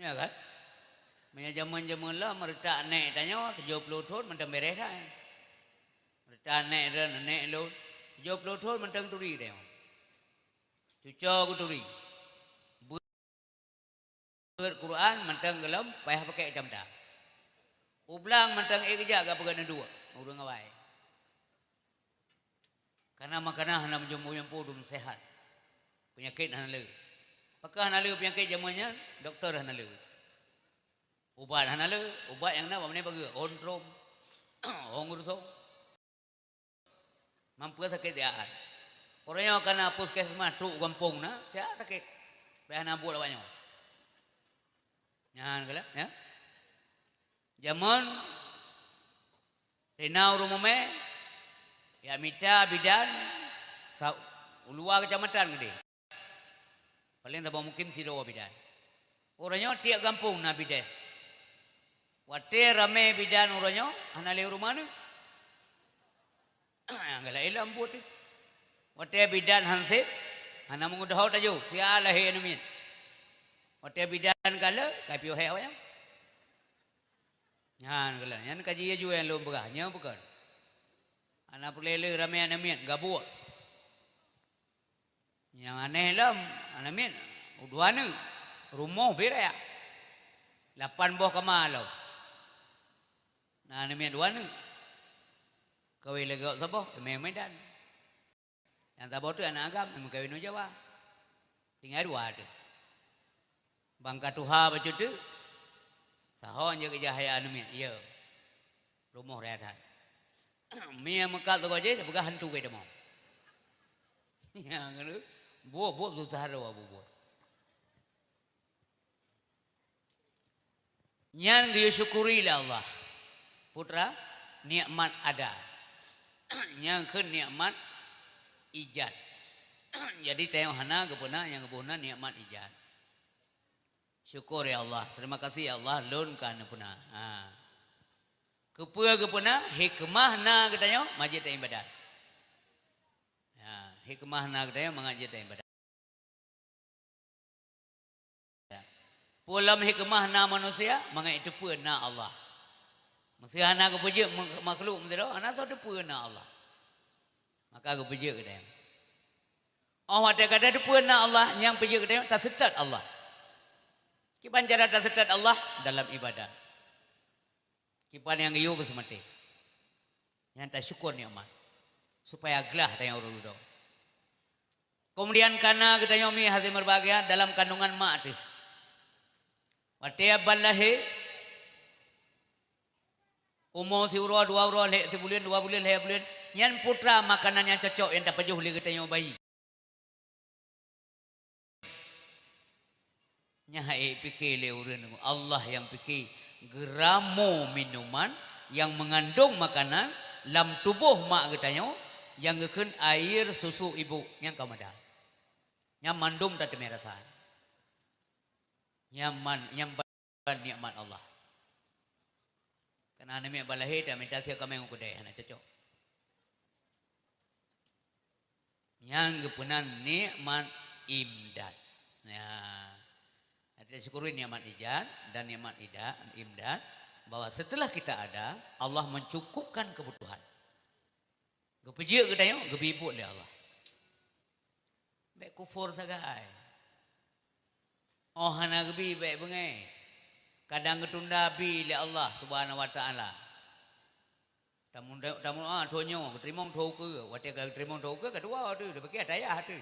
Ya kan? Punya zaman-zaman lah meretak naik tanya 70 tahun mentang beres dah. Meretak naik dan naik lu 70 tahun mentang turi dah. Cuca ku turi. Quran mentang gelam payah pakai jamda. Ublang mentang kerja gak pegana dua. Urang awai. Karena makanan hana menjumpu dum sehat. Penyakit hana le. Apakah hana le penyakit zamannya? Doktor hana le. Ubat hana le, ubat yang na bamne bagi ontrom. Ongurso. Mampu sakit ya. Orangnya kena puskesmas tu kampung na, siapa sakit? Payah nabu lawanya. Nyan kala, ya. Zaman tenau rumome ya mita bidan luar kecamatan gede. Paling tak mungkin sido bidan. Orangnya tiap kampung na bides. Wate rame bidan orangnya hanale rumah ni. Angala ilam buat. Wate bidan hansip hana mengudah tajo piala he numin. Wate bidan kala kapio he awak. Nyan kala nyan kaji ju yang lom begah nya bukan. Anak pelele rame anamin gabuk. Yang aneh lam anamin uduan rumah berak. 8 buah kamalau. Nah anamin duan kawin lega sabo Medan. Yang tabau tu anak agam memang kawin Jawa. Tinggal 2 tu. Bangka tuha bacu tu. Sahon je kejahaya anamin. Ya. Rumah rehat. Mia mekat tu aja bukan hantu ke demo. Yang tu buat tu sahara buat. Nyan dia syukurilah Allah. Putra nikmat ada. Yang ke nikmat ijad. Jadi tengok hana kepuna yang kepuna nikmat ijad. Syukur ya Allah. Terima kasih ya Allah lunkan puna. Kepuna hikmah na katanya majid ibadat. Ya, hikmah na katanya mengajid ibadat. Pulam hikmah na manusia mengai itu pun na Allah. Mesti anak kepuja makhluk mesti dah anak sudah pun na Allah. Maka kepuja katanya. Oh ada kata itu pun na Allah yang puja katanya tak setat Allah. Kipan cara tak setat Allah dalam ibadat. Kipan yang iyo bersemati. Yang tak syukur nikmat. Supaya gelah tanya orang dulu. Kemudian karena katanya mi hati berbahagia dalam kandungan mak tu. Watia balahe umur si urah 2 urah leh sebulan 2 bulan leh bulan nyan putra makanan yang cocok yang tak pajuh li katanya bayi nyahai fikir le urang Allah yang fikir geramo minuman yang mengandung makanan dalam tubuh mak katanya yang ngeken air susu ibu yang kamada yang mandum tak merasa nyaman nikmat Allah. Karena ane balahe dah minta sia kami ngukudai anak cocok. Yang kepunan nikmat imdad. Ya. Ada syukurin nikmat ijad dan nikmat imdad bahwa setelah kita ada Allah mencukupkan kebutuhan. Gepejek kita yo gebibut le Allah. Baik kufur sagai. Oh hana gebi baik bengai. Kadang ketunda bi le Allah Subhanahu wa taala. Tamu tonyo terima tho ke, wate ka terima tho ke kedua tu, dia bagi daya tu.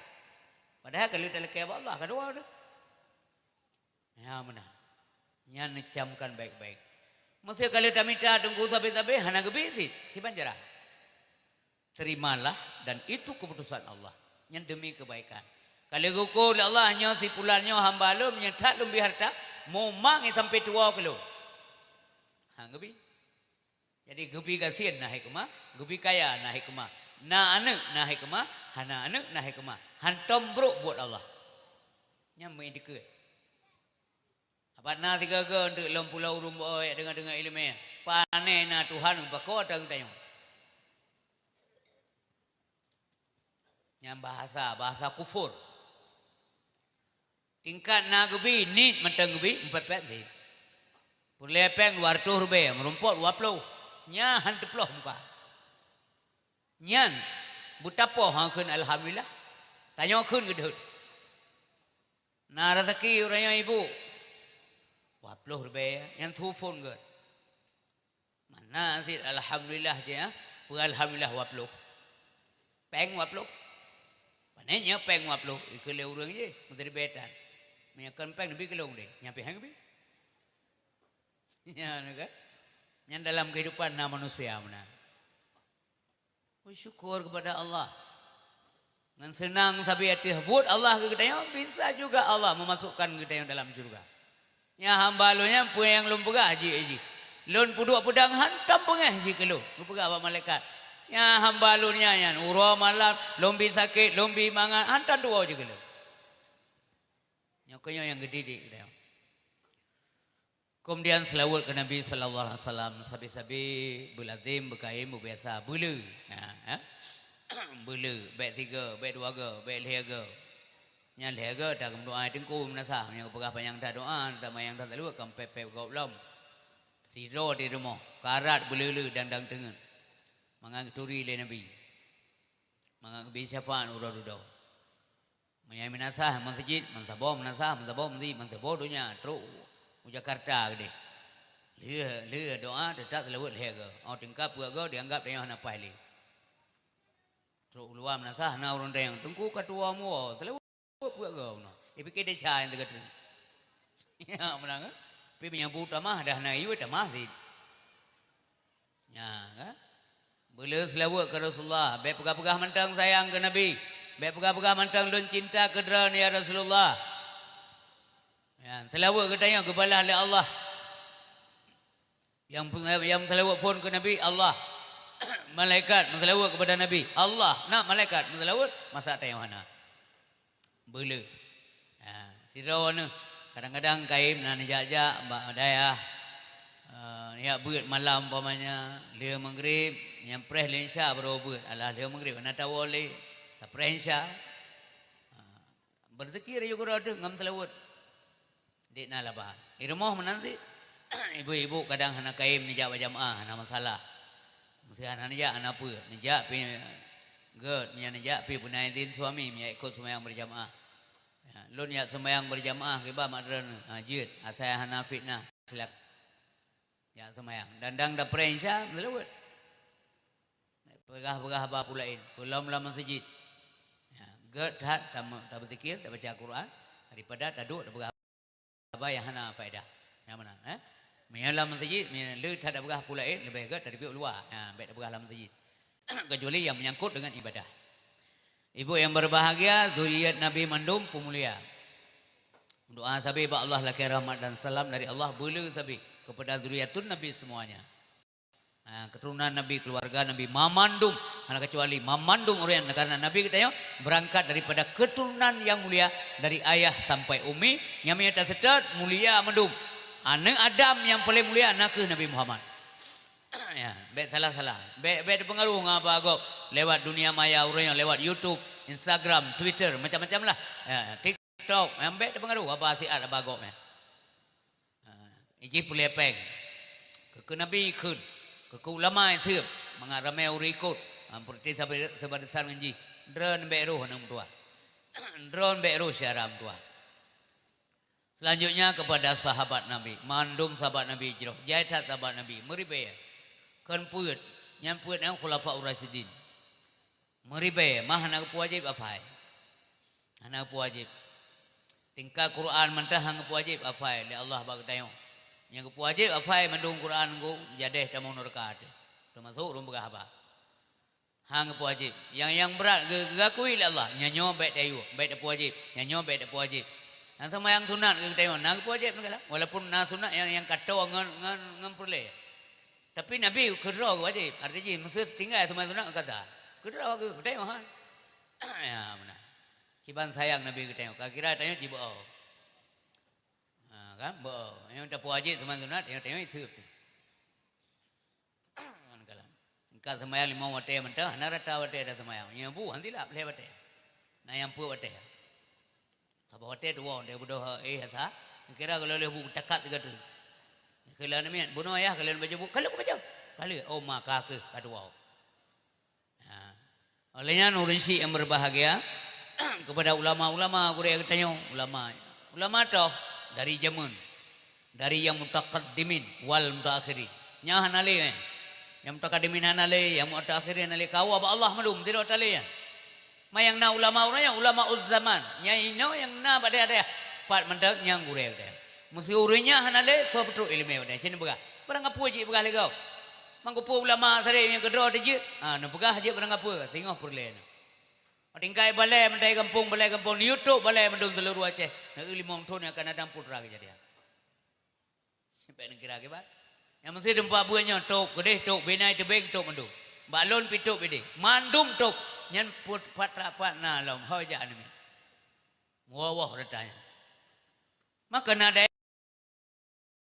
Padahal kalau tak lekeh Allah kedua tu. Ya mana. Nya necamkan baik-baik. Mesti kalau tak minta tunggu sampai hana gebi sih, kiban jarah. Terimalah dan itu keputusan Allah yang demi kebaikan. Kalau gugur Allah nya si pulannya hamba lu menyetat lebih harta mau mang sampai tua ke lu. Gebi. Jadi gebi kasihan nah hikmah, gebi kaya nah hikmah. Na anak nah hikmah, hana anak nah hikmah. Hantam bro buat Allah. Nya mendikut. Apa na tiga ke untuk lom pulau rumbo dengan ilmu. Panen na Tuhan bako tang tayong. Yang bahasa kufur. tingkat na gebi nit mentang gebi 4 sih. Pulepeng 200 rupiah, merumput 20. Nya hanteploh muka. Nyan butapo hangkeun alhamdulillah. Tanyakeun gedheut. Na rezeki urangnya ibu. 20 rupiah yang telepon geut. Mana sih alhamdulillah je ya. Alhamdulillah 20. Peng 20. Panenya peng 20. Ikele urang je, menteri betan. Menyakan peng lebih kelong deh. Nyampe hang lebih. Ya kan? Yang dalam kehidupan manusia mana? Bersyukur kepada Allah. Dengan senang sabi hati sebut Allah ke kita bisa juga Allah memasukkan kita yang dalam surga. Ya hamba lunya punya yang lum pegah haji. Lun puduk pedang hantam pengah haji ke lu. Lu pegah apa malaikat. Ya hamba lunya yan urah malam lombi sakit, lombi mangan hantam dua je ke lu. Nyokonya yang gede kita. Kemudian selawat ke Nabi sallallahu alaihi wasallam sabi-sabi buladim bekaim biasa bulu. Ya. Bulu baik 3, baik 2 ke, baik 3 ke. Yang 3 ke dah doa tengku menasah yang pegah panjang dah doa tak mayang dah lalu kam pep kau belum. Siro di rumah, karat bulu dandang tengen. Mangang turi le Nabi. Mangang bi syafaan urad-urad. Mayang menasah masjid, mansabo menasah, mansabo masjid, mansabo dunia teruk. Jakarta gede. Leh doa tetap selawat lega. Au tingkap ke dianggap dia hana paili. Teruk luar menasah na urang tayang tengku katua mu selawat ke no. Ipikir dia cah yang dekat. Ya menang. Pi menyambut tamah dah na ieu tamah sih. Ya kan? Boleh selawat ke Rasulullah, baik pegah-pegah mantang sayang ke Nabi. Baik pegah-pegah mantang lun cinta ke dran ya Rasulullah. Ya, selawat katanya kepada Allah. Yang selawat pun ke Nabi Allah. Malaikat selawat kepada Nabi Allah. Nak malaikat selawat masa tayang mana? Boleh. Ya, sirawana kadang-kadang kaim nak jajak mbak dayah. Ya beut malam umpamanya dia maghrib yang preh lensya baru beut. Alah dia maghrib nak tahu oleh tak preh insya. Berzikir juga ada ngam selawat. Dik na labah. Irmoh menansi. Ibu-ibu kadang hana kaim nijak berjamaah hana masalah. Mesti hana nijak hana apa? Nijak pi gerd nya nijak pi punai din suami nya ikut sembahyang berjamaah. Ya, lun yak sembahyang berjamaah ke ba madran jid asai hana fitnah silap. Ya sembahyang. Dandang da prensya melawat. Pegah-pegah ba pulain. Pulam-pulam masjid. Ya, gerd tak berzikir, tak baca Quran daripada taduk dak pegah apa yang hana faedah. Yang mana? Menyalam masjid, menyalam tak ada begah pula lebih baik dari luar. Baik begah dalam masjid. Kecuali yang menyangkut dengan ibadah. Ibu yang berbahagia, zuriat Nabi mandum pemulia. Doa sabi ba Allah laki rahmat dan salam dari Allah bulu sabi kepada zuriatun Nabi semuanya. Keturunan Nabi, keluarga Nabi, mamandum, hanya kecuali mamandum orang karena Nabi kita berangkat daripada keturunan yang mulia dari ayah sampai umi, yang menyata setat mulia mandum. Anak Adam yang paling mulia anak Nabi Muhammad. Ya, baik salah. Baik pengaruh ngapa agak lewat dunia maya orang yang lewat YouTube, Instagram, Twitter, macam-macam lah. Ya, TikTok, yang baik pengaruh apa asiat apa agak. Iji pulepeng. Ke Nabi ikut. Ke ulama yang siap mengaramai urikut seperti sebarisan menji drone beru hanum tua drone beru syaram tua. Selanjutnya kepada sahabat Nabi mandum sahabat Nabi jiroh jaitat sahabat Nabi meribe kan puut yang puut yang khulafaur rasyidin meribe mah nak wajib apa anak wajib tingkah Quran mentah hang wajib apa le Allah bagi tayong yang wajib apa mendung Quran go jadeh tamu nurkat termasuk rumah apa hang wajib yang berat gakui Allah nyanyo baik tayu baik tak wajib nyanyo baik tak wajib yang sama yang sunat ke tayu nang wajib negala walaupun na sunat yang kata ngan perle tapi Nabi kedra wajib artinya maksud tinggal sama sunat kata kedra ke tayu han ya mana kiban sayang Nabi ke tayu kira tayu jibo kan bo yang tak wajib sama sunat yang tengok itu kan kalan engkau sembahyang 5 waktu mentah narata waktu ada sembahyang yang bu nanti lah boleh waktu nah yang pu waktu Sabah hotel dua dia bodoh hasa. Kira kalau le bu takat tiga tu. Kalau ni bunuh ayah kalau baju bu kalau baju. Kalau oh maka ke kedua. Olehnya nurinsi yang berbahagia kepada ulama-ulama guru yang tanya ulama toh dari zaman dari yang mutaqaddimin wal mutaakhirin nya hanale yang mutaqaddimin hanale yang mutaakhirin hanale kau apa Allah malum tidak tale ya mayang na ulama zaman nya ino yang na pada ada pat mendak yang guru yang tanya mesti urinya hanale so betul ilmu dia cina begah barang apa je begah legau mangkupu ulama sare yang kedua dia na begah je barang apa tengok perlen tingkai balai mendai kampung YouTube balai mendung telur Aceh nak 5 tahun yang akan ada putra kejadian sampai negara ke bat yang mesti dempa buahnya tok gede tok benai tebeng tok mendung balon pituk bede mandum tok nyan put patra patna long hoja anime wah retanya maka nada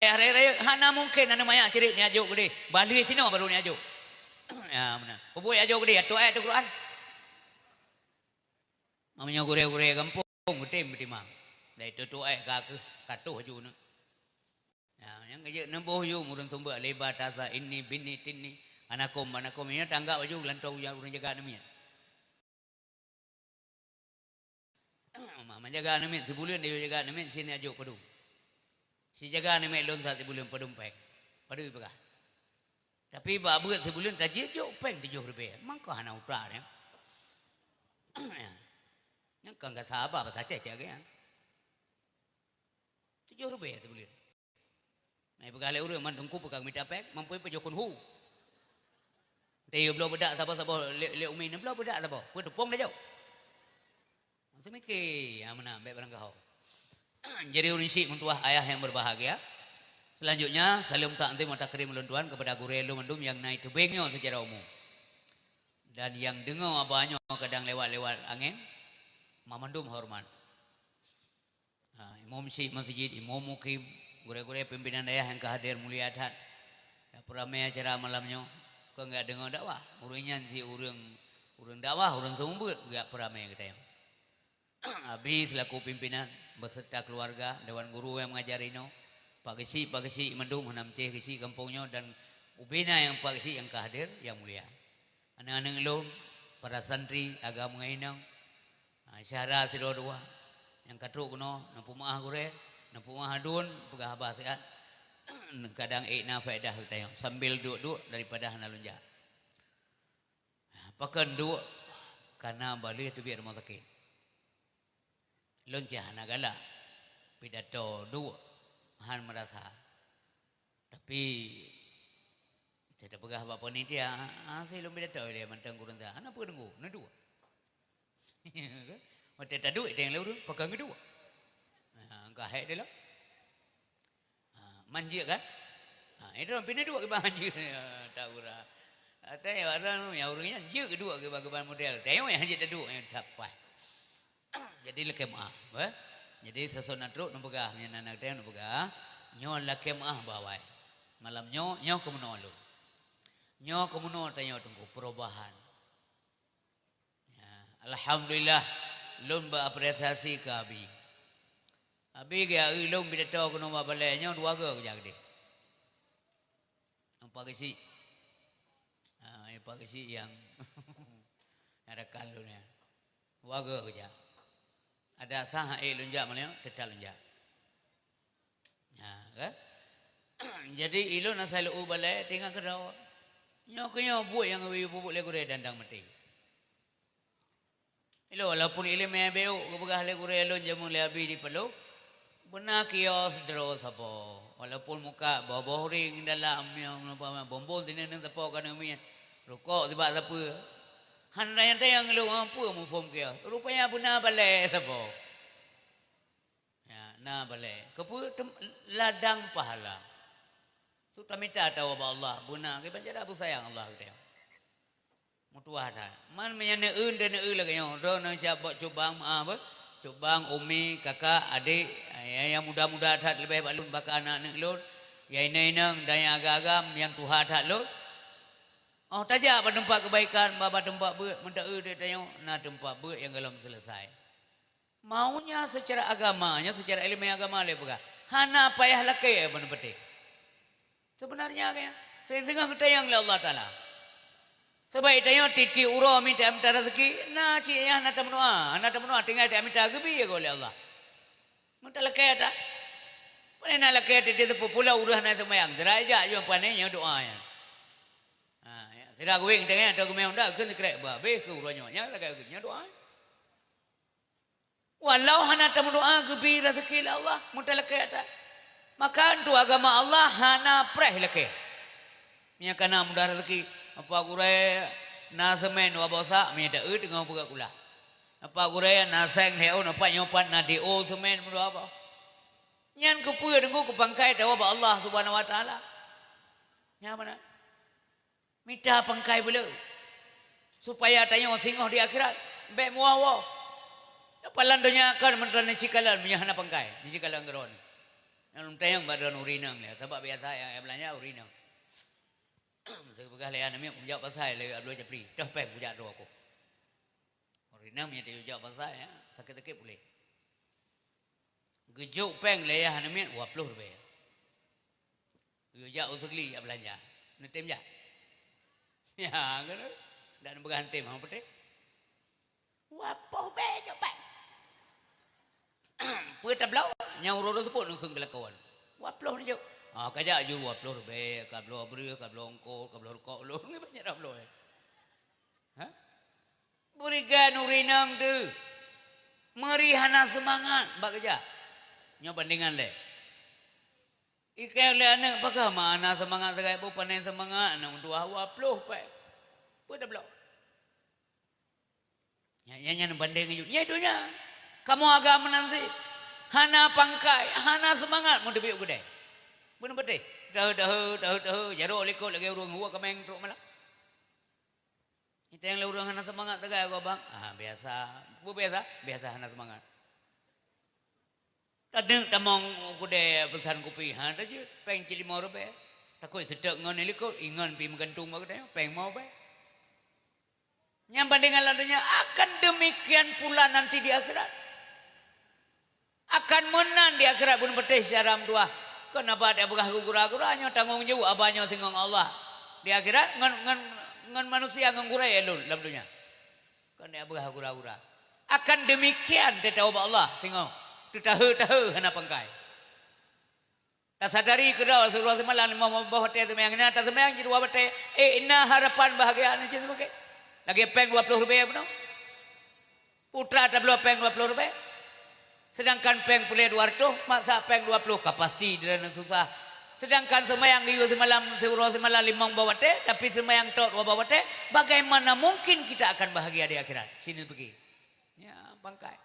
hari-hari hana mungkin anu maya cerit ni ajuk gede balik sini baru ni ajuk ya mana kubui ajuk gede tu ayat Quran namanya gure-gure kampung betim betimang dari tu ayat katuh aju nak yang kerja nembuh yu murun tumbak lebar tasa ini bini tini anakom ini tanggap aju lantau yang urang jaga nami mama jaga nami sebulan dia jaga nami sini ajuk pedum si jaga nami lon satu bulan pedum pek padu pegah tapi babu sebulan taji juk pek 7 rupiah mangko hana utara ya yang enggak sabar bahasa Aceh jaga ya 7 rupiah sebulan nah pegale urang man dengku pegang minta pek mampu pejokon hu teh belum bedak sabar le umi ne belum bedak sabar pu tepung dah jauh mesti mikir ya mana baik barang kau jadi urinsi mentuah ayah yang berbahagia selanjutnya salam takdim wa takrim ulun tuan kepada guru elu mendum yang naik tebengnya secara umum dan yang dengar abahnya kadang lewat-lewat angin mamandum hormat imam syekh masjid imam mukim gure-gure pimpinan daerah yang kehadir mulia adat ya peramai acara malamnya kau enggak dengar dakwah urangnya si urang dakwah urang sumbut enggak peramai kita yang habis selaku pimpinan beserta keluarga dewan guru yang mengajarino Pak Gesi mendung henam ceh gesi kampungnya dan ubina yang Pak Gesi yang kehadir yang mulia anak-anak elon para santri agama ngainang syahra sidodua yang katruk kuno nampu maah gure nampu maah dun pegah habas ya kadang ikna faedah kita sambil duduk daripada hana lunja pakan duduk karena balik tu biar rumah sakit lonca hana galak pidato duduk han merasa tapi saya pegah bapa ni dia saya belum pidato dia mantang kurang dah ana apa nunggu nadu mata tadu itu yang lalu pegang kedua angka hek dia lah manja kan itu pindah dua ke manja tahu lah tapi orang yang orangnya je kedua ke bagaimana model tengok yang je dua yang dapat jadi lekeh maaf jadi sesona truk nubegah anak dia nubegah nyo lekeh maaf bawai malam nyo kemuno lu nyo kemuno tanya tunggu perubahan alhamdulillah lun berapresiasi ke abi ke lun bila tahu kena babalainya dua ke jak dia Pak Gesi yang ada kalunnya dua ke jak ada sah lunjak malah tetal lunjak kan jadi ilun asal balai tinggal kerau nyo buat yang bubuk le gure dandang mati ilo walaupun ilmu yang beu kebegah le gure elon jamun le abi di peluk benar kios dero sapo walaupun muka bawah ring dalam yang apa bombol tinen sapo kan umi rokok tiba apa han yang tayang lu apa mu form kia rupanya benar balai sapo ya na balai kepu ladang pahala sudah minta tahu Allah benar ke banjara abu sayang Allah kita mutuah dah man menyane dan lagi yang do nang siapa cubang maaf cubang umi kakak adik yang muda-muda dah lebih balun baka anak lur ya inang dan yang agak-agam yang Tuhan dah lur oh tajak pada tempat kebaikan baba tempat ber minta dia tanya na tempat ber yang belum selesai Maunya secara agamanya, secara ilmiah agama le pega. Hana payah lake benar betul. Sebenarnya kaya sehingga kita yang le Allah Taala. Sebaik tanya titi uro minta rezeki, na cia na tamnoa tinggal dia minta gebi ya oleh Allah. Minta lake ada. Mana nak lake titi tu pula urah na semayang. Deraja yang panenya doa ya. Tidak gue tengah atau gue mendak kena kerek babe ke uranya lake nya doa. Walau hana tamu doa gebi rezeki Allah minta lake ada. Maka tu agama Allah hana preh lake. Nya kana mudah rezeki. Apa gure na semen wa bosa mi da ut ngau puga kula. Apa gure na seng heu na pa nyopat na di o semen mu apa. Nyan ku puya dengu ku pangkai da wa Allah Subhanahu wa taala. Nya mana? Minta pangkai beliau. Supaya tanya singoh di akhirat. Be muawa. Palan donya akan mentran cikalan menyahana pangkai. Cikalan geron. Nalum tayang badan urinang ya. Sebab biasa ya belanja urinang. Saya pegang leher ni, aku jawab pasal leher dua japri. Dah peng bujak dua aku. Orang ni dia jawab pasal ya, sakit-sakit boleh. Gejuk peng leher ni, 20 rupiah. Gejuk usukli ya belanja. Netem je. Ya, kan? Dan pegang tem, apa betul? 20 rupiah je peng. Punya tablau, yang urut sebut nak keng kelakawan. 20 ni je. Kajak ju 20 rupiah, kablo abri, kablo ongko, kablo rokok, lo ni banyak dah belum. Berikan urinang tu. Meri hana semangat bak kerja. Nyo bandingan le. Ikai le anak pakai mana semangat segai bu panen semangat anak dua 20 pe. Pu dah belum. Nya banding ju. Nya itunya. Kamu agama nanti. Hana pangkai, hana semangat mau debi gede. Benar betul. Dah. Jarok lekot lagi urang huwa kameng teruk malah. Kita yang urang hana semangat tegai aku bang. Biasa. Bu biasa hana semangat. Kadang tamong kude pesan kopi dah je peng cili mau rupiah. Takut sedek ngon lekot ingon pi menggantung mak dia peng mau be. Yang bandingan lalunya akan demikian pula nanti di akhirat. Akan menang di akhirat pun betul secara dua. Kenapa dia begah gura-guranya tanggung jawab abahnya singgung Allah. Di akhirat ngan manusia nganggurai elul dalam dunia. Kan dia begah gura-gura. Akan demikian dia tahu Allah singgung. Tu tahu hana pangkai. Tak sadari kira Rasulullah semalam mau bawa teh sembayang ni atas sembayang jadi buat teh. Inna harapan bahagia ni cik sebagai. Lagi peng 20 rupiah benar. Putra tak belum peng 20 rupiah. Sedangkan peng pulih 200, masa peng 20 kapasti dia susah. Sedangkan semayang iyo semalam semalam 5 bawa teh, tapi semayang tok 2 bawa teh, bagaimana mungkin kita akan bahagia di akhirat? Sini pergi. Ya, pangkai.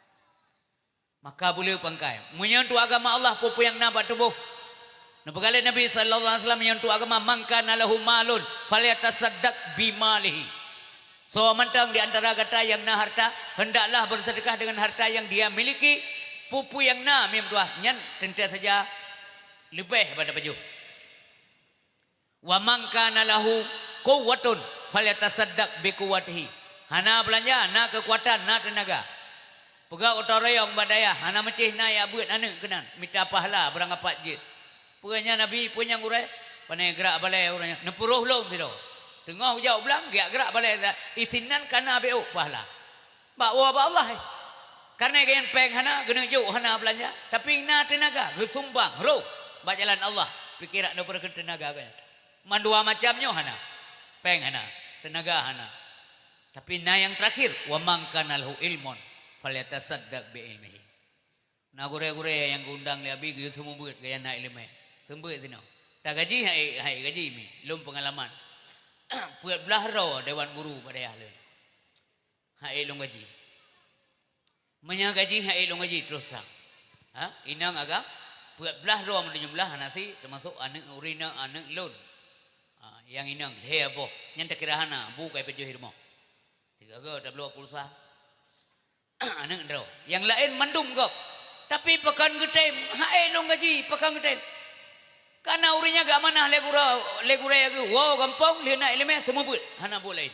Maka boleh pangkai. Menyentuh agama Allah pupu yang nampak tubuh. Napakali Nabi sallallahu alaihi wasallam menyentuh agama mangkana lahu malun falyatasaddaq bimalihi. So mentang di antara kata yang na harta, hendaklah bersedekah dengan harta yang dia miliki. Pupu yang na mim dua nyan tentu saja lebih pada baju. Wa man kana lahu quwwatun falyatasaddaq bi quwwatihi. Hana belanja, na kekuatan, na tenaga. Pegak utara yang badaya, hana mecih na ya buat ane kenan, minta pahala berang apat je. Punya Nabi punya ngurai, panai gerak balai orangnya, 60 long tidak. Tengah hujau belang, gerak balai isinan kana beu pahala. Bawa Allah. Karena yang peng hana gena jauh hana belanja, tapi na tenaga gesumbang roh bajalan Allah pikiran do perken tenaga kan. Mandua macamnya hana. Peng hana, tenaga hana. Tapi na yang terakhir wa man kana lahu ilmun falyatasaddaq bi ilmihi. Na gure-gure yang gundang le abi ge semua buat gaya na ilmu. Sembut sino. Tak gaji hai gaji mi, lum pengalaman. Puat belah ro dewan guru pada ahli. Hai long gaji. Menyagaji hai long gaji terus terang. Inang agak buat belah roh menjumlah nasi termasuk anak urina anak lon. Yang inang he apa nyanta kirahana bu kai pejo hirmo. Tiga go tak perlu pulsa. Anak ro. Yang lain mandum gop. Tapi pekan getem hai long gaji pekan getem. Karena urinya gak mana legura ya ke. Wow gampang lihat nak ilmu semua buat hana boleh.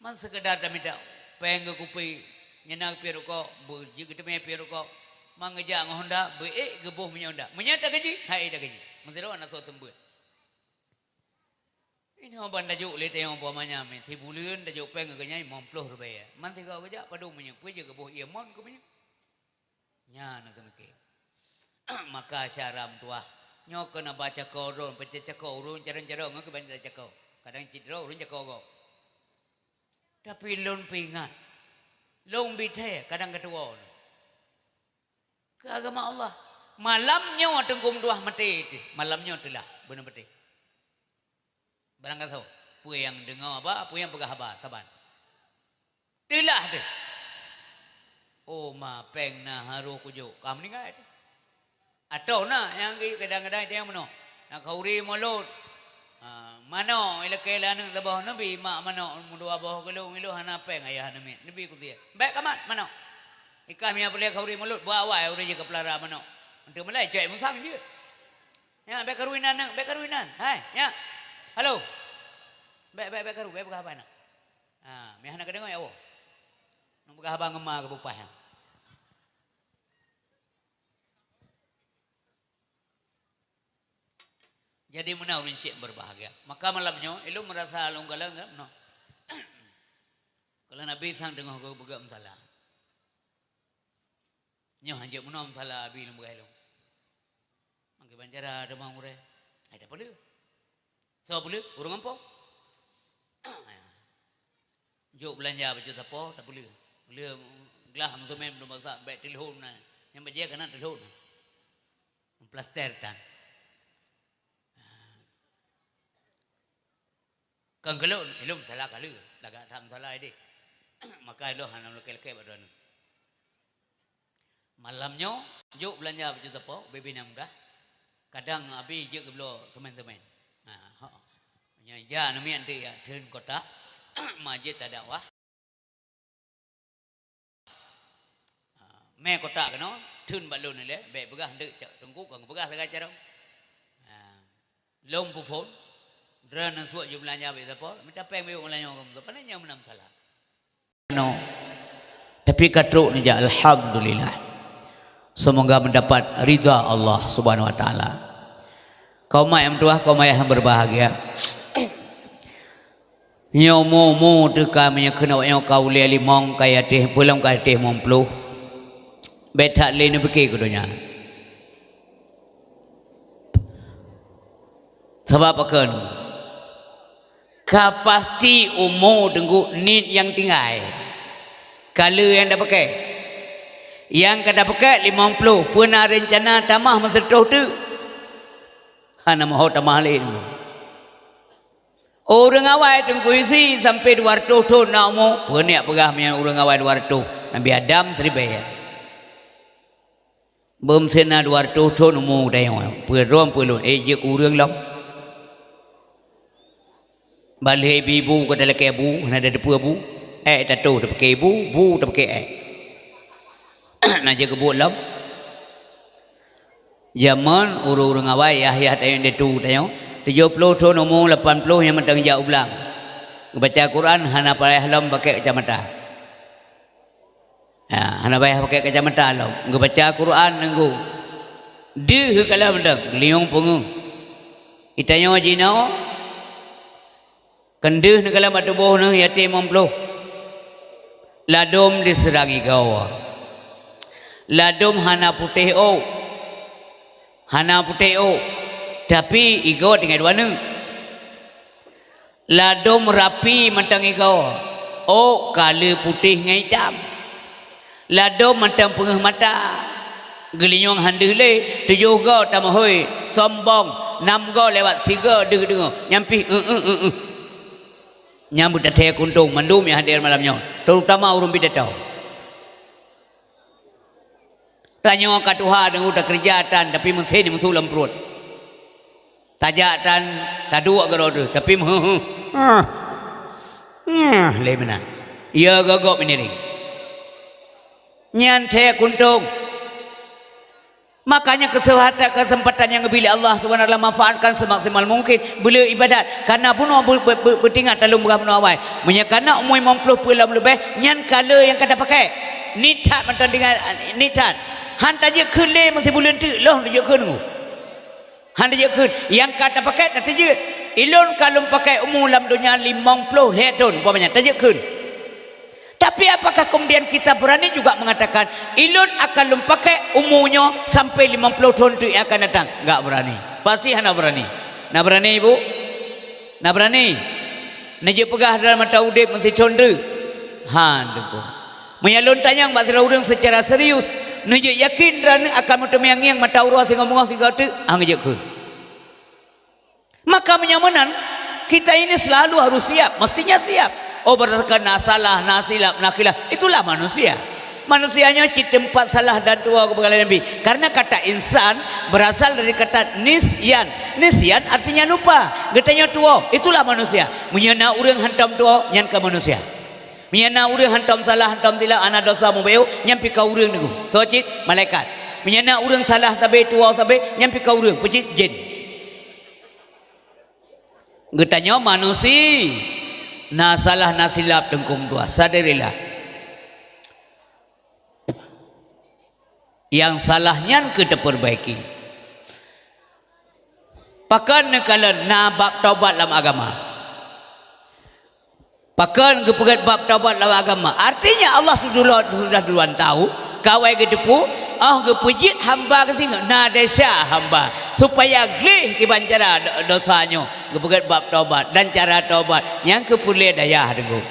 Man sekedar dah minta peng ke kupi Nyenang piru ko buji kita me piru ko mangeja Honda be gebuh punya Honda. Menyata gaji, hai dah gaji. Masih anak so tembu. Ini orang tajuk lete yang umpamanya me si bulan tajuk peng ganyai ₹50. Man tiga kerja padu punya puji gebuh ia mon ko punya. Nya nak kemike. Maka syaram tuah nyok kena baca koron, baca cakau urun cara-cara ngak baca cakau. Kadang cidro urun cakau go. Tapi lon pingat. Long bite kadang ketua. Ke agama Allah. Malamnya tengkum tuah mati itu. Malamnya itulah benar mati. Barang kasau. Pue yang dengar apa, pue yang pegah apa, saban. Itulah tu. Oh ma peng na haru kujo. Kamu ni kan? Atau na yang kadang-kadang itu yang mana? Nak kauri mulut. Mano ilakela nang tabah nabi mak mano mudu abah gelung ilu hana peng ayah nabi nabi ku dia. Baik kamat mano. Ikam yang boleh kauri mulut bawa udah je kepelara mano. Untuk mulai cek musang je. Ya baik karuinan nang, baik karuinan. Hai, ya. Halo. Baik karu, baik apa nak? Meh nak dengar ya oh. Nang begah abang gemar ke bupah. Jadi mana orang syek berbahagia. Maka malamnya, elu merasa longgalan tak? No. Kalau Nabi sang dengar kau begam salah. Nyoh hanjak menom salah Abi lembut elu. Mangke bancara ada mau mure. Ada boleh. So boleh, urang ampo. Jok belanja baju tapo, tak boleh. Boleh gelah masuk main belum masak baik telefon na. Yang baca kena telefon. Plaster tan. Kang kelon, elum salah kali, laga tham salah ini. Maka elo hanam lekel-lekel badan. Malamnya, juk belanja baju tapo, baby namdah. Kadang abi je ke belo semen-semen. Ya nami ante ya turn kota, masjid ada wah. Me kota keno, turn balon ni le, baik begah dek tunggu kang begah segala cara. Lom pufon. Drana suat jumlahnya berapa? Minta peng biu mulanya kamu tu. Pananya menam salah. No. Tapi katruk ni je alhamdulillah. Semoga mendapat ridha Allah Subhanahu wa taala. Kaum yang tua, kaum yang berbahagia. Nyomo tu kami yang kena yang kau lihat limong kaya teh belum kaya teh momplu. Betak lain berke kudunya. Sebab apa kan? Kapasti umur tenggu nit yang tinggal. Kala yang dah pakai. Yang kada pakai 50. Pernah rencana tamah masa tu. Hana mahu tamah lain. Orang awal tenggu isi sampai 200 tahun nak umur. Pernah pegah yang orang awal 200. Nabi Adam seribu. Belum sena 200 tahun umur dah yang. Perlu. Je kurang lah. Balik ibu ke dalam ibu, ada depu ibu, tak tahu tak pakai ibu tak pakai nak jaga buat zaman orang-orang awal ayah tayang dia tu tayang 70 tahun umur 80 yang mentang jauh ulang baca Quran hana payah lam pakai kacamata hana payah pakai kacamata lam baca Quran nunggu dia kalau mentang liung pungu itanya wajina kendih ni kalau batu boh ni yatim mampluh ladom diserangi gawa ladom hana putih tapi igo tinggal dua ni ladom rapi mentang igo kala putih ngai hitam ladom mentang pengah mata gelinyong handih le tujuh go tamahoi sombong 6 go lewat 3 dengar nyampi nyambut datang kuntung mandum yang hadir malamnya terutama urung bidatau tanya kat Tuhan dengan udah kerjaan tapi mesin ni musuh lemprut tajatan tadua gerodu tapi le mana ia gagok meniri nyantai kuntung. Makanya kesempatan yang bila Allah SWT manfaatkan semaksimal mungkin bila ibadat. Karena pun bertingkat dalam berapa awal. Menyakana umur 50 pulang lebih. Yang kala yang kata pakai. นิทัศมันตอนdenganนิทัศหันตะเยอะขึ้นเลยมันสิบุเรียนตื้อลงตะเยอะขึ้นหันตะเยอะขึ้นyang kata pakai tะเยอะilun kalau pakai umum dalam dunia 50 hetun umpamanya tะเยอะขึ้นtapi apakah kemudian kita berani juga mengatakan ilun akan pakai umumnya sampai 50 tahun itu yang akan datang enggak berani pasti hana berani nak berani ibu nak berani nak pegah dalam mata udip mesti condu han tu menyalun tanya masalah orang secara serius nak yakin dan akan bertemu yang mata urus sehingga ngomong sehingga tu angin kun maka menyamanan kita ini selalu harus siap mestinya siap oh berdasarkan nasalah nasilap nakilah itulah manusia manusianya tempat salah dan dua kepada Nabi karena kata insan berasal dari kata nisyan nisyan artinya lupa getanya tua itulah manusia menyana orang hantam tua yang ke manusia menyana orang hantam salah hantam silap anak dosa mubeu nyampi ka urang niku tocit malaikat menyana orang salah sabe tua sabe nyampi ka urang pecit jin getanya manusia na salah na silap dengkum dua sadarilah yang salahnya kita perbaiki pakan kalau na bab taubat dalam agama pakan kepegat bab taubat dalam agama artinya Allah sudah duluan tahu kawai kedepu kepujit hamba ke sini na desa hamba supaya glih ke bancara dosanya kepegat bab taubat dan cara taubat yang kepulih daya dengu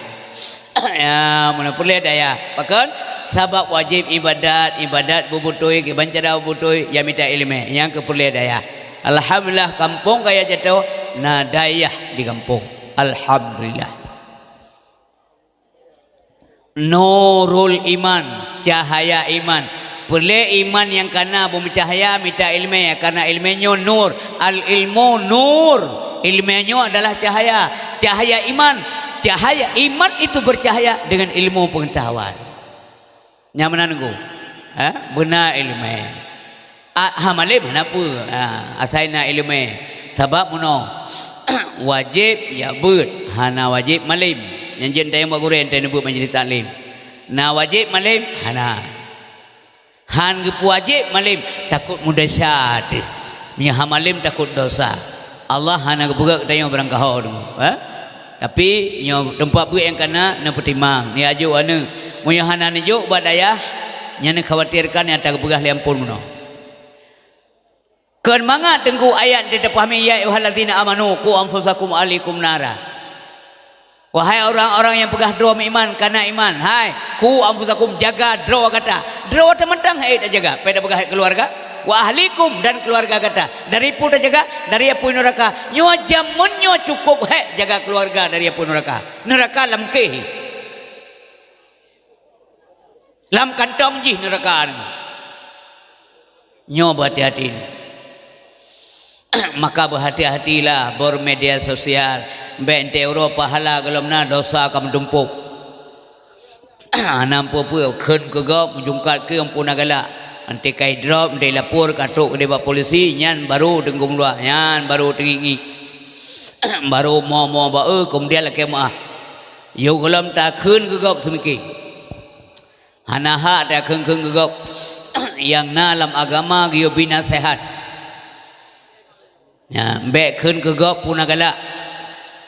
ya mana pulih daya pakan sabab wajib ibadat bubutui ke bancara bubutui yang minta ilmu yang kepulih daya alhamdulillah kampung kaya jatuh na daya di kampung alhamdulillah nurul iman cahaya iman boleh iman yang karena bumi cahaya minta ilmu ya karena ilmunya nur al ilmu nur ilmunya adalah cahaya cahaya iman itu bercahaya dengan ilmu pengetahuan nyamanan ku benar ilmu hamale kenapa asaina ilmu sebab muno wajib ya beut hana wajib malim yang jentai mak guru ente nebut majlis taklim na wajib malim hana han gepu wajib malim takut mudasat nya hamalim takut dosa Allah hana gebuga tanya barang kahau dulu tapi nyo tempat buat yang kana na pertimang ni aju anu moyo hana ni juk badaya nya ne khawatirkan yang tak begah liampun muno keun manga tengku ayat di pahami ya ayyuhallazina amanu qu anfusakum alaikum nara wahai orang-orang yang pegah draw iman karena iman hai ku anfusakum jaga draw kata draw tementang hai tak jaga pada pegah keluarga wa ahlikum dan keluarga kata dari pun tak jaga dari api neraka nyo jamun nyo cukup hai jaga keluarga dari api neraka lemkeh lam kantong jih neraka nyo berhati-hati ni maka berhati-hatilah bermedia sosial bente Eropa hala gelomna dosa kam dumpuk nampu pu keun kegop jungkat ke ampun agala anti kai drop de lapor katuk de ba polisi nyan baru dengung dua nyan baru tengingi baru mo ba kemudian lake maah yo gelom ta keun kegop semiki hanaha ta keun kegop yang na dalam agama giyo bina sehat ya mbek keun kegop pun agala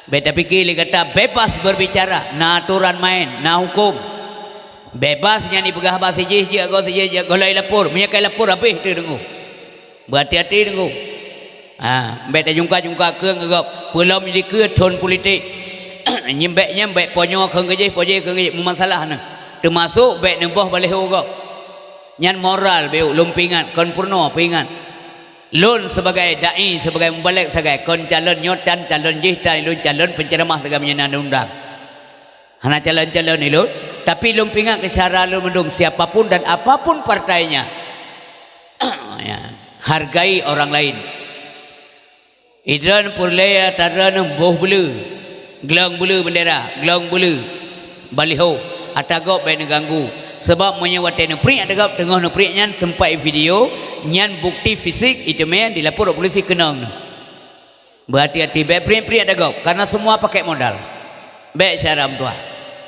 beta pikir kata bebas berbicara na aturan main na hukum bebas nyani pegah bahasa je go saja golai lapor menyakai lapor habis tu dengu berhati-hati dengu beta jungka keung gagap pelom jadi ke thon politik nyembek ponyo keung ke poje masalah na termasuk bek nembah balik gagap nyan moral beu lumpingan kon purno pingan lun sebagai dai sebagai mubalik sebagai kon calon nyotan calon jihtan lun calon penceramah sebagai menyenang undang hana calon-calon ni lun tapi lun pingat ke cara lun mendum siapapun dan apapun partainya hargai orang lain idran purlaya taran boh bulu gelang bulu bendera gelang bulu baliho atagop bae ganggu sebab menyewatena pri atagop tengah no pri nyan sempai video nyan bukti fisik itu men dilapor polisi kenang berhati-hati baik pri ada gop karena semua pakai modal baik syaram tua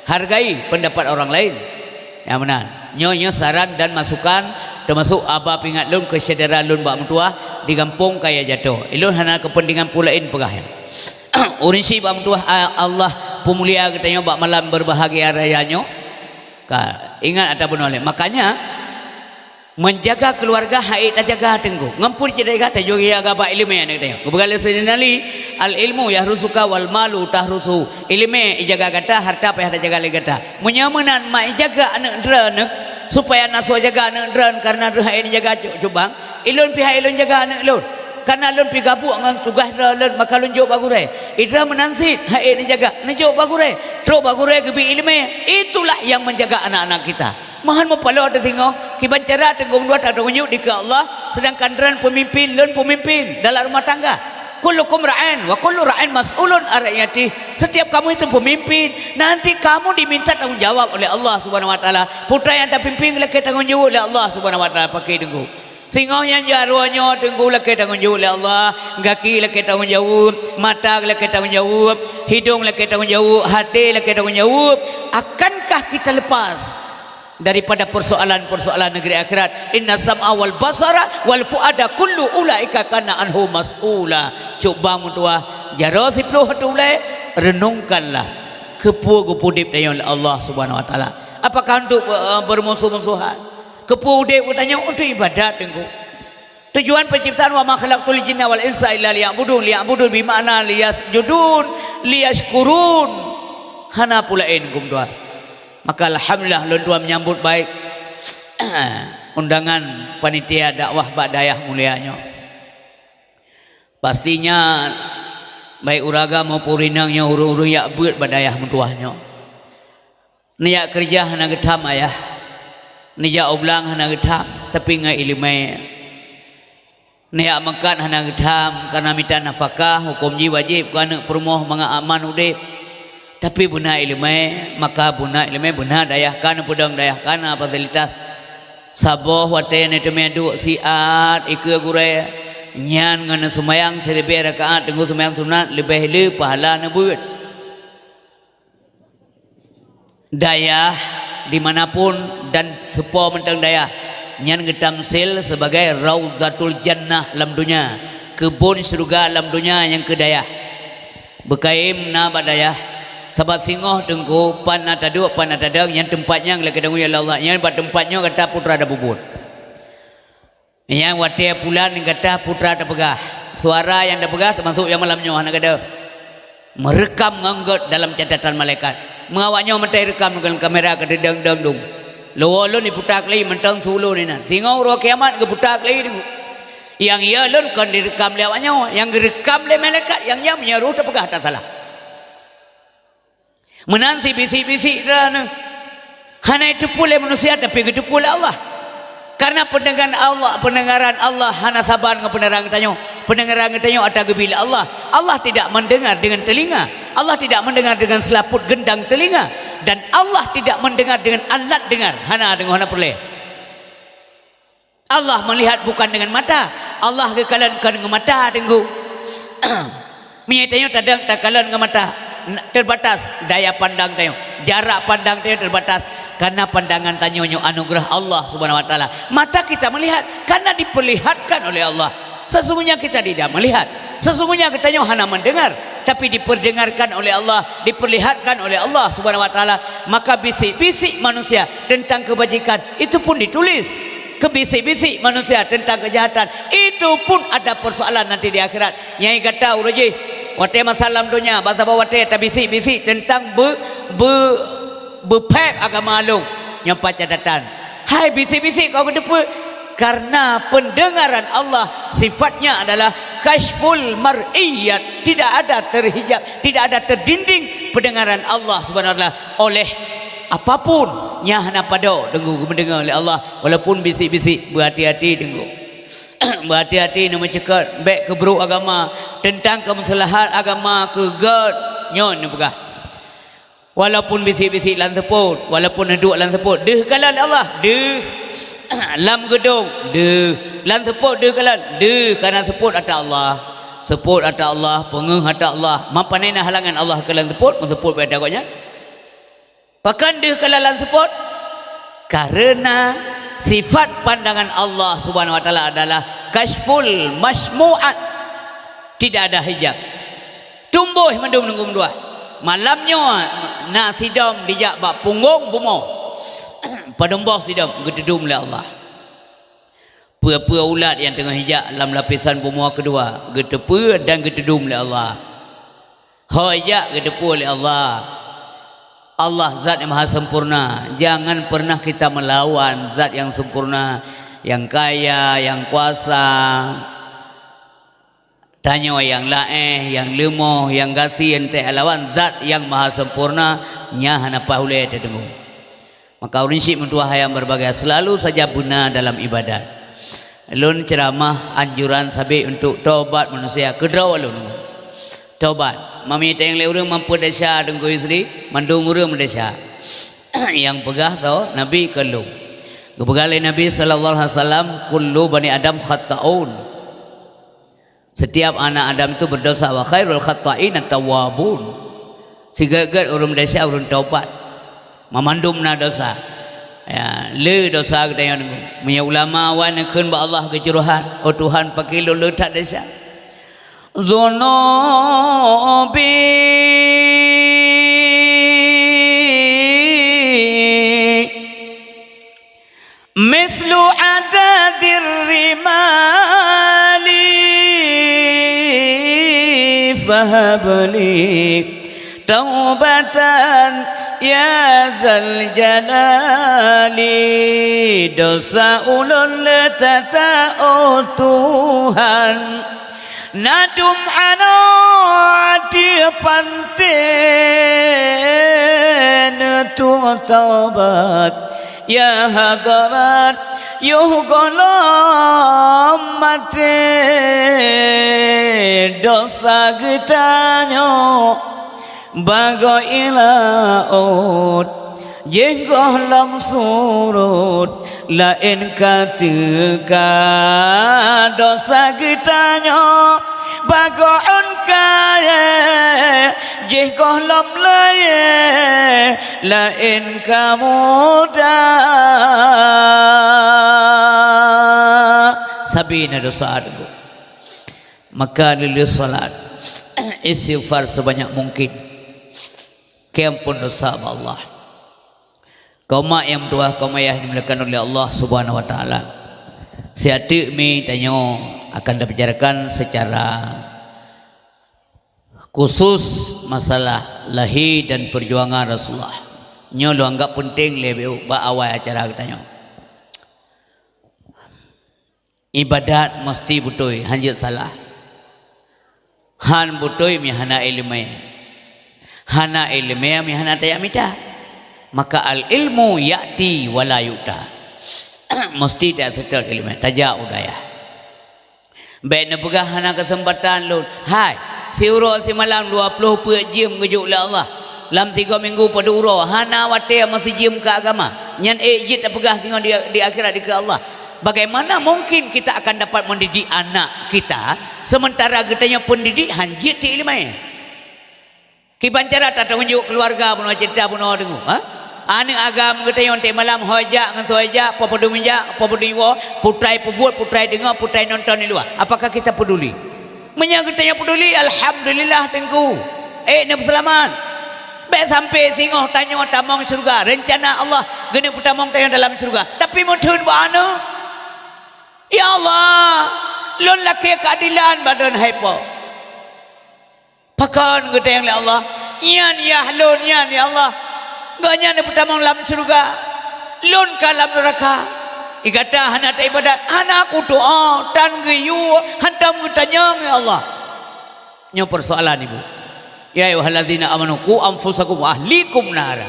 hargai pendapat orang lain yang benar nyonya saran dan masukan termasuk aba pingat lun kesadaran lun bak mentua di kampung kaya jatuh ilun hana kepentingan pulain pegah urinsi bak mentua Allah pemulia katanya bak malam berbahagia rayanya ingat ada benar makanya menjaga keluarga haid jaga tengku ngampun jadi kata juga agak ilmu ya katanya kebegala senali al ilmu yahrusuka wal malu tahrusu ilmu ijaga kata harta payah jaga lagi kata menyamanan mai jaga anak drana supaya nasu jaga anak dran karena haid jaga cubang ilun pihak ilun jaga anak ilun karena ilun pi gabuk dengan tugas ilun maka ilun jauh bagurai idra menansit haid jaga nejauh bagurai terus bagurai kebi ilmu itulah yang menjaga anak-anak kita mahan mempalo ada singo kiban cara tenggung dua tak tenggung di ke Allah sedangkan dran pemimpin lun pemimpin dalam rumah tangga kullukum ra'in wa kullu ra'in mas'ulun an ra'iyati setiap kamu itu pemimpin nanti kamu diminta tanggung jawab oleh Allah Subhanahu wa taala putra yang tak pimpin lek tanggung jawab oleh Allah Subhanahu wa taala pakai tenggu singo yang jaruannya tenggu lek tanggung jawab oleh Allah kaki lek tanggung jawab mata lek tanggung jawab hidung lek tanggung jawab hati lek tanggung jawab akankah kita lepas daripada persoalan-persoalan negeri akhirat inna sam'a wal basara wal fuada kullu ulaika kana anhu mas'ula coba mutua jaro sipluh hatulai renungkanlah kepu dip dayon Allah Subhanahu wa taala apakah untuk bermusuh-musuhan kepu dip tanya untuk ibadat tengku tujuan penciptaan wa ma khalaqtul jinna wal insa illa liya'budun bima'na liyasjudun liyashkurun hana pulain kum doa. Maka alhamdulillah lun tua menyambut baik undangan panitia dakwah Badayah mulianya. Pastinya baik uraga maupun rinangnya uru-uru ya buat Badayah mentuahnya. Niat kerja hana getam ayah. Niat oblang hana getam tapi ngai ilmai. Niat makan hana getam karena minta nafkah hukum ji wajib kana permoh manga aman udip. Tapi buna ilmu maka buna ilmu buna dayahkan pudang dayahkan fasilitas saboh wate ne temedu siat ikeu gurai nyan ngana sumayang seribe rakaat tenggu sumayang sunat lebih le pahala na buat dayah dimanapun dan sepo mentang dayah nyan getamsil sebagai raudatul jannah lam dunia kebun surga lam dunia yang kedayah bekaim na badayah sabat singoh tengku pan atadu pan atadang yang tempatnya ngela kedang ya Allah yang buat tempatnya kata putra ada bubur yang wate pulan kata putra ada pegah suara yang ada pegah termasuk yang malamnya anak ada merekam nganggot dalam catatan malaikat mengawaknya mentai rekam dengan kamera ke dedang dang lolo ni putak lagi mentang sulu ni na singoh ro kiamat ke putak lagi tengku yang ia lon kan direkam lewatnya yang direkam le malaikat yang menyeru terpegah tak salah menansi bisi-bisi rana hana itu pula manusia tapi itu pula Allah karena pendengaran Allah hana sabar dengan pendengaran tanya ada gebila Allah tidak mendengar dengan telinga Allah tidak mendengar dengan selaput gendang telinga dan Allah tidak mendengar dengan alat dengar hana dengan hana perle Allah melihat bukan dengan mata Allah kekalan dengan mata tenggu menyatanya takalan dengan mata terbatas daya pandang tayo jarak pandang tayo terbatas karena pandangan tanyo anugerah Allah Subhanahu wa taala mata kita melihat karena diperlihatkan oleh Allah sesungguhnya kita tidak melihat sesungguhnya kita hanya mendengar tapi diperdengarkan oleh Allah diperlihatkan oleh Allah Subhanahu wa taala maka bisik-bisik manusia tentang kebajikan itu pun ditulis kebisik-bisik manusia tentang kejahatan itu pun ada persoalan nanti di akhirat nyai kata uroji wate masalah dunia bahasa wate tabisi-bisi tentang bepek agama alung nyampat catatan hai bisi-bisi kau kedepu karena pendengaran Allah sifatnya adalah kashful mar'iyat tidak ada terhijab tidak ada terdinding pendengaran Allah Subhanahu wa taala oleh apapun nya hana pada dengu mendengar oleh Allah walaupun bisi-bisi berhati-hati dengu berhati-hati nama cekat baik keberuk agama tentang kemaslahan agama kegat nyon pegah walaupun bisik-bisik lan seput walaupun duduk lan seput deh kalan Allah deh lam gedung deh lan seput deh kalan deh karena seput ada Allah pengeng ada Allah mampanena halangan Allah kalan seput pada agaknya pakan deh kalan lan seput Karena sifat pandangan Allah Subhanahu wa taala adalah kashful masmu'at, tidak ada hijab. Tumbuh mendung nunggu dua. Malamnya na sidam dijak bak punggung bumo. Padembah sidam gededum oleh Allah. Pua-pua ulat yang tengah hijab dalam lapisan bumo kedua, gedepua dan gededum oleh Allah. Hijab gedepua oleh Allah. Allah zat yang maha sempurna. Jangan pernah kita melawan zat yang sempurna, yang kaya, yang kuasa. Tanya yang laeh, yang lemah, yang gasi, ente lawan zat yang maha sempurna. Nya hanapa hulai terdengung. Maka urinsip mentua hayam berbagai selalu saja guna dalam ibadat. Lun ceramah anjuran sabi untuk taubat manusia kedraw lun. Taubat. Mami tayang le urang mampu desa dengku istri, mandung urang desa. Yang pegah tau Nabi kelum. Kepegalai Nabi sallallahu alaihi wasallam, kullu bani Adam khata'un. Setiap anak Adam itu berdosa, wa khairul khata'in at-tawwabun. Sigagat urang desa urang taubat. Mamandumna dosa. Ya, le dosa kita yang punya ulama wan keun ba Allah kejuruhan. Oh Tuhan pakai lu letak desa. Zunubi mislu adadir rimali fahabli taubatan ya zal jalali. Dosa ulun letata'u Tuhan nadum anati panten tu taubat ya hagarat yuhgolom mate. Dosa getanya bago ilaut jenggoh lam surut lain ketika. Dosa getanya bagoon kaya jenggoh lam laye lain kamuda. Sabina dosa adgu. Maka lilis salat istighfar sebanyak mungkin. Kempun dosa Allah. Kaum yang dua kaum ayah dimuliakan oleh Allah Subhanahu wa taala. Siatu mi tanya akan dibicarakan secara khusus masalah lahir dan perjuangan Rasulullah. Nyo lu anggap penting lebih ba awal acara kita nyo. Ibadat mesti butoi hanjit salah. Han butoi mi hana ilmu. Hana ilmu mi hana tayak mita. Maka al ilmu ya'ti wala yu'ta. Mesti tak setel ilmu tajak udaya. Baik nak pegah hana kesempatan lu. Hai, si uro si malam 20 jam ngejuk oleh Allah. Dalam 3 minggu pada uro hana wate masih jam ke agama. Nyan jit tak pegah tengok di akhirat di ke Allah. Bagaimana mungkin kita akan dapat mendidik anak kita sementara kitanya pendidik hanjit di ilmu. Kibancara tak tunjuk keluarga pun cerita pun dengu. Ane agam kita yang malam hojak dengan hojak, popodo minjak, popodo iwo, putrai pebut, putrai dengar, putrai nonton di luar. Apakah kita peduli? Menyang kita yang peduli, alhamdulillah tengku. Nak selamat. Baik sampai singoh tanya tamong surga. Rencana Allah geni putamong tanya dalam surga. Tapi mudhun bana. Ya Allah, lon laki keadilan badan haipo. Pakan kita yang Allah. Iyan ya lon iyan ya Allah. Ganya ni pertama dalam surga, lun kalam neraka. Ikata hana tak ibadat, hana aku doa dan geyu hantam ketanya ya Allah. Nyo persoalan ibu. Ya ayyuhalladzina amanu qu anfusakum wa ahlikum nara.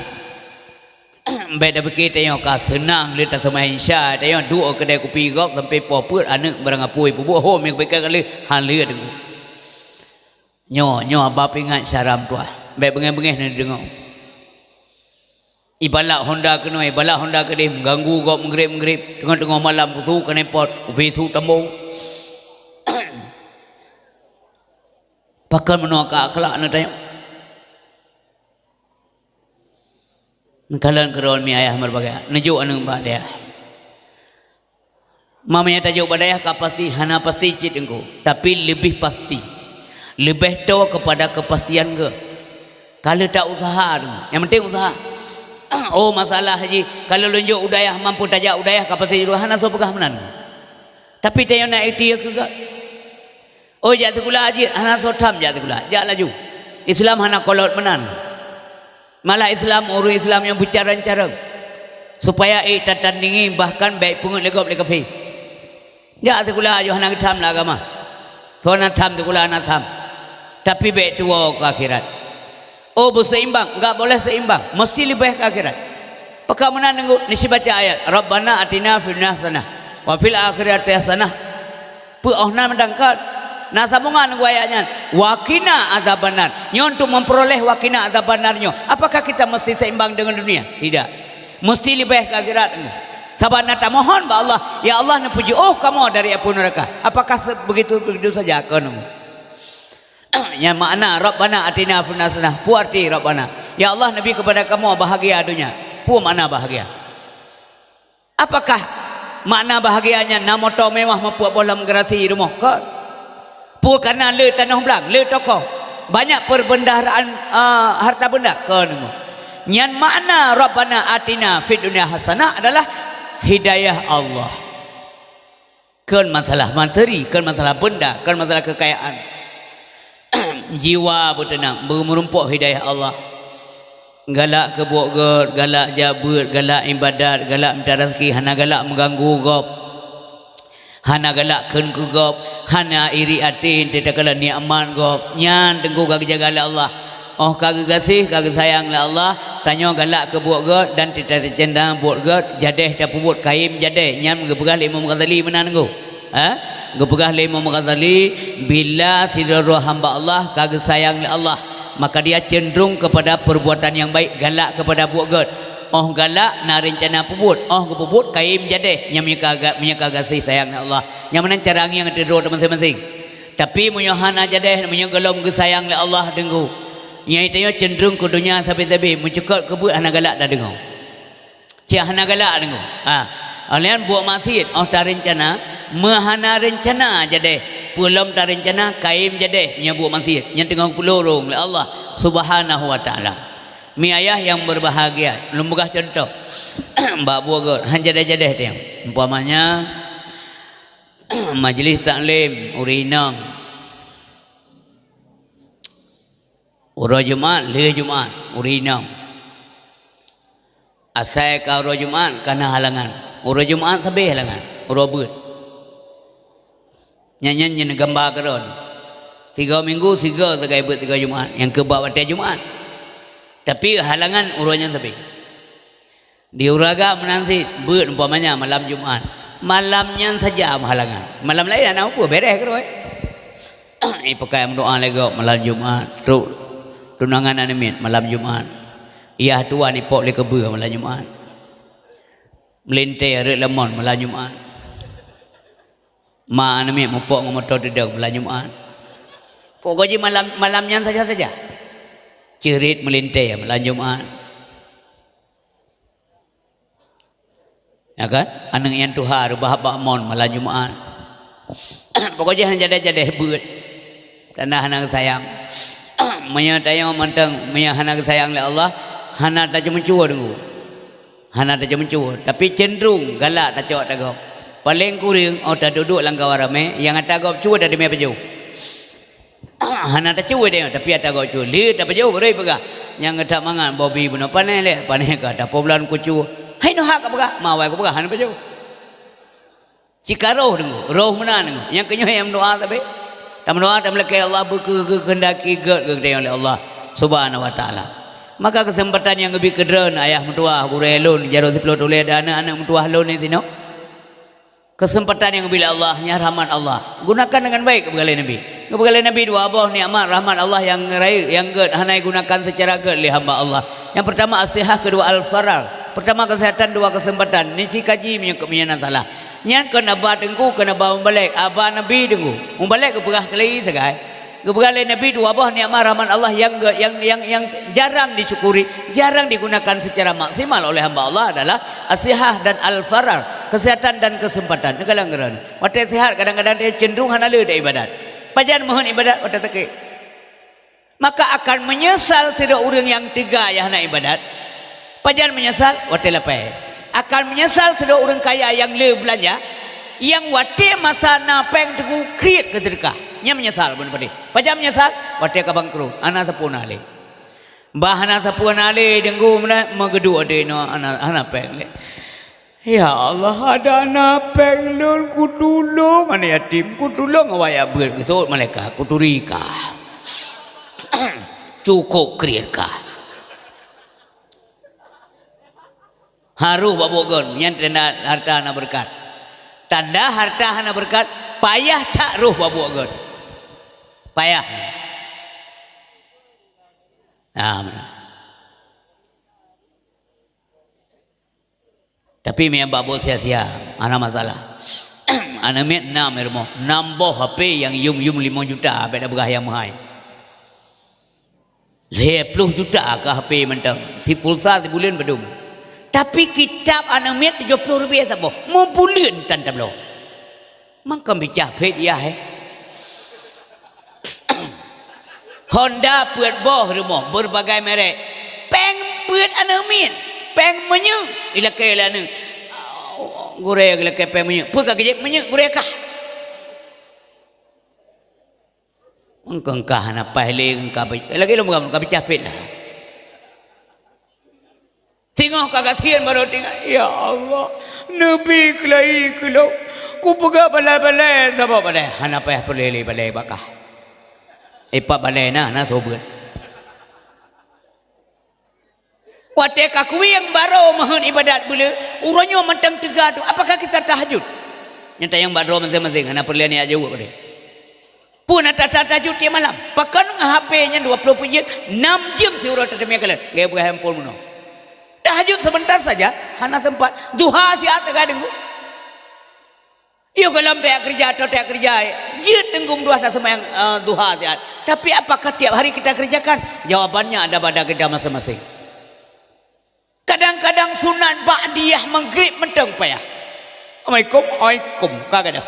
Baik dah berkita yang kau senang lihat sama insya. Dia yang dua kedai kopi gok sampai popur anak barang apa ibu buah home yang baik kali halir dengan. Nyo abah ingat syaram tua. Baik bengeh-bengeh ni dengar. Ibalat Honda kena, ibalat Honda kena mengganggu kau mengrip-mengrip tengah-tengah malam tu kena pot ubi tu tambung. Pakai menolak akhlak nak tanya. Kalian keron mi ayah berbagai nejuk anu badaya. Mamanya tajuk badaya pasti hana pasti cit engkau, tapi lebih pasti. Lebih tahu kepada kepastian ke. Kalau tak usaha, yang penting usaha. Oh masalah haji, kalau lunjuk udayah mampu tajak udayah kapasiti dua hana so pegah menan. Tapi tayo nak ikhtiar ke gak? Oh jak sekolah haji hana so tham jak sekolah, jak laju. Islam hana kolot menan. Malah Islam urus Islam yang bicara-cara supaya tatandingi bahkan baik pungut legop le kafe. Jak sekolah ajo hana tham lah agama. So hana tham sekolah hana tham. Tapi baik tua ke akhirat. Oh berseimbang, enggak boleh seimbang, mesti lebih ke akhirat. Pakak menan nengok nisi baca ayat Rabbana atina fid dunya hasanah wa fil akhirati hasanah. Pu ohna mendangkat. Nah sambungan nengok ayatnya wakina adzabannar. Nyo untuk memperoleh wakina adzabanarnyo. Apakah kita mesti seimbang dengan dunia? Tidak. Mesti lebih ke akhirat. Sabana tak mohon ba Allah, ya Allah nepuji oh kamu dari api neraka. Apakah begitu saja kau? Ya makna Rabbana atina fid dunya hasanah. Pu arti Rabbana. Ya Allah Nabi kepada kamu bahagia dunia. Pu makna bahagia. Apakah makna bahagianya namoto mewah mempuat bola menggerasi rumah kau? Pu karena le tanah belang, le toko. Banyak perbendaharaan harta benda kau nemu. Yang makna Rabbana atina fid dunya hasanah adalah hidayah Allah. Kan masalah materi, kan masalah benda, kan masalah kekayaan. Jiwa bertenang merumpuk hidayah Allah. Galak kebuk gerd, galak jabut, galak ibadat, galak minta rezeki, hana galak mengganggu gop, hana galak ken ku gop, hana iri atin tidak kala nikmat gop, nyan tengku kagak jaga Allah. Oh kagak gasih kagak sayang lah Allah. Tanya galak kebuk gerd dan tidak cendang buat gerd jadeh dah pubut kaim jadeh nyan ngepegah Imam Ghazali menan go. Gepegah Imam Ghazali bila sidro hamba Allah kagak sayang Allah maka dia cenderung kepada perbuatan yang baik, galak kepada buat gerd. Oh galak na rencana pubut, oh gepubut kaim jadeh nya kagak sayang Allah. Yang mana cara yang tidro masing-masing. Tapi munyohana jadeh munyo gelom ge sayang Allah dengku. Nya itu cenderung ke dunia sabi-sabi mencekot kebut hana galak dah dengo. Cia hana galak dengo. Alian buat maksiat oh tak rencana mahana rencana jadeh belum tak rencana kaim jadeh nya buat maksiat nya tengah pelorong oleh Allah Subhanahu wa taala. Mi ayah yang berbahagia lembagah contoh mbak buagot han jadeh-jadeh teh umpamanya majlis taklim urinang ura Jumaat le Jumaat urinang asai ka ura Jumaat kana halangan ura Jumaat sabe halangan ura beut nyanyi gambar keron 3 minggu 3 segai beut 3 Jumaat yang ke bawah Jumaat tapi halangan uranya sabe di uraga menansi beut umpamanya malam Jumaat malamnya saja halangan malam lain anak apa beres ke roi pakai doa lagi malam Jumaat tunangan anemin malam Jumaat iya tua ni pok le kebe malam Jumaat melintai rek lemon malam Jumaat ma anemin mupok ngomotor dedeng malam Jumaat pokoknya malamnya saja cerit melintai malam Jumaat ya kan aneng yang tuhar bahak mon malam Jumaat pokoknya hanya jadeh beut tanah hanang sayang menyatayang mantang menyahana sayang oleh Allah hana tak mencua dengu hana tak mencua tapi cenderung galak tak cok tagap paling kurang oh tak duduk langkah warame yang tagap cua dah demi pejauh hana tak cua dia tapi tagap cua le tak pejauh berai pegah yang tak mangan bobi benar panai le panai ka tak bulan ku cua hai no hak pegah mawai ku pegah hana pejauh cikaroh dengu roh menan dengu yang kenyo yang doa tapi tak berdoa tak melekat Allah berkehendaki oleh Allah Subhanahu wa taala. Maka kesempatan yang lebih kederan ayah mentua burelun jaro diplot oleh dana anak mentua lon ni tino. Kesempatan yang bila Allah nya rahmat Allah. Gunakan dengan baik kepada Nabi. Kepada Nabi dua buah nikmat rahmat Allah yang raya yang hanai gunakan secara ged oleh hamba Allah. Yang pertama as-sihah, kedua al-farar. Pertama kesehatan, dua kesempatan. Ni si kaji punya salah. Nyan kena ba tengku kena ba balik aba nabi tengku balik ke perah kali segai Gebegalai Nabi dua buah nikmat rahmat Allah yang jarang disyukuri, jarang digunakan secara maksimal oleh hamba Allah adalah as-sihah dan al-farar, kesehatan dan kesempatan. Kadang-kadang waktu sihat kadang-kadang dia cenderung hanala dak ibadat. Pajan mohon ibadat waktu tekik. Maka akan menyesal tidak orang yang tiga yang nak ibadat. Pajan menyesal waktu lepai. Akan menyesal tidak orang kaya yang le belanja, yang waktu masa napeng teguh kreat kesedekah. Nya menyesal pun padi. Pajam menyesal, wate ka bangkrut. Ana sapun ale. Bah ana sapun ale denggu mana magedu ade no ana peng le. Ya Allah ada ana peng lul ku tulung ana yatim ku tulung awaya beut gesot malaikat ku turika. Cukup kriat ka. Haru babogon nya tanda harta ana berkat. Tanda harta ana berkat payah tak ruh babogon. Payah. Nah, tapi memang babol sia-sia, ana masalah. Ana met 6 irmo, nambah HP yang yum 5 juta beda begah yang mahal. 10 juta ke HP mentang, si pulsa si bulan bedum. Tapi kitab ana met 70 rupiah sabo, mau bulan tan tablo. Mangkam bicah pet ya Honda buat boh rumah berbagai merek. Peng buat anamin, peng menyu ilakai lah neng. Gureh ilakai peng menyu. Puka kejep menyu gureh kah? Engkau kah na pahle engkau lagi lo mungkin engkau capek lah. Tengok kagasian baru tengok. Ya Allah, Nabi kelai kelau. Ku pegak balai-balai siapa balai? Hana payah pelele balai bakah. Pak balai na sobat. Wate kakui yang baru mohon ibadat bela, urangnya mentang tiga tu. Apakah kita tahajud? Nyata yang baru masing-masing, anak perlian ni aja buat dia. Pun ada tahajud tiap malam. Pakai HP-nya 20 pijit, 6 jam si urang tertemia kalian. Gaya buka handphone muno. Tahajud sebentar saja, hana sempat. Duha si atau dengu. Iyo kalau pihak kerja atau tiap kerja, dia tenggung dua sama yang duha tiap. Tapi apakah tiap hari kita kerjakan? Jawabannya ada pada kita masing-masing. Kadang-kadang sunat ba'diyah maghrib mentang payah. Assalamualaikum, kagak dah.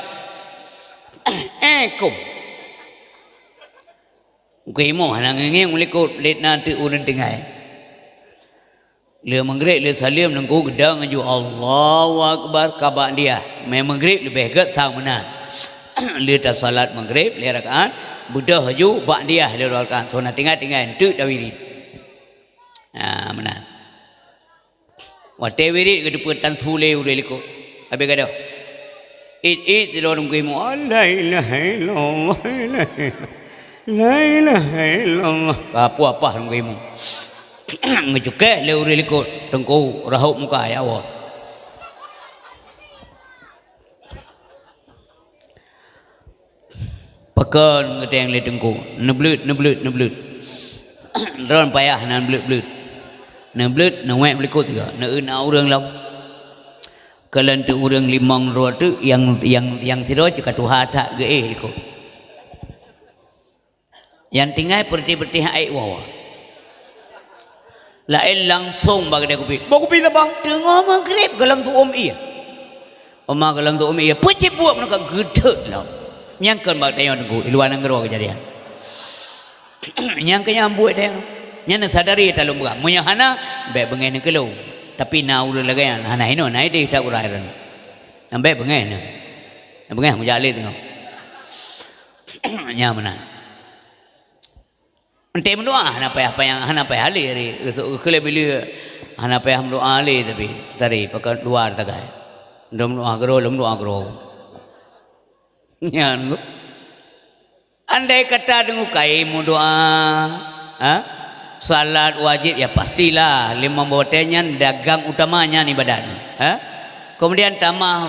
Kuimo hanang ngeng ulikut let nanti urun tinggai. Le maghrib le salim nengku gedang aju Allahu akbar ka ba'diyah. Me maghrib lebih gat sang menan. Le tak salat maghrib le rakaat budah aju ba'diyah le rakaat. So nak tinggal tu dah wirid. Menan. Wate wirid ke depan tan sule udah likut. Habis gadah. It di luar kuimo la ilaha illallah. La ilaha illallah. Apa kuimo. Ngejuke le udah likut tengku rahuk muka ya Allah. Pakan ngeteng le tengku neblut. Ron payah nan blut. Neblut nawek likut juga. Na urang lau. Kalau tu urang limang roh tu yang siro juga Tuhan tak ge likut. Yang tinggal perti air wawa. Lain langsung bagi dia kopi. Bawa kopi apa? Tengah maghrib galam tu iya. Oma galam tu iya. Pecik buat mereka gedek lah. Nyangkan bagi dia tunggu. Iluan negara kejadian. Nyangkan yang buat dia. Nyana sadari tak lumba. Munya hana baik bengai nak kelau. Tapi na ulah lagi yang hana ino naik dia tak urai ran. Ambil bengai na. Bengai mujali tengok. Nya mana? Ente mendoa hana payah hali hari kele bila hana payah mendoa hali tapi tari pakai luar tagai ndom doa gero nyan andai kata dengu kai mu doa salat wajib ya pastilah 5 botenya dagang utamanya ni badan kemudian tamah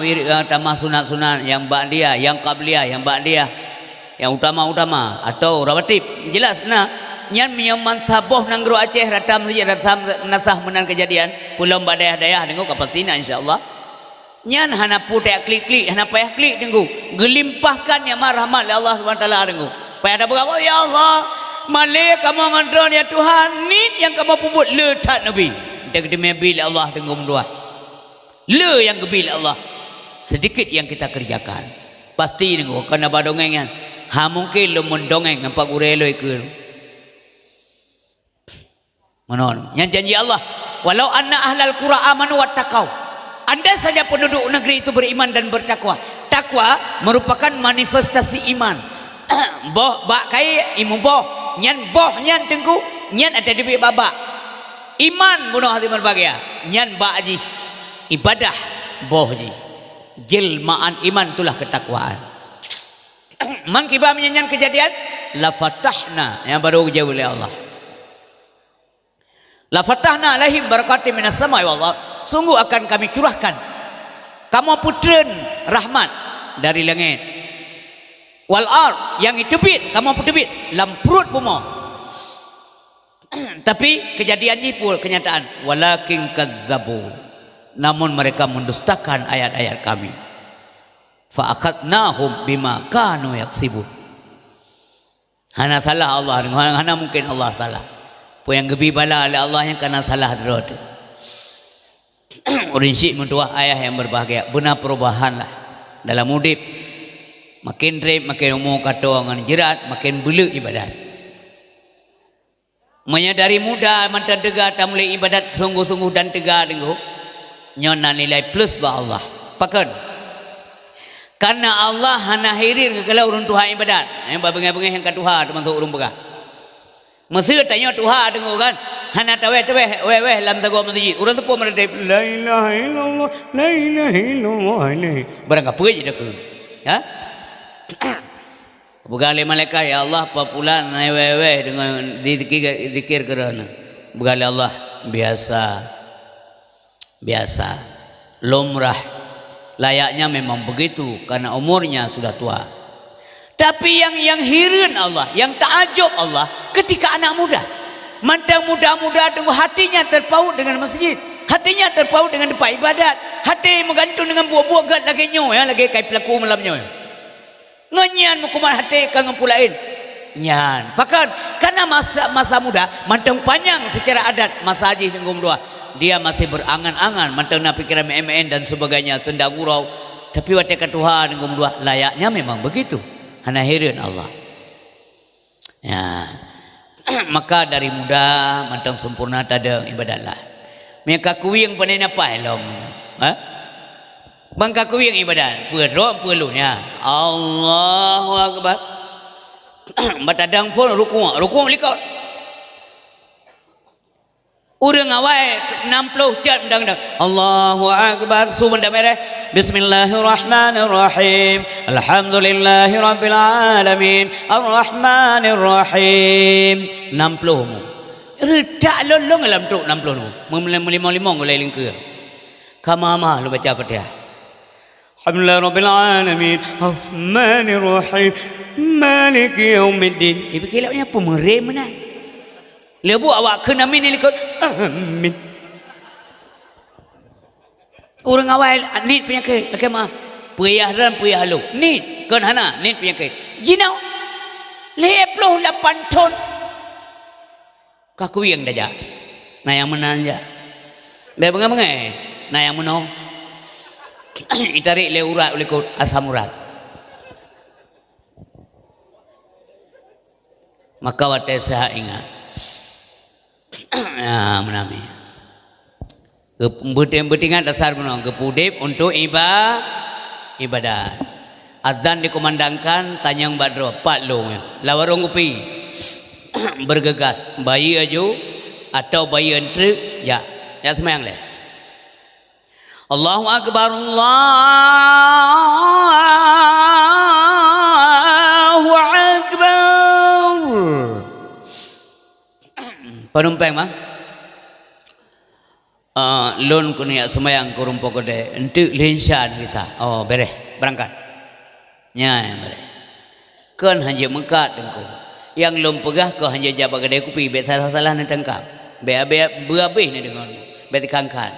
sunat-sunat yang ba'diyah yang qabliyah yang ba'diyah yang utama-utama atau rawatib jelas nah nyan menyaman saboh nang guru Aceh ratam saja ratam nasah menan kejadian pulau badaya-daya dengu kapatina insyaallah nyan hana putek klik hana payah klik dengu gelimpahkan ya rahmat Allah Subhanahu wa taala dengu Supaya ada berapa ya Allah. Malik kamu ngadron ya Tuhan. Ni yang kamu puput letak Nabi. Dia kata bila Allah tengok dua. Le yang bila Allah. Sedikit yang kita kerjakan. Pasti tengok kena badongengan. Ha mungkin lu mendongeng nampak gurelo ikut. Mana? Yang janji Allah. Walau anna ahlal qura amanu wattaqau. Anda saja penduduk negeri itu beriman dan bertakwa. Takwa merupakan manifestasi iman. Boh bak kai imu boh. Nyan boh nyan tengku. Nyan ada di babak. Iman bunuh hati berbahagia. Nyan bak ji. Ibadah boh ji. Jelmaan iman itulah ketakwaan. Man kibah menyanyian kejadian. La fatahna. Yang baru jauh oleh Allah. La fatahna alaihim barakatim minas sama'i wal ardh. Sungguh akan kami curahkan kamu putren rahmat dari langit. Wal ardh yang itebit kamu putebit lam perut bumi. Tapi kejadian jipul kenyataan walakin kazzabu. Namun mereka mendustakan ayat-ayat kami. Fa akhadnahum bima kanu yaksibun. Hana salah Allah, hana mungkin Allah salah. Yang gebi bala oleh Allah yang kena salah derot. Urinsik mentua ayah yang berbahagia. Benar perubahan lah dalam udip. Makin rep, makin umur kata orang jerat, makin bela ibadat. Menyadari muda mantan tegak tak mulai ibadat sungguh-sungguh dan tegak tengok. Nyona nilai plus ba Allah. Pakan. Karena Allah hana hirir kalau urun Tuhan ibadat. Yang bengai-bengai yang kat Tuhan termasuk urun begah. Mesti tanya Tuhan tengok kan. Hana taweh weh lam tago masjid. Urang tepu meredep la ilaha illallah la ilaha illallah. Barang apa je dak. Ha? Begale malaikat ya Allah papulan weh dengan zikir kerana. Begale Allah biasa. Lumrah. Layaknya memang begitu karena umurnya sudah tua. Tapi yang hirin Allah, yang takjub Allah ketika anak muda. Mantang muda-muda tunggu hatinya terpaut dengan masjid. Hatinya terpaut dengan tempat ibadat. Hati menggantung dengan buah-buah gat lagi nyo ya, lagi kai pelaku malamnya. Ngenyan mukuman hati kang pulain. Nyan. Bahkan karena masa muda mantang panjang secara adat masa haji tenggung dua. Dia masih berangan-angan mantang nak pikiran MN dan sebagainya sendang gurau. Tapi waktu kata Tuhan tenggung dua layaknya memang begitu. Hana hirin Allah. Ya. Maka dari muda mantang sempurna tada ibadatlah. Mereka kuing panen apa elom? Ha? Bangka kuing ibadat. Perlu perlunya. Allahu akbar. Batadang pun rukuk likau. Urang awai 60 jam dang. Allahu akbar. Sumanda merah. Bismillahirrahmanirrahim. Alhamdulillahi rabbil alamin. Arrahmanirrahim. 60 mu. Redak lolong dalam tuk 60 mu. Melimong oleh lingkir. Kamama lu baca Fatihah. Alhamdulillahi rabbil alamin. Arrahmanirrahim. Maliki yaumiddin. Ibu kilaunya pemerem mana? Lebu awak kena amin ni likut. Amin. Orang awal nit penyakit laki mah puyah dan puyah halu nit kan hana nit penyakit jinau 58 ton kaku yang daja na yang menanja be bengai na yang menong itarik le urat oleh kut asam urat maka wate saya ingat ya menami Betingan dasar menang kepudip untuk ibadat. Azan dikumandangkan tanyang badro Pak Long lawarong upi bergegas bayi aju atau bayi entry ya semayang leh. Allahu akbar Allahu akbar. Penumpang mah lon kunia semayang kurumpo kode entuk lensa kita oh bereh berangkat nya bereh kan hanya mengkat tengku yang lom pegah ko hanya jaba gede kupi be salah-salah nak tangkap be berabih ni dengan be tikangkan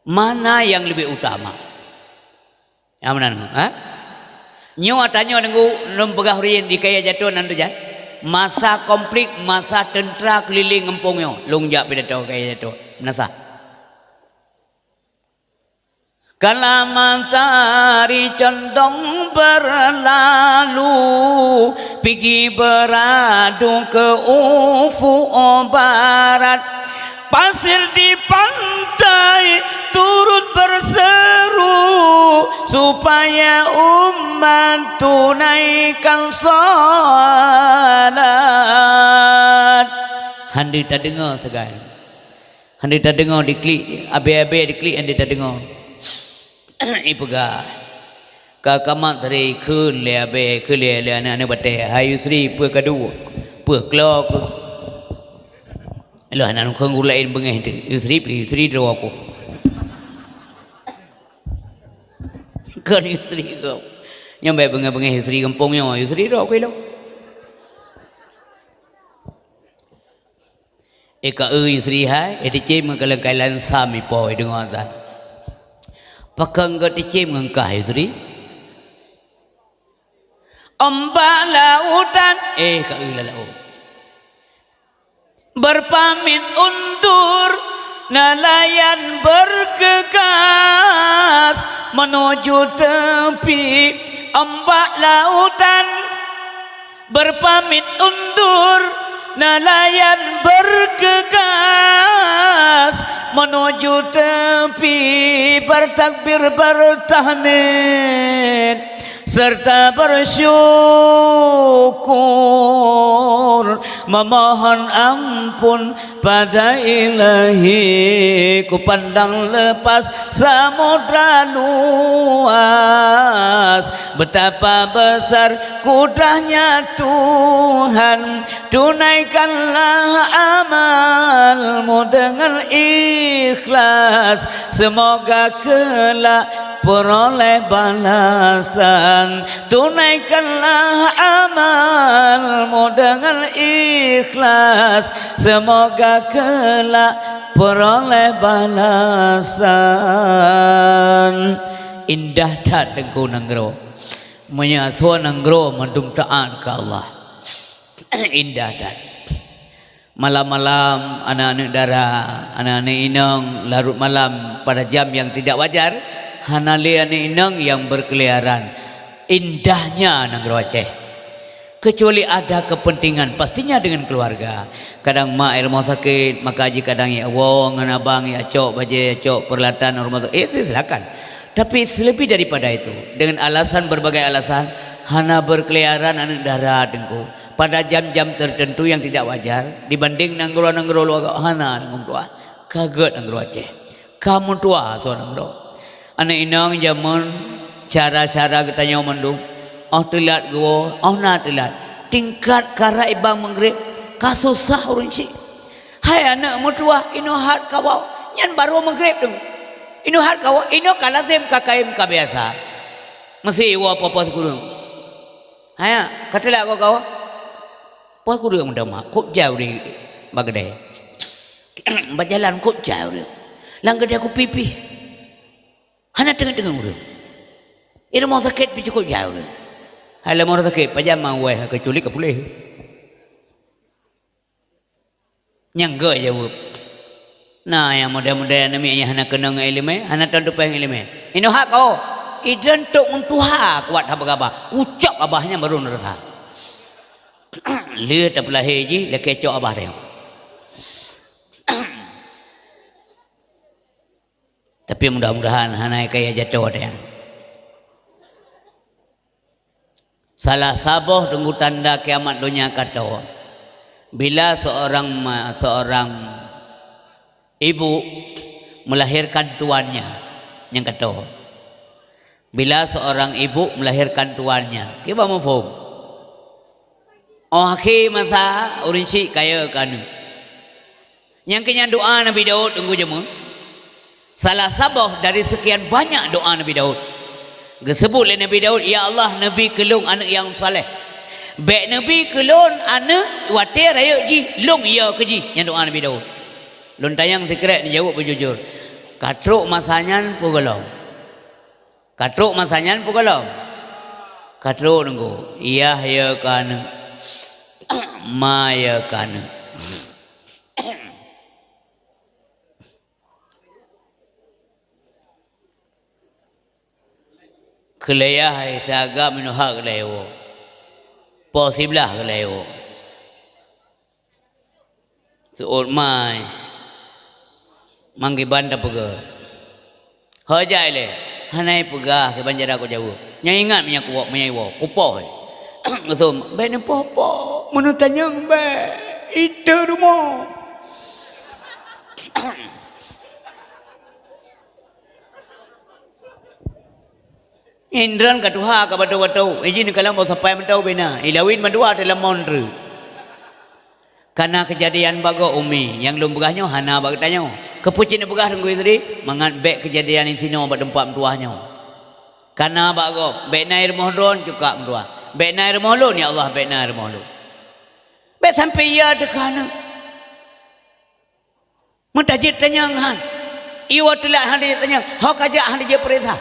mana yang lebih utama yang mana ha Nyo tanya nunggu pegah rin di kaya jatuh nanti jan. Masa konflik, masa tentera keliling ngempungnya. Lungjak pidato kaya jatuh. Nasa. Kala matahari condong berlalu, pergi beradu ke ufuk barat. Pasir di pantai turut berseru supaya umat tunaikan salat. Handi tak dengar segan. Handi tak dengar diklik, abe-abe diklik handi tak dengar. Ipega kakamat dari kun le abe kun le anak-anak bate hayu sri pe kadu pe klok. Lah anak kong lain bengeh tu istri ro aku. Kan istri kau. Nyambe bengeh istri kampungnya istri ro aku lo. Eka istri hai edice mengkalan sami poi dengan azan. Pakang gat edice mengkah istri. Ombak lautan ka laut. Berpamit undur nelayan bergegas menuju tepi ombak lautan. Berpamit undur nelayan bergegas menuju tepi, bertakbir bertahmid serta bersyukur memohon ampun pada Ilahi. Ku pandang lepas samudra luas, betapa besar kudrahnya Tuhan. Tunaikanlah amalmu dengan ikhlas, semoga kelak peroleh balasan. Tunaikanlah amalmu dengan ikhlas, semoga kelak peroleh balasan. Indah tak tengku nanggro, menyasuh nanggro mendung taat ke Allah. Indah tak. Malam-malam anak-anak darah, anak-anak inang larut malam pada jam yang tidak wajar. Hanali anak inang yang berkeliaran. Indahnya nanggro Aceh. Kecuali ada kepentingan, pastinya dengan keluarga. Kadang mak rumah sakit, maka haji kadang ya wong, abang ya cok, baje cok, peralatan rumah sakit. Silakan. Tapi lebih daripada itu, dengan alasan berbagai alasan, hana berkeliaran anak darah dengku pada jam-jam tertentu yang tidak wajar dibanding nanggro luar hana nanggung tua. Kaget nanggro Aceh. Kamu tua so nanggro. Anak inang zaman cara-cara kita nyomandung. Oh telat gua, oh na telat. Tingkat kara ibang mengrib, kasusah orang si. Hai anak mutua, ino hat kawau, nyan baru mengrib dong. Ino hat kawau, ino kalazim kakaim kabiasa. Masih iwa apa kurung. Hai, katelak kau. Poi kurung dah mak, kop jauh di bagdai. Berjalan kop jauh dia. Langgar dia aku pipi. Hana tengah-tengah urang. Ira mau sakit pi cukup jauh dia. Hai lemor sakit pajama weh kecuali ke pulih. Nyangga jawab. Nah yang mudah-mudahan nami yang hana kenang ilmu, hana tentu peng ilmu. Ino hak kau. Idan tok muntuha kuat apa-apa. Ucap abahnya baru nerasa. Lihat tak pula heji le kecok abah dia. Tapi mudah-mudahan hana kaya jatuh dia. Salah saboh tunggu tanda kiamat dunia kata bila seorang ibu melahirkan tuannya yang kata bila seorang ibu melahirkan tuannya kita mau faham oh akhir masa urinci kaya kanu yang kenya doa Nabi Daud tunggu jemu salah saboh dari sekian banyak doa Nabi Daud. Disebut oleh Nabi Daud, ya Allah Nabi kelung anak yang saleh. Baik Nabi kelung anak watir raya ji, long iya keji yang doa Nabi Daud. Lun tayang sekret ni jawab berjujur. Katruk masanya pugolong. Katruk masanya pugolong. Katro nunggu ya kana maya kana kelaya saga minuha kelayo posiblah kelayo seor mai manggi banda pegar hajai le hanai pegah ke banjara ko jauh nyai ingat minyak kuok menyai wo kupoh ngasum be ne popo menutanyang be itu rumah Indran katuha ka batu-batu izin kalam mau sampai mentau bina ilawin mandua dalam monru karena kejadian bago umi yang lum begahnya hana bag tanya kepucin begah tunggu istri mangan bek kejadian in sino ba tempat mentuahnya karena bago bek nair mohdon juga mentua bek nair mohlun ya Allah bek nair mohlun bek sampai ya dekana mentajit tanya han iwa telah handi tanya hok aja handi je perisa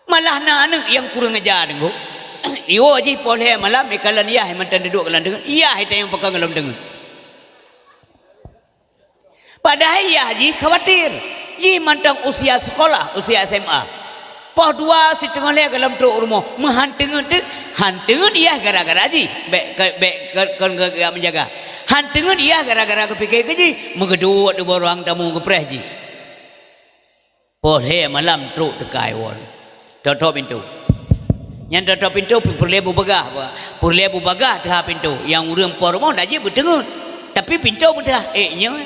malah anak yang kurang ajar dengo iyo aji poleh malam ikalan iya mantan duduk kalan dengan iya itu yang pegang dalam dengan padahal iya ji khawatir ji mantan usia sekolah usia SMA poh dua si tengah le dalam tu rumah mehantengan tu hantengan iya gara-gara ji kan menjaga hantengan iya gara-gara kepikir ji megedut di borang tamu kepreh ji poleh malam truk tekai won tutup pintu yang tutup pintu perlebu bagah dah pintu yang urang por mau dah je berdengun tapi pintu mudah nya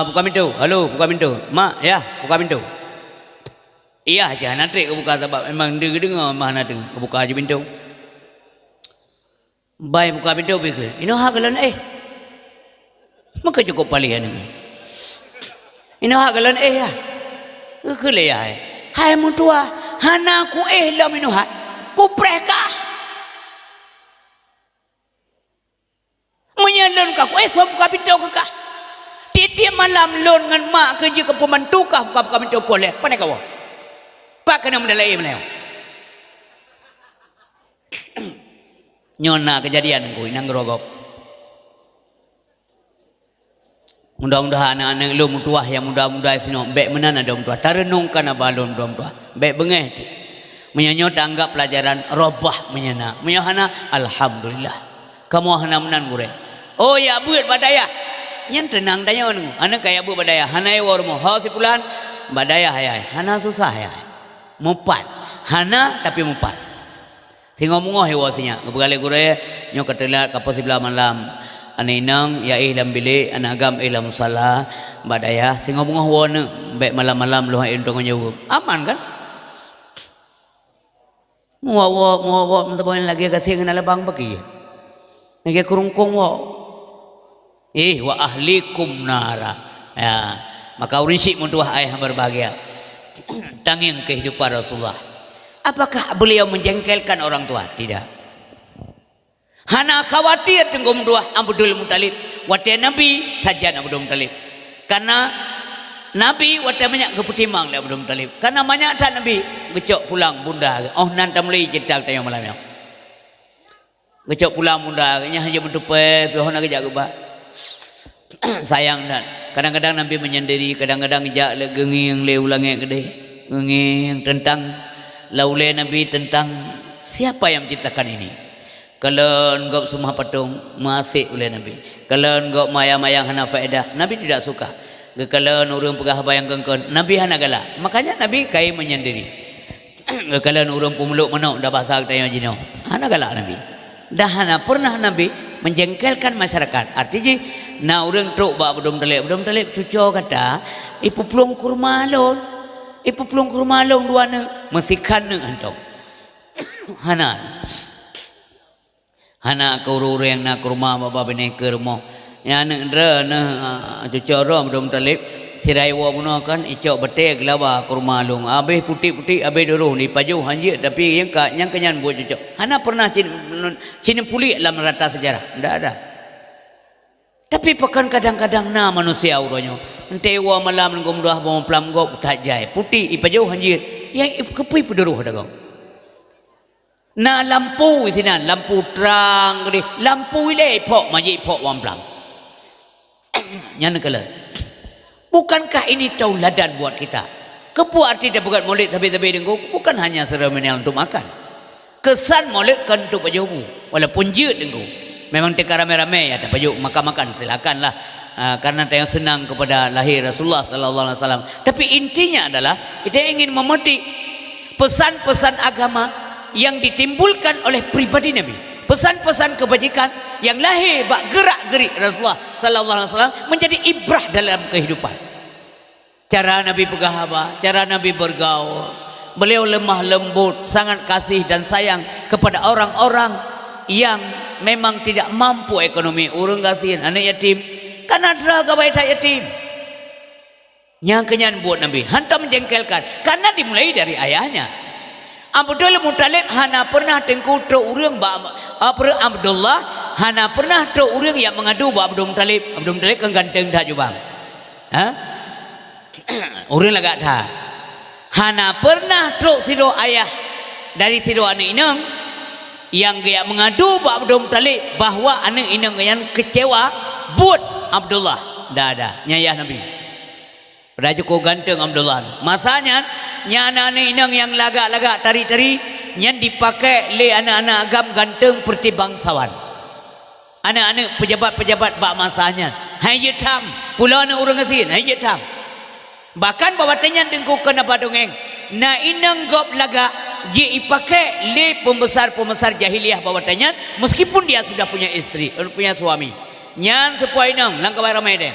buka pintu halo buka pintu mak ya buka pintu iya aja nanti kau buka sebab memang dengar mah nanti kau buka aja pintu baik buka pintu pikir ini hagalan maka cukup palihan ini hagalan ya kelihai hai mutua hana ku lam minuhat ku preka menyalon ka ku som ka pintu ka tiap malam lon ngan mak kerja ke pemantu ka buka pintu boleh pane ka wa pak kena mendalai meneo nyona kejadian ku nang rogok mudah-mudahan anak-anak lu mutuah yang mudah-mudah sino bek menan ada mutuah tarenung kana balon mutuah bek bengeh menyanyot anggap pelajaran robah menyana menyahana alhamdulillah kamu hana menan gure oh ya buat badaya nyen tenang tanya anu anak kayak bu badaya hanai warmo ha sipulan badaya hayai hana susah ya mupat hana tapi mupat sing ngomong hewasinya kebegale gure nyo ketelat kapos sebelah malam aninang ya dalam bilik anak agam dalam salah badaya sing ngomong wona baik malam-malam lu hain tong nyugup aman kan muawo mentapoin lagi kasih ngena lebang bagi nege kurungkung wa ahlikum nara ya maka urisik muntuah ayah berbahagia tanging kehidupan Rasulullah apakah beliau menjengkelkan orang tua tidak hana khawatir tengok dua Abdul Muttalib wate Nabi saja Abdul Muttalib karena Nabi wate banyak keputimang Abdul Muttalib karena banyak tak Nabi gecok pulang bunda nan tamli cetak tayang malam gecok pulang bunda nya hanya mentupe pohon gejak gebak sayang dan kadang-kadang Nabi menyendiri kadang-kadang gejak le genging le ulangi gede genging tentang laule Nabi tentang siapa yang menciptakan ini kalau engkau semua patung masih oleh Nabi. Kalau engkau maya-mayang hana faedah, Nabi tidak suka. Kalau urang pegah bayang kengkon, Nabi hana galak. Makanya Nabi kai menyendiri. Kalau urang pemuluk menok dah bahasa kita yang jino, hana galak Nabi. Dah hana pernah Nabi menjengkelkan masyarakat. Artinya, na urang truk bak Abdul Muttalib cucu kata, ipu pelung kurma long dua ne, mesikan ne antum. Hana kuru yang nak rumah bapa bini ke rumah. Ya nak dera nak cucu rom Abdul Muttalib sirai wa muno kan icok betek lawa kurma long. Abeh putih-putih abeh doro ni paju hanjir tapi yang kenyan buat cucu. Hana pernah sini pulih dalam rata sejarah. Tidak ada. Tapi pekan kadang-kadang na manusia uranya. Ente wa malam ngom doah bom plam gop tak jai. Putih ipaju hanjir yang kepui peduruh dah kau. Na lampu sini, lampu terang gede, lampu ile pok majik pok wamplang. Yang negala. Bukankah ini tauladan buat kita? Kepu arti dia bukan molek tapi dengku, bukan hanya seremonial untuk makan. Kesan molek kan untuk baju hubu, walaupun jut dengku. Memang teka rame-rame ya, tak baju makan-makan silakanlah. Karena saya senang kepada lahir Rasulullah sallallahu alaihi wasallam. Tapi intinya adalah kita ingin memetik pesan-pesan agama yang ditimbulkan oleh pribadi Nabi. Pesan-pesan kebajikan yang lahir bak gerak-gerik Rasulullah sallallahu alaihi wasallam menjadi ibrah dalam kehidupan. Cara Nabi pegahaba, cara Nabi bergaul. Beliau lemah lembut, sangat kasih dan sayang kepada orang-orang yang memang tidak mampu ekonomi. Urang kasihan anak yatim, karena draga baik yatim. Yang kenyan buat Nabi, hantar menjengkelkan karena dimulai dari ayahnya. Abdul Muttalib hana pernah tengku tu urang Abdullah hana pernah tu urang yang mengadu ba Abdul Muttalib. Abdul Muttalib kan ganteng dah jubang. Urang lagak dah. Hana pernah tu sido ayah dari sido anak inang yang dia mengadu ba Abdul Muttalib bahwa anak inang yang kecewa buat Abdullah. Dah ada nyayah Nabi. Pada cukup ganteng Abdullah. Masanya nya anak-anak inang yang lagak-lagak tari-tari yang dipakai oleh anak-anak agam ganteng seperti bangsawan. Anak-anak pejabat-pejabat bak masanya. Hai yetam, pula anak orang asin, hai yetam. Bahkan bawatannya tengku kena badongeng. Na inang gop lagak dia dipakai oleh pembesar-pembesar jahiliyah bawatannya meskipun dia sudah punya istri, punya suami. Nyan sepuai inang langkah ramai deh.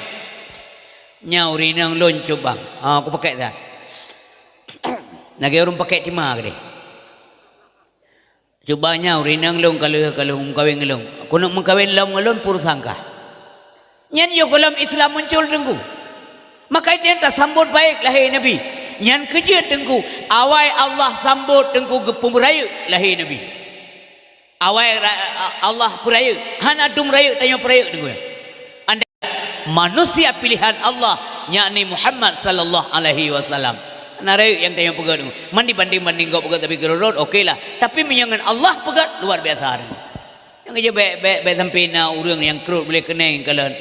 Nyau rinang loncup bang. Aku pakai dah. Nak orang pakai timah ke dia. Cuba nyau rinang long kalau mengkawin ngelong. Aku nak mengkawin long ngelong pur sangka. Nyan yo dalam Islam muncul tengku. Maka dia tak sambut baik lahir Nabi. Nyan kerja tengku. Awai Allah sambut tengku pemberaya lahir Nabi. Awai Allah peraya. Hana dum raya tanya peraya tengku. Anda manusia pilihan Allah yakni Muhammad sallallahu alaihi wasallam. Narai yang tanya pegat mandi banding kau pegat tapi gerorot okeylah. Tapi menyangan Allah pegat luar biasa. Yang aja baik sampai na urang yang kerut boleh keneng kalian.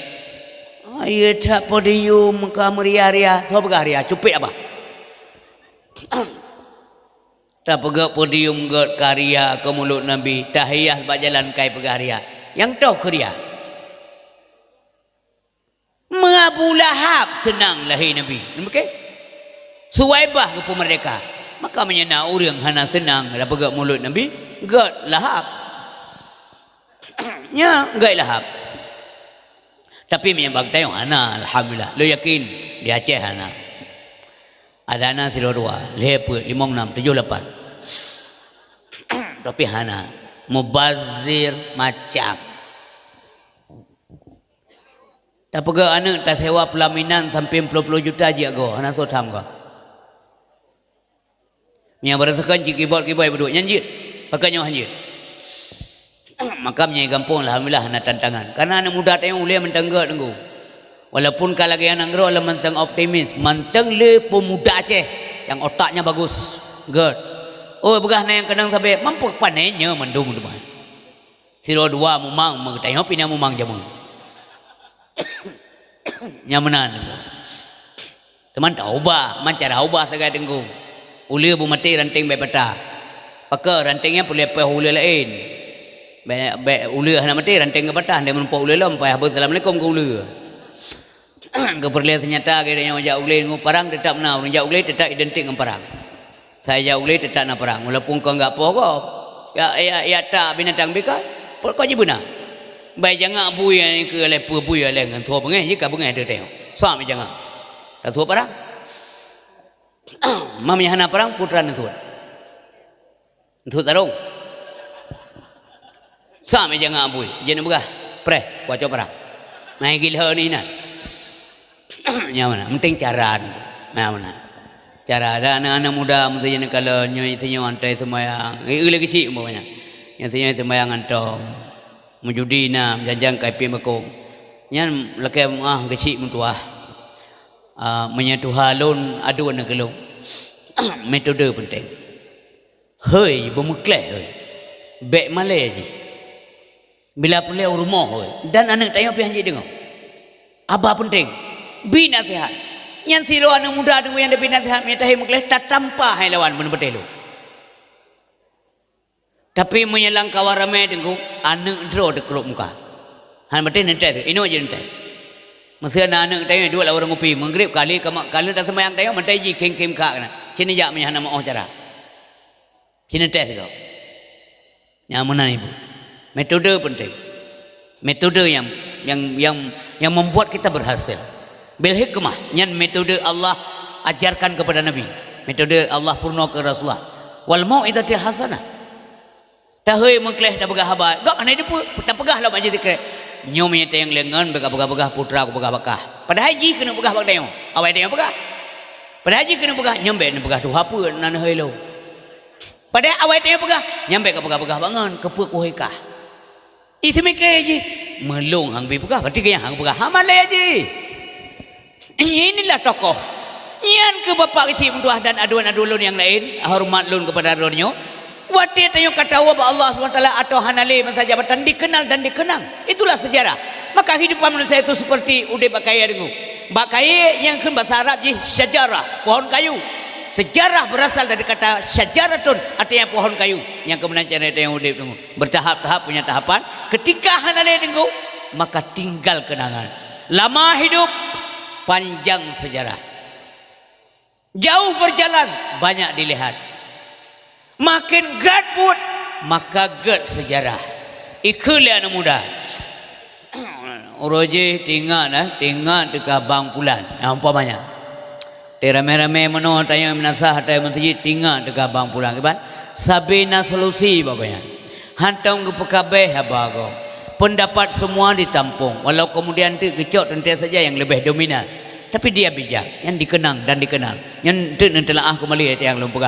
Iya tak podium ka meria-ria so pegaria cupik apa? Tak pegat podium got karya ke mulut Nabi tahiyah bak jalan kai pegaria. Yang tahu keria. Abu Lahab senang lahir Nabi. Okey? Suwaibah ke mereka. Maka menyena orang hana senang dah pegang mulut Nabi, gad Lahab. Ya, gad Lahab. Tapi menyembah tayong hana alhamdulillah. Lo yakin di Aceh hana. Ada anak silo dua, lepe 5 6 7 8. Tapi hana mubazir macam. Tak pegang anak tak sewa pelaminan sampai 40 juta aja go, hana sotam go. Yang berasakan kibot-kibot berdua nyanjit pakainya hanjit. Maka menyai gampung alhamdulillah anak tantangan karena anak muda tayong ulih mentangga tenggu walaupun kalau lagi anak ngero lah mentang optimis mentang le pemuda Aceh yang otaknya bagus good. Oh begah na yang kenang sampai mampu panainya mendung depan siro dua mumang mengtayong pinang mumang jamu nyamanan teman tak ubah mancara ubah segai tenggu uli bu mati ranting be peta. Pakar rantingnya boleh pe uli lain. Be uli hana mati ranting ke peta dia menumpak uli lom payah assalamualaikum ke uli. Ke perlihat ternyata ke dia majak uli ngu parang tetap na majak uli tetap identik dengan parang. Saya jak uli tetap na parang walaupun kau enggak po kau. Ya tak binatang beka. Kau je benar. Baik jangan bui ni ke lepu bui le ngan so bengai je ka bengai de tengok. Sa me jangan. Tak so parang. Mamanya hana perang putra nesut. Nesut sarung. Sama jangan abui. Jangan begah. Pre, kuaco perang. Naik gila ni nak. Yang mana? Penting cara. Yang mana? Cara ada anak-anak muda mestinya kalau nyoi senyum antai sembahyang. Lagi kecil umpamanya. Yang senyum sembahyang antong. Menjudi na janjang kai pi mako. Yang lekai kecil mentuah. Menyentuh halun adu nak gelung Metode penting. Hei, bermukleh hei. Bek malai je. Bila pulih rumah hei. Dan anak tanya pergi haji dengar. Abah penting. Bi nasihat. Yang silo anak muda dengar yang lebih nasihat. Mereka hei mukleh tak tanpa hai lawan benar-benar lu. Tapi menyelang kawan ramai dengar. Anak draw dekrok muka. Han betul nentes. Ini aja nentes. Masa anak tanya dua lah orang ngopi. Mengrip kali tak semayang tanya. Mentai ji kem-kem kak na. Sini jak punya nama oh cara. Sini tes kau. Yang mana ibu? Metode penting. Metode yang membuat kita berhasil. Bil hikmah. Yang metode Allah ajarkan kepada Nabi. Metode Allah purna ke Rasulullah. Wal mau'izatil hasanah. Tak hei mengkleh dah pegah habat. Gak anai dia pun tak pegah lah macam zikir. Nyom yang tayang lengan pegah-pegah putra aku pegah-pegah. Pada haji kena pegah bak tayang. Awak tayang pegah. Pada haji kena pegah nyambe nak pegah tu apa nan hei lo. Pada awak tayang pegah nyambe ke pegah-pegah bangan kepe ku hekah. Itu mikir je. Melong hang bi pegah berarti yang hang pegah. Ha malai je. Inilah tokoh. Yang ke bapa kecil mentuah dan aduan-aduan yang lain hormat lun kepada aduannya. Wati tanya kata Allah SWT atau hanali masa jabatan dikenal dan dikenang. Itulah sejarah. Maka hidupan manusia itu seperti udah bakaya dengu. Bakaya yang kan bahasa Arab je syajarah, pohon kayu. Sejarah berasal dari kata syajaratun, artinya pohon kayu. Yang kemudian cara yang udah dengu. Bertahap-tahap punya tahapan. Ketika hanali dengu, maka tinggal kenangan. Lama hidup, panjang sejarah. Jauh berjalan, banyak dilihat. Makin gad pun maka gad sejarah. Ikulah anak muda. Uroje tinggal dekat bang pulan. Umpamanya. Rame-rame meno tanya menasah tanya masjid tinggal dekat bang pulan kan. Sabina solusi pokoknya. Hantong ke pekabeh habago. Pendapat semua ditampung. Walau kemudian tu kecok tentu saja yang lebih dominan. Tapi dia bijak, yang dikenang dan dikenal. Yang tu telaah kembali yang lumpur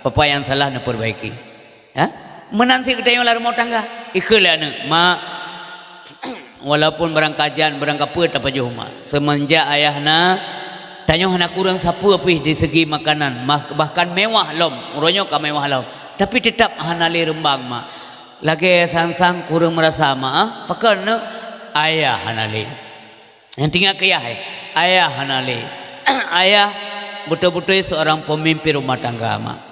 apa yang salah nak perbaiki. Ya? Menanti kita yang rumah tangga. Ikulah nak mak. Walaupun barang kajian, barang kaput apa jauh mak. Semenjak ayahna tanya nak kurang siapa pih di segi makanan. Bahkan mewah lom. Uronyo ka mewah lom. Tapi tetap hanali rembang mak. Lagi sang-sang kurang merasa mak. Pakai nak ayah hanali. Yang tinggal ke ayah hanali. Ayah betul-betul seorang pemimpin rumah tangga mak.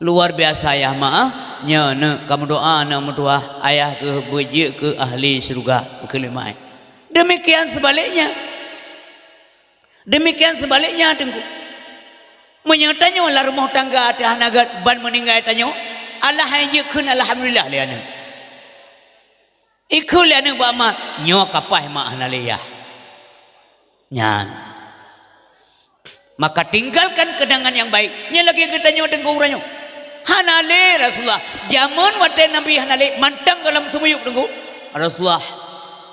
Luar biasa ayah mak. Nya nak kamu doa nak mertua ayah ke berjik ke ahli syurga kelimai. Demikian sebaliknya. Demikian sebaliknya tengku. Menyatanya lah rumah tangga atas nagat ban meninggal tanya. Allah hajikun alhamdulillah liana. Ikul liana ba mak nyo kapah mak hanaliyah. Nya. Maka tinggalkan kenangan yang baik. Nya lagi kita nyo tengku uranyo. Hanale Rasulullah zaman waktu Nabi hanale mantang dalam semuyuk tunggu Rasulullah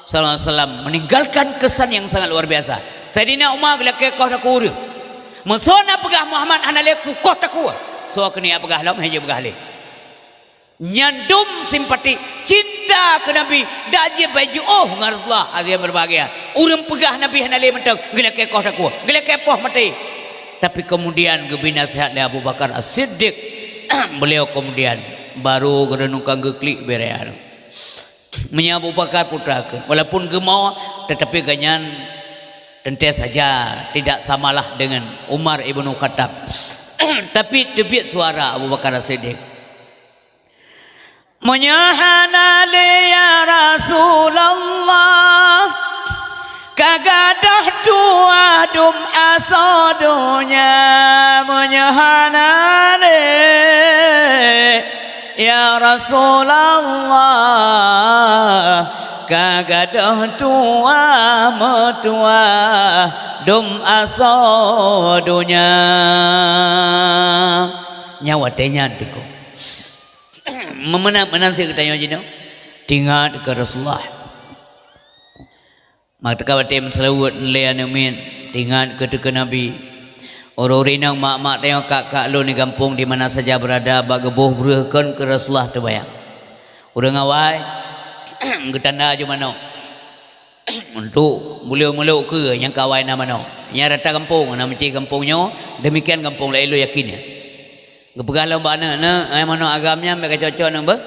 sallallahu alaihi wasallam meninggalkan kesan yang sangat luar biasa. Sayyidina Umar gelak kau tak kurang. Mesona pegah Muhammad hanale ku kau tak kuat. So kena pegah lam hanya pegah le. Nyandum simpati cinta ke Nabi dak je baju ngan Rasulullah azia berbahagia. Urang pegah Nabi hanale mentang gelak kau tak kuat. Gelak poh mati. Tapi kemudian gebina nasihat dari Abu Bakar As-Siddiq. Beliau kemudian baru gerenungkan geklik berean menyabu bakar putra ke walaupun gemau tetapi ganyan tentu saja tidak samalah dengan Umar ibnu Khattab. Tapi tebit suara Abu Bakar As-Siddiq menyahana ya Rasulullah kagadah tua dum asadunya menyahana ya Rasulullah kagadah tua metua dum asadunya nyawa tenya tiko memenang si ketanya jino tinggal ke Rasulullah maka kawatim selawat lean amin tinggal ke Nabi. Orang-orang yang mak-mak tengok kak-kak lu ni kampung di mana saja berada bak gebuh berahkan ke Rasulullah terbayang. Orang awal getanda aja mana. untuk muluk-muluk ke yang kawan nama no yang rata kampung nama cik kampungnya demikian kampung lain lo yakinnya kepegalau bana na mana agamnya mereka cocok nang bah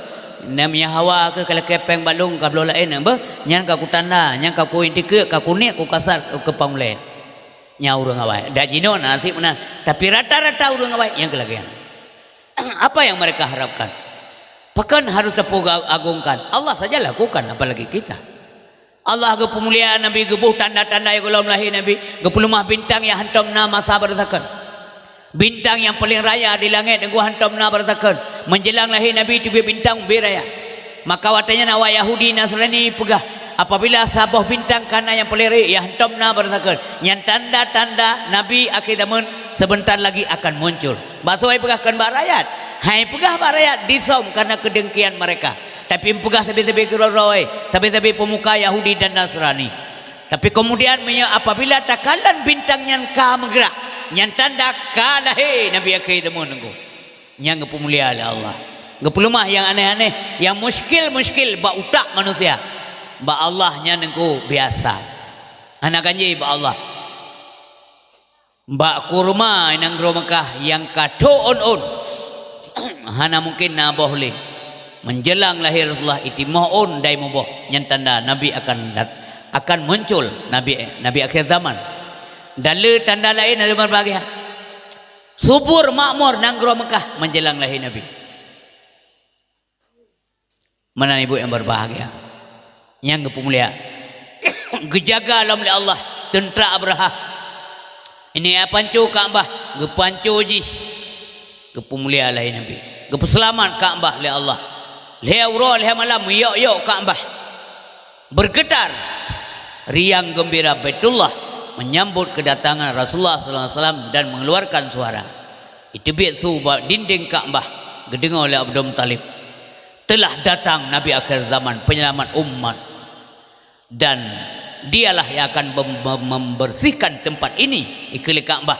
namanya hawa ke kalau kepeng balung kablo lain nang bah nyan ka kutanda nyan ka ku intik ka kunik ku kasar ke pamle nya urang awai dak jino nasib mana tapi rata-rata urang awai yang kelagian apa yang mereka harapkan bahkan harus tepuk agungkan Allah saja lakukan apalagi kita Allah ke pemuliaan Nabi gebuh tanda-tanda yang belum lahir Nabi gepulumah bintang yang hantam nama sabar zakan bintang yang paling raya di langit yang gua hantam nama zakan menjelang lahir Nabi tiba bintang beraya maka watanya nawa Yahudi Nasrani pegah apabila sabah bintang kana yang paling raya yang hantam nama zakan yang tanda-tanda Nabi akhir zaman sebentar lagi akan muncul basoi pegahkan barayat hai pegah barayat disom karena kedengkian mereka tapi pegah sabi-sabi keroroi sabi-sabi pemuka Yahudi dan Nasrani tapi kemudian apabila takalan bintang yang ka menggerak yang tanda kalah Nabi akhir zaman nunggu yang pemulia oleh Allah ngepulumah yang aneh-aneh yang muskil bak utak manusia bak Allahnya nunggu biasa anak kanji bak Allah bak kurma nang gro Mekah yang kato on hana mungkin na boleh menjelang lahir Rasulullah itimohon dai muboh yang tanda Nabi akan muncul Nabi akhir zaman dalil tanda lain dari berbagai subur makmur nanggro Mekah menjelang lahir Nabi mana ibu yang berbahagia yang kemulia gejaga alam oleh Allah tentera Abraha ini pancu Ka'bah gepancu jis kepemulia lahir Nabi kepeselaman Ka'bah oleh Allah leha leha malam yok Ka'bah bergetar riang gembira Baitullah menyambut kedatangan Rasulullah sallallahu alaihi wasallam dan mengeluarkan suara itu bisu dinding Ka'bah gedengar oleh Abdul Talib telah datang Nabi akhir zaman penyelamat umat dan dialah yang akan membersihkan tempat ini iklim Ka'bah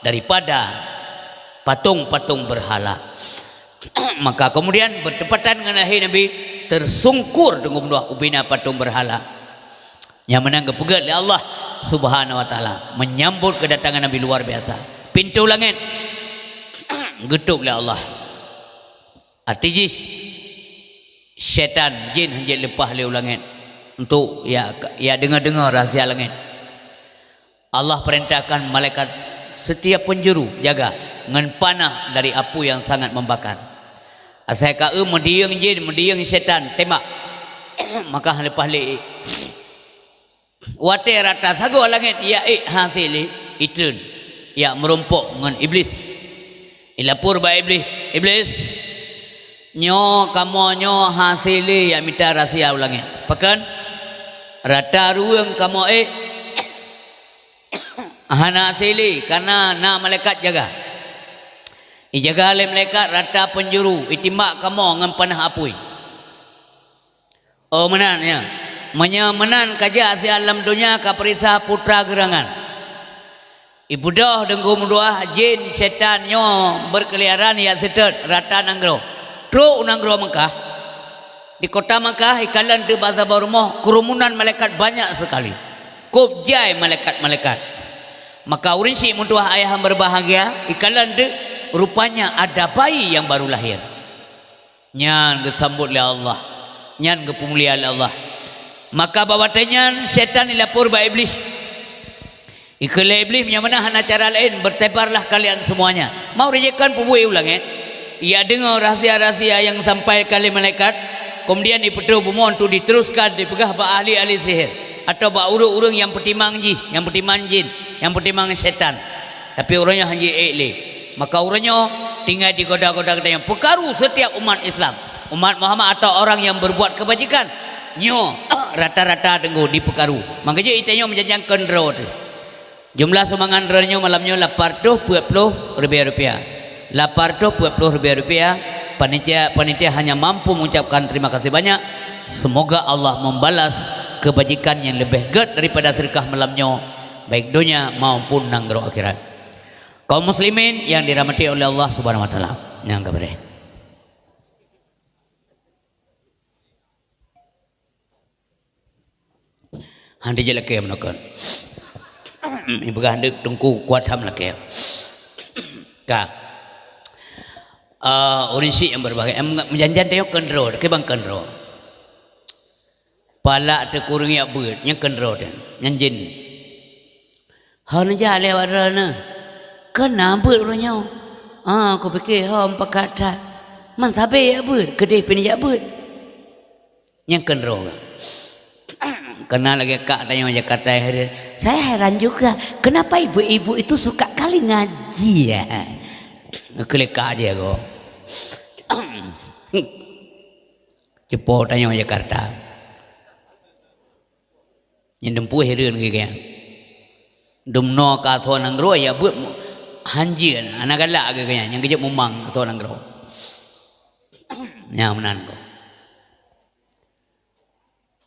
daripada patung-patung berhala maka kemudian bertepatan dengan lahir Nabi tersungkur dengan dua ubina patung berhala yang menang kepegat oleh Allah subhanahu wa ta'ala menyambut kedatangan Nabi luar biasa pintu langit getuk oleh Allah artijis syaitan jin hanya lepas oleh langit untuk ya dengar-dengar rahsia langit Allah perintahkan malaikat setiap penjuru jaga dengan panah dari api yang sangat membakar asal kau mendiang jin mendiang syaitan tembak maka lepas le wate rata sago langit ya hasil itun ya merumpuk dengan iblis ilapur ba iblis nyo kamu nyo hasil ya minta rahsia langit pakan rata ruang kamu hana hasil karena na malaikat jaga ijaga oleh malaikat rata penjuru itimbak kamu dengan panah api oh menannya menan kaja si alam dunia kaprisa putra gerangan ibu dah denggu dua jin setan nyo berkeliaran ya setet rata nanggro tro nanggro Mekah di kota Mekah ikalan di bahasa barumoh kerumunan malaikat banyak sekali kubjai malaikat maka urinsi muntuah ayah berbahagia ikalan di rupanya ada bayi yang baru lahir nyan gesambut oleh Allah nyan gepemulia oleh Allah maka bawatanya setan dilapor ba iblis ikhle iblis yang mana hana cara lain bertebarlah kalian semuanya mau rejekan pembuai ulang ia dengar rahsia-rahsia yang sampai kali malaikat kemudian dipetu bumoh untuk diteruskan dipegah ba ahli-ahli sihir atau ba urung-urung yang petimang jin yang petimang setan tapi orangnya hanya maka orangnya tinggal di goda-goda katanya pekaru setiap umat Islam umat Muhammad atau orang yang berbuat kebajikan nyo rata-rata tenggu di pekaru makanya itanya menjanjangkan draw tu jumlah sumbangan drawnya malamnya 840 rupiah 840 rupiah panitia hanya mampu mengucapkan terima kasih banyak semoga Allah membalas kebajikan yang lebih gede daripada sedekah malamnya baik dunia maupun nanggro akhirat kaum muslimin yang dirahmati oleh Allah subhanahu wa ta'ala yang kabarnya Handi je laki menakan. Ibu handi tungku kuat ham laki. Ka. Orang si yang berbagai. Menjanjian tengok kendro, ke bang kendro. Pala terkurung ya bird, yang kendro dan yang jin. Hana jale warana. Kenapa orangnya? Aku fikir empat kata. Man sabe ya bird, kedai pini ya bird. Yang kendro. Kenal lagi kak tanya macam kata hari. Saya heran juga, kenapa ibu-ibu itu suka kali ngaji ya? Kelekak aja kok. Cepo tanya macam kata. Yang dempu herian kaya. Dumno ka thon anggro ya buat hanji anak galak kaya. Yang kejap memang thon anggro. Nyaman kok.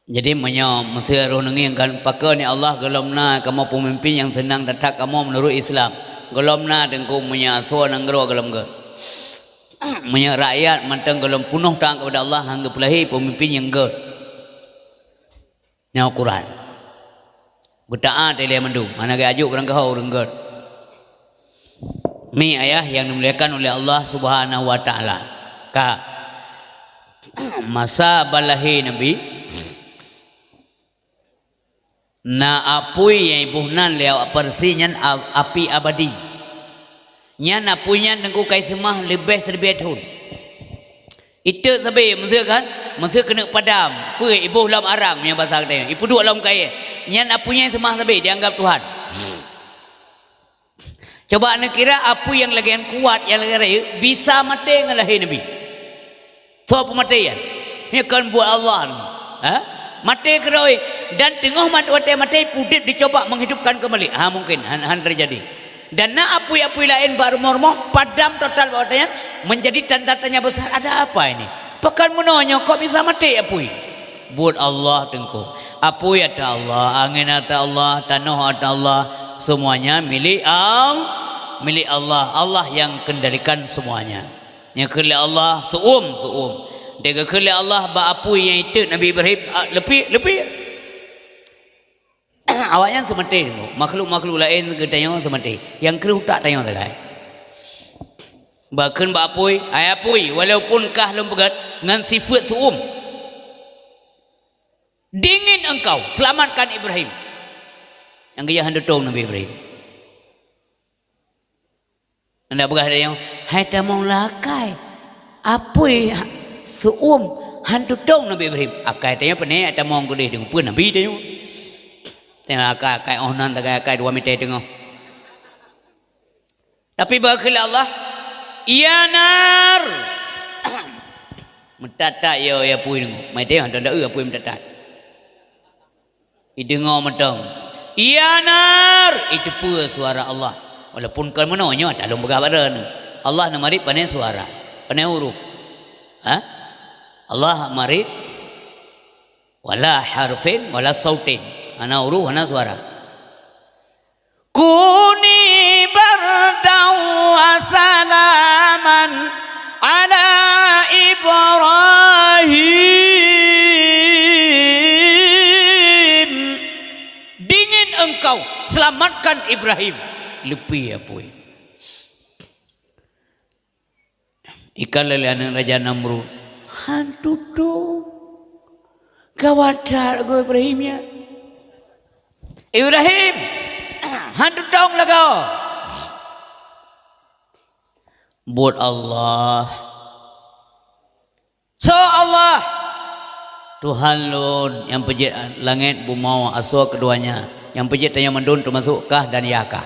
Jadi mesir roh nengi kan pakai ni Allah gelomna kamu pemimpin yang senang datang kamu menurut Islam. Gelomna dengku menyasuan anggro gelom ke. Menya rakyat mantang gelom punuh tang kepada Allah hangga pelahi pemimpin yang ke. Nya Quran. Bertaat dia mendung. Mana ke ajuk orang kau orang ke. Mi ayah yang dimuliakan oleh Allah Subhanahu wa taala. Ka masa balahi Nabi na apui yang ibuhnan lewat persinyan api abadi. Nyan apunya nengku kai semah lebih terbiat hun. Itu sampai mesti kan, mesti kena padam. Pui ibu lam arang yang bahasa kita. Ibu duduk dalam kai. Nyan apunya semah sampai dianggap Tuhan. Coba anda kira apu yang lagi yang kuat yang lagi raya bisa mati ngalahin Nabi. So pematian. Ini kan buat Allah. Mati keroi dan tengah mati pudip dicoba menghidupkan kembali. Mungkin han terjadi. Dan na apui-apui lain baru mormoh padam total bawahnya menjadi tanda tanya besar. Ada apa ini? Pekan menonyo kok bisa mati apui? Buat Allah tengku. Apui ada Allah, angin ada Allah, tanah ada Allah, semuanya milik Allah. Allah yang kendalikan semuanya. Yang kerja Allah suum. Dia kerja Allah bapui yang itu Nabi Ibrahim lebih awaknya semati tu. Makhluk lain ketanya semati. Yang kru tak tanya tak. Bahkan bapui, ayapui walaupun kah lembaga dengan sifat suum. Dingin engkau selamatkan Ibrahim. Yang dia hendak tong Nabi Ibrahim. Anda berkata yang hai tamong lakai. Apui suum hantu tong Nabi Ibrahim. Akai tanya penai tamong gede dengan pun Nabi tanya. Tengok akai onan akai 2 meter tengok. Tapi bagi Allah, ya nar. Mentata ya pui tengok. Mai tengok tak ada pui mentata. Idengar mentang. Ya nar. Itu pun suara Allah. Walaupun kan menonyo tak lom bergabaran. Allah nak mari pandai suara, pandai huruf. Allah marid wala harfin wala sautin. Ana huruf ana suara. Kuni bardan wa salaman ala Ibrahim. Dingin engkau, selamatkan Ibrahim. Lebih apa? Ikan lele anak Raja Namrud. Hantu tu. Kawajar go Ibrahimnya. Ibrahim. Hantu dong lagu. Buat Allah. So Allah. Tuhan lun yang pejit langit bumi asal keduanya. Yang pejit tanya mendun tu masukkah dan yakah.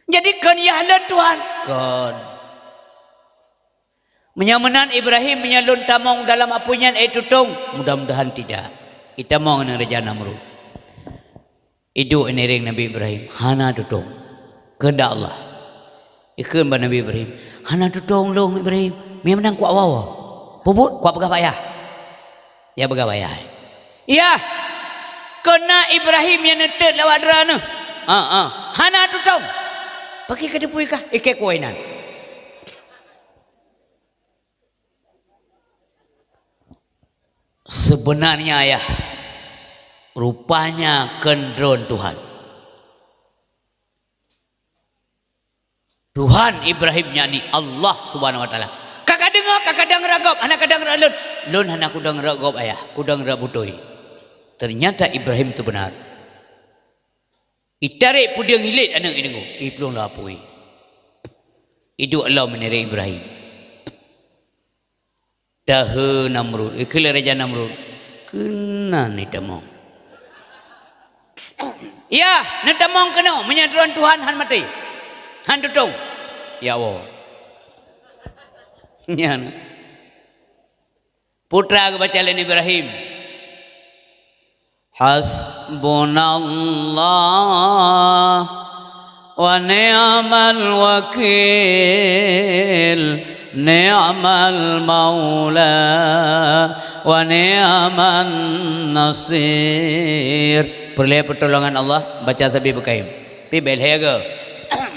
Jadi kan yahlan Tuhan. Kan. Menyamanan Ibrahim menyalun tamong dalam apunya itu tong. Mudah-mudahan tidak. Kita mau dengan Raja Namrud. Itu enering Nabi Ibrahim. Hana tutong. Kehendak Allah. Ikan ba Nabi Ibrahim. Hana tutong long Ibrahim. Mia menang kuat wawa. Puput kuat begah payah. Ya begah payah. Ya. Kena Ibrahim yang netet lawat derana. Hana tutong. Pakai ke depui kah? Ikek kuainan. Sebenarnya ayah Rupanya kendron Tuhan. Tuhan Ibrahimnya ni Allah Subhanahu wa taala. Kakak dengar, kakak dengar ragop, anak kadang ralun. Lun anak kudang ragop ayah, kudang rabutoi. Ternyata Ibrahim itu benar. Itarik puding hilit anak ini. Iplong lapui. Itu Allah menerik Ibrahim. Dah Namrud, ikhlas Raja Namrud. Kena ni demong. Ya, ni demong kena. Menyatuan Tuhan han mati. Han tutung. Ya Allah. Ya. Putra ke baca lain Ibrahim. Hasbunallah wa ni'mal wakil. Ni'mal maula wa ni'man nasir. Perlu pertolongan Allah baca sabi bekaim. Pi belhega.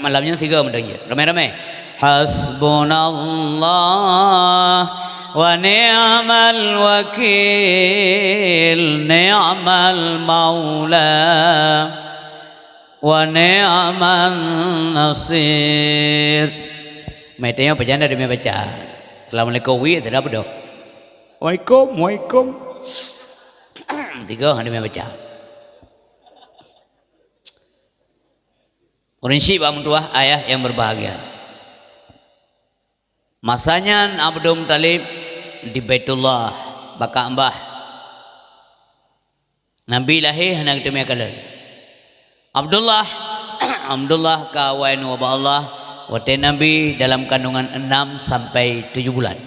Malamnya siga mendengnya. Ramai-ramai. Hasbunallah wa ni'mal wakil. Ni'mal maula wa ni'man nasir. Mai tengok pejana demi baca. Assalamualaikum wi tidak apa dah. Waalaikum. Tiga demi baca. Prinsip tua ayah yang berbahagia. Masanya Abdul Muttalib di Baitullah baka ambah. Nabi lahir hendak demi kalian. Abdullah kawan wa Allah wate Nabi dalam kandungan 6 sampai 7 bulan.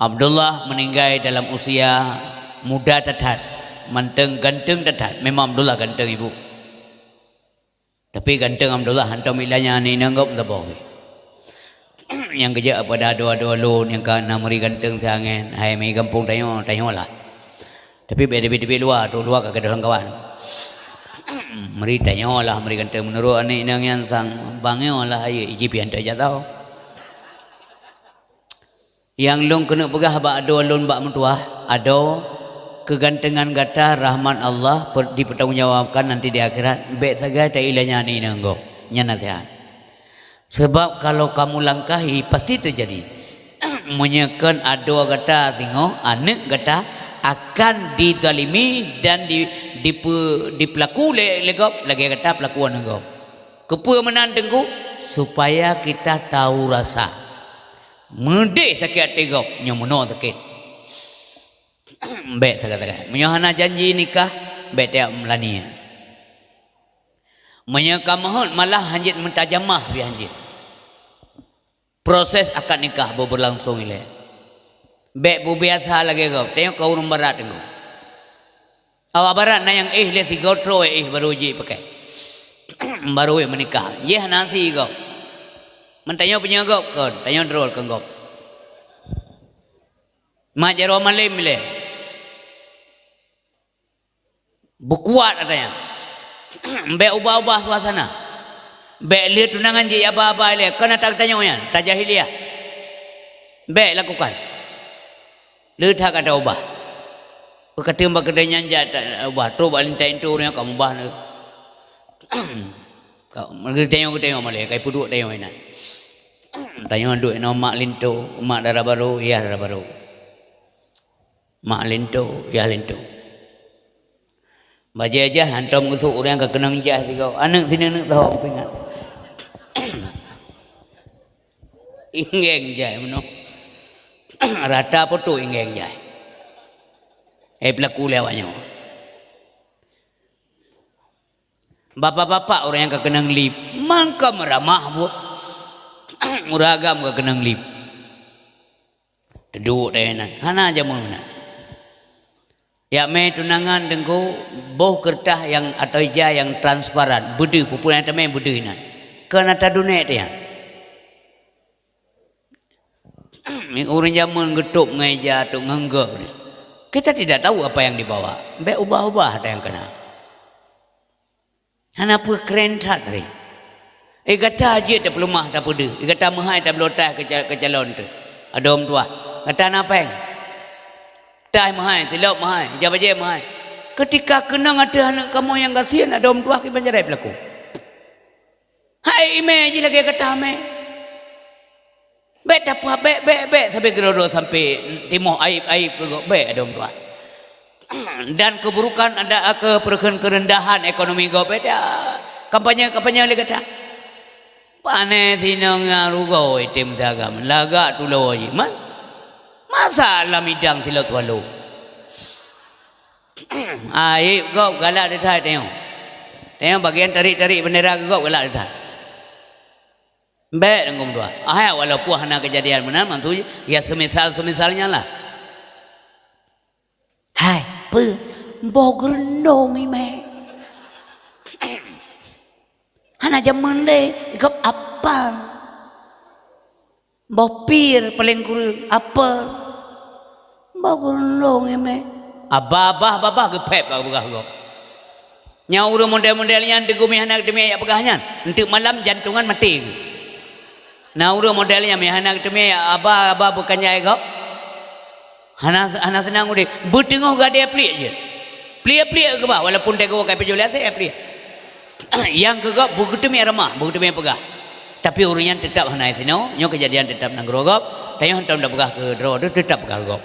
Abdullah meninggal dalam usia muda tetat. Manteng ganteng tetat. Memang Abdullah ganteng ibu. Tapi ganteng Abdullah hantar milanya ni nanggap tak boleh. Yang kerja pada doa-doa lun yang kan namuri ganteng sangat. Hai mai kampung tanya lah. Tapi beda-beda luar tu luar ke dalam kawan. Meri tanya lah meri ganteng menurut anak nang yang sang bangyo lah ayo iji pian tak tahu. Yang lun kena pegah bak doa lun bak mentua ado kegantengan gata rahman Allah dipertanggungjawabkan nanti di akhirat. Baik saja tak ilahnya ni nanggo nya nasihat. Sebab kalau kamu langkahi pasti terjadi. Menyekan ado gata singo anak gata akan dizalimi dan dipelaku legop lagi kata pelakuan engkau. Kepa menandengku supaya kita tahu rasa. Medek sakit hati kau nyomono sakit. Baik sakit-sakit. Menyohana janji nikah baik tiap melania. Menyeka mohon malah hanjit mentajamah bi hanjit. Proses akad nikah berlangsung ile. Baik bu biasa lagi kau. Tengok kau urung berat engkau. Awak barat na yang le si gotro baru uji pakai. Baru menikah. Yeh nasi kau. Mentanya punya kau kan. Tanya drol ke kau. Mak jaro malim le. Bukuat katanya. Mbak ubah-ubah suasana. Mbak lihat tunangan je apa-apa le. Kena tak tanya yan. Tak jahiliah. Mbak lakukan. Lihat kata ubah. Kata mbak kedanya jat ubah. Tu balin tain tu yang kamu ubah ne. Kau tengok malih. Kai puduk tengok ina. Tanya duk nama mak linto, mak darah baru, ya darah baru. Mak linto, ya linto. Baca aja hantam ngusuk orang ke kenang jah si kau. Anak sini anak tahu apa ingat. Ingeng jah mano. Rata apa tu ingeng jah. Pelaku lewatnya. Bapak-bapak orang yang ke kenang lip, mangka meramah bu. Muragam ke kenang lip. Teduk tenan. Hana aja mana. Ya me tunangan dengku boh kertas yang atau ija yang transparan budi pupulan teme budi nan kena tadunek dia orang zaman getuk ngeja tu ngenggak kita tidak tahu apa yang dibawa be ubah-ubah ada yang kena hana apa keren tak tadi kata aja tak perlu mah tak pude kata mahai tak belotah ke calon tu ada om tua kata apa yang Tai mahai, tilap mahai, jabaje mahai. Ketika kena ada anak kamu yang kasihan, ada orang tua kita penjara berlaku. Hai ime je lagi kata ame. Bet apa bet sampai gerodo sampai timur aib bet ada orang tua. Dan keburukan ada kerendahan ekonomi go beda. Kampanye lagi kata. Pane sinong ngarugo item sagam laga tulo man. Masalah midang sila tualo. Aib go galak detai tengok. Tengok bagian tarik bendera go galak detai. Baik dengan dua. Walaupun hanya kejadian benar mantu ya semisalnya lah. Hai, bogrendong ime. Hana jaman deh, ikut apa? Bopir paling kuru apa? Bogrendong ime. Abah gepep begah go. Nyaur model-modelnya degumi anak demi ayat begahnya. Untuk malam jantungan mati. Nauru modelnya anak demi abah bukannya ayat go. Hana senang udah. Bertengah gak dia pelik je. Pelik ke bawah walaupun dia go kai pejulian saya pelik. Yang ke buku demi remah, buku demi pegah. Tapi urunya tetap hana sino, nyo kejadian tetap nang grogop. Tayo hentam dah pegah ke dro tetap pegah gop.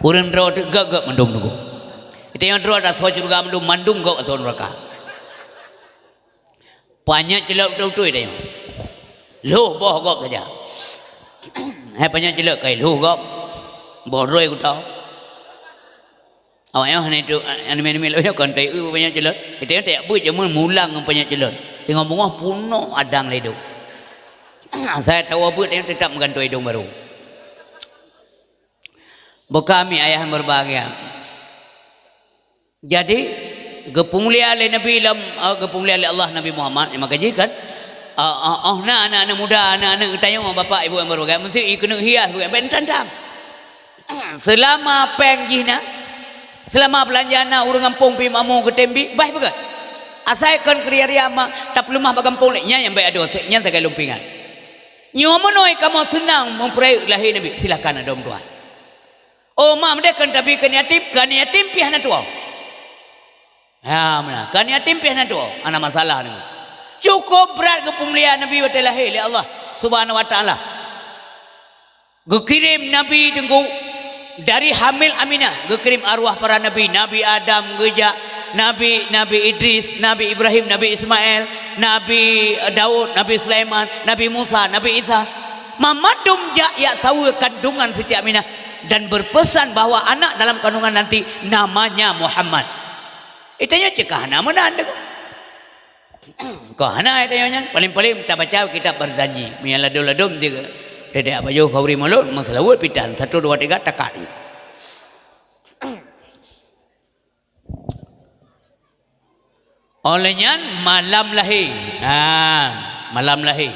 Urang dro gak mendung nunggu. Itu yang dro ada so juga mandum gop ason neraka. Banyak celak betul itu yang. Loh boh gop saja. Hai banyak celak kai loh gop. Boh roi ku tahu. Awak yang hanya itu anime lo yang kontai banyak celak. Itu yang tak buat cuma mulang banyak celak. Tengok bunga puno adang ledo. Saya tahu buat yang tetap menggantui hidung baru. Bekami ayah berbahagia. Jadi gepunglia oleh Nabi gepunglia oleh Allah Nabi Muhammad yang makajikan anak-anak muda anak-anak tanya sama bapak ibu yang berbahagia mesti kena hias bukan bentan-tam. Selama pengjina selama belanjana urang kampung pi mamu ke tembi baik begat. Asaikan kriya ama tak perlu mah bagampung nya yang baik ada nya tak lumpingan. Nyo monoi kamu senang memperai lahir Nabi silakan ada orang tua. Oh mak mereka tapi kan yatim pi hana tua. Ya mana kan yatim pi hana tua ana masalah ni. Cukup berat ke pemulihan Nabi wa lahir oleh Allah Subhanahu wa taala. Gekirim Nabi tengku dari hamil Aminah gekirim arwah para nabi, Nabi Adam geja, Nabi Idris, Nabi Ibrahim, Nabi Ismail, Nabi Daud, Nabi Sulaiman, Nabi Musa, Nabi Isa. Mamadum ya sawu kandungan Siti Aminah dan berpesan bahwa anak dalam kandungan nanti namanya Muhammad. Itanya cekah nama anda kau hana itanya paling-paling kita baca kitab berjanji mialadum juga. Dedek apa jauh kau beri mulut masalah pitan 1 2 3 takak. Olehnya malam lahir. Malam lahir.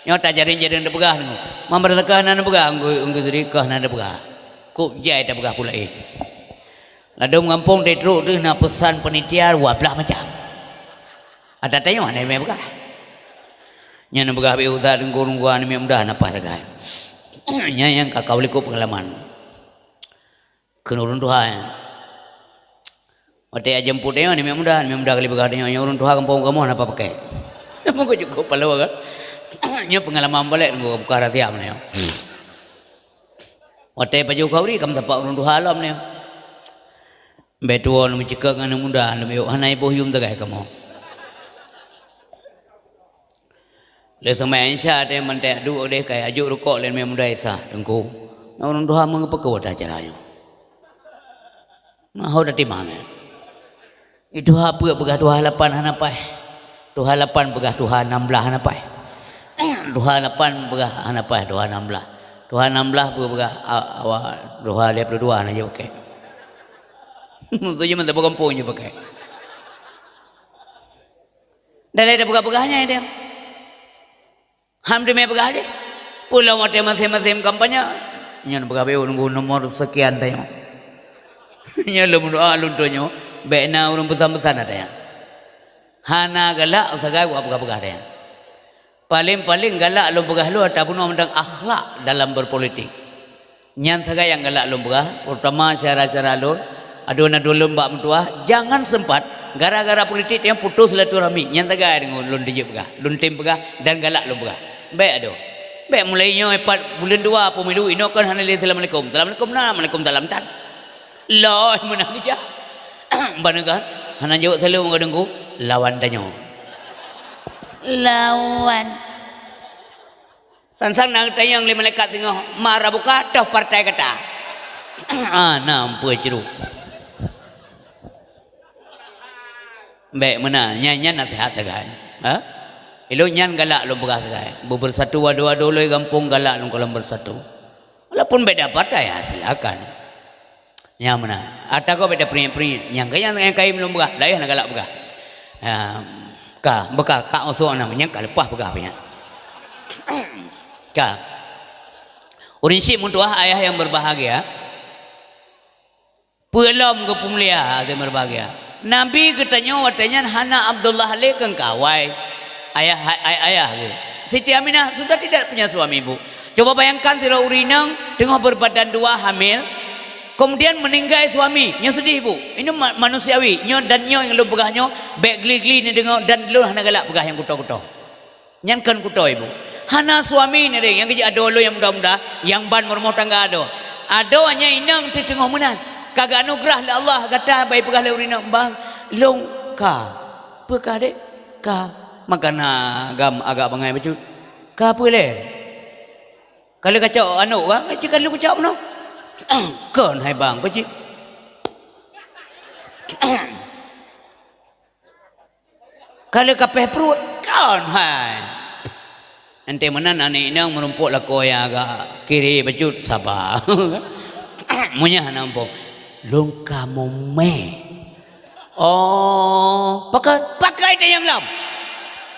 Nyo tak jaring-jaring dah pegah ni. Mambertakah nana pegah unggu sedekah nana pegah. Kuk jai tak pegah pula Ladum kampung dia teruk tu nak pesan penitia 12 macam. Ada tanya mana yang pegah. Nya nak pegah berusaha dengku-dengkuan ni mudah napa sagai. Nya yang kakau liku pengalaman. Kena urun Tuhan. Waktu jemput dia ni mudah kali pegah dia urun Tuhan kampung kamu napa pakai. Mungkin cukup palau kan. Nya pengalaman balik dengku buka rahsia mana. Waktu baju kau ni kamu dapat urun Tuhan alam ni. Betuan mencekak dengan mudah ni hanai bohyum sagai kamu. Le sama insya ada mentek dua deh kayak ajuk rukuk len muda isa dengku. Orang Tuhan mengapa kau dah caranya? Nah, dah timang. Itu apa begah Tuhan 8 hanapai. Tuhan 8 begah Tuhan 16 hanapai. Tuhan 8 begah hanapai Tuhan 16. Tuhan 16 begah awak Tuhan 22 aja pakai. Maksudnya mentah kampung je pakai. Dah ada begah-begahnya dia. Hampir pegah aja. Pulau mati masing-masing kampanye. Nyan pegah beu nunggu nomor sekian tanya. Nyan lu doa luntunyo. Bena urang pesan-pesan ada ya. Hana galak sagai wa pegah-pegah ada ya. Paling galak lu pegah lu ataupun tentang akhlak dalam berpolitik. Nyan saga yang galak lumbra, pertama cara-cara lun, aduna dulun bak mentua, jangan sempat gara-gara politik yang putus silaturahmi. Nyan saga dengan lun dijep begah, lun tim begah dan galak lumbra. Baik ado. Baik mulainya 4 bulan 2 pemilu ino kan hanali assalamualaikum. Assalamualaikum nah, waalaikumsalam tan. Loh menang aja. Banagan hana jawab selalu mengadengku lawan tanyo. Lawan Tansang nang tayang lima malaikat tengok marah buka dah partai kata. Nampu ceru. Baik mana nyanyi nasihat kan? Ilo nyan galak lo begas kan? Bersatu wadu-wadu lo kampung galak lo kalau bersatu. Walaupun beda partai ya silakan. Yang mana? Ada kau beda peri-peri. Yang kaim lo begas, dah nak galak begas. Bekas kak osok namanya lepas begas punya. Urinsi muntuah ayah yang berbahagia pelom ke pemulia yang berbahagia Nabi katanya watanya hana Abdullah Ali keng kawai ayah ke Siti Aminah sudah tidak punya suami bu. Coba bayangkan sira urinang tengah berbadan 2 hamil kemudian meninggal suami nya sedih bu. Ini manusiawi nyo dan nyo yang lu pegahnya baik geli-geli ni dengar dan lu hana galak pegah yang kuto-kuto nyankan kuto ibu. Hana suami ni yang kerja ada lo yang muda-muda yang ban berumah tangga ada hanya inang di tengah menan kagak anugerah lah Allah kata baik pegah le urinang bang long ka pegah dek ka makan agam agak bangai baju ka apa le kalau kacau anu bang jika lu kacau no kan hai bang baju kalau kapeh perut kan hai nanti mana nani inang merumpuk lako yang agak kiri baju sabar. Munya nampok longka mume. Oh, pakai dia yang lam.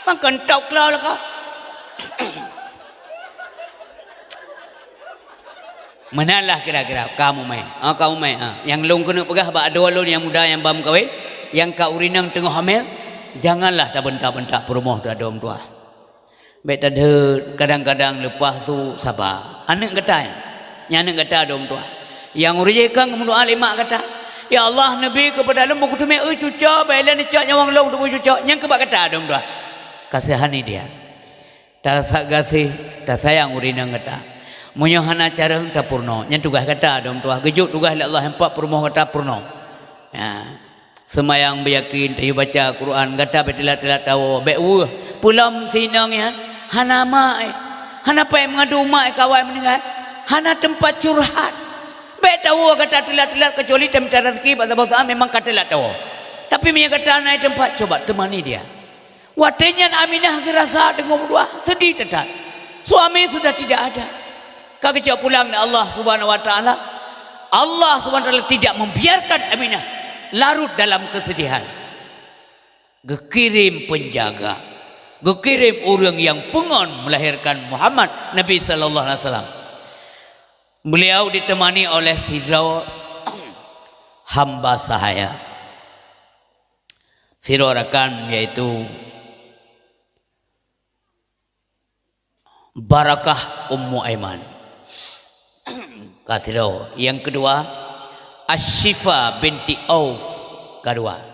Makan tok lah kau. Manalah kira-kira kamu mai. Kamu mai. Yang long kena pegah ba ada lon yang muda yang bam kawin, yang ka urinang tengah hamil, janganlah tak bentak-bentak perumah tu ada orang tua. Baik tadi kadang-kadang lepas tu sabar. Anak kata yang anak kata dom tua. Yang urijekan kemudian alimak kata, ya Allah Nabi kepada lu buku tu me cuca bailan cak nyawang long tu cuca. Yang kebak kata dom tua. Kasihani dia. Tak kasih, tak sayang urinang kata. Munyo hana cara tak purno. Yang tugas kata dom tua. Gejuk tugas Allah empat perumah kata purno. Ya. Semayang beryakin, tayu baca Quran, kata betilat-tilat tahu, be'uh, pulam sinang ya. Hana mai, hana pai mengadu mai kawan meninggal, hana tempat curhat. Baik tahu kata telat-telat kecuali tempat rezeki bahasa memang kata telat tahu. Tapi punya kata naik tempat coba temani dia. Watenya Aminah gerasa dengan berdua sedih tetat. Suami sudah tidak ada. Kagak pulang Allah Subhanahu Wa Taala. Allah Subhanahu Wa Taala tidak membiarkan Aminah larut dalam kesedihan. Gekirim penjaga. Gekirim orang yang pengon melahirkan Muhammad Nabi sallallahu alaihi wasallam. Beliau ditemani oleh sidra hamba sahaya. Sidra rakan yaitu Barakah Ummu Aiman. Kasiro. Yang kedua Ashifa binti Auf. Kedua.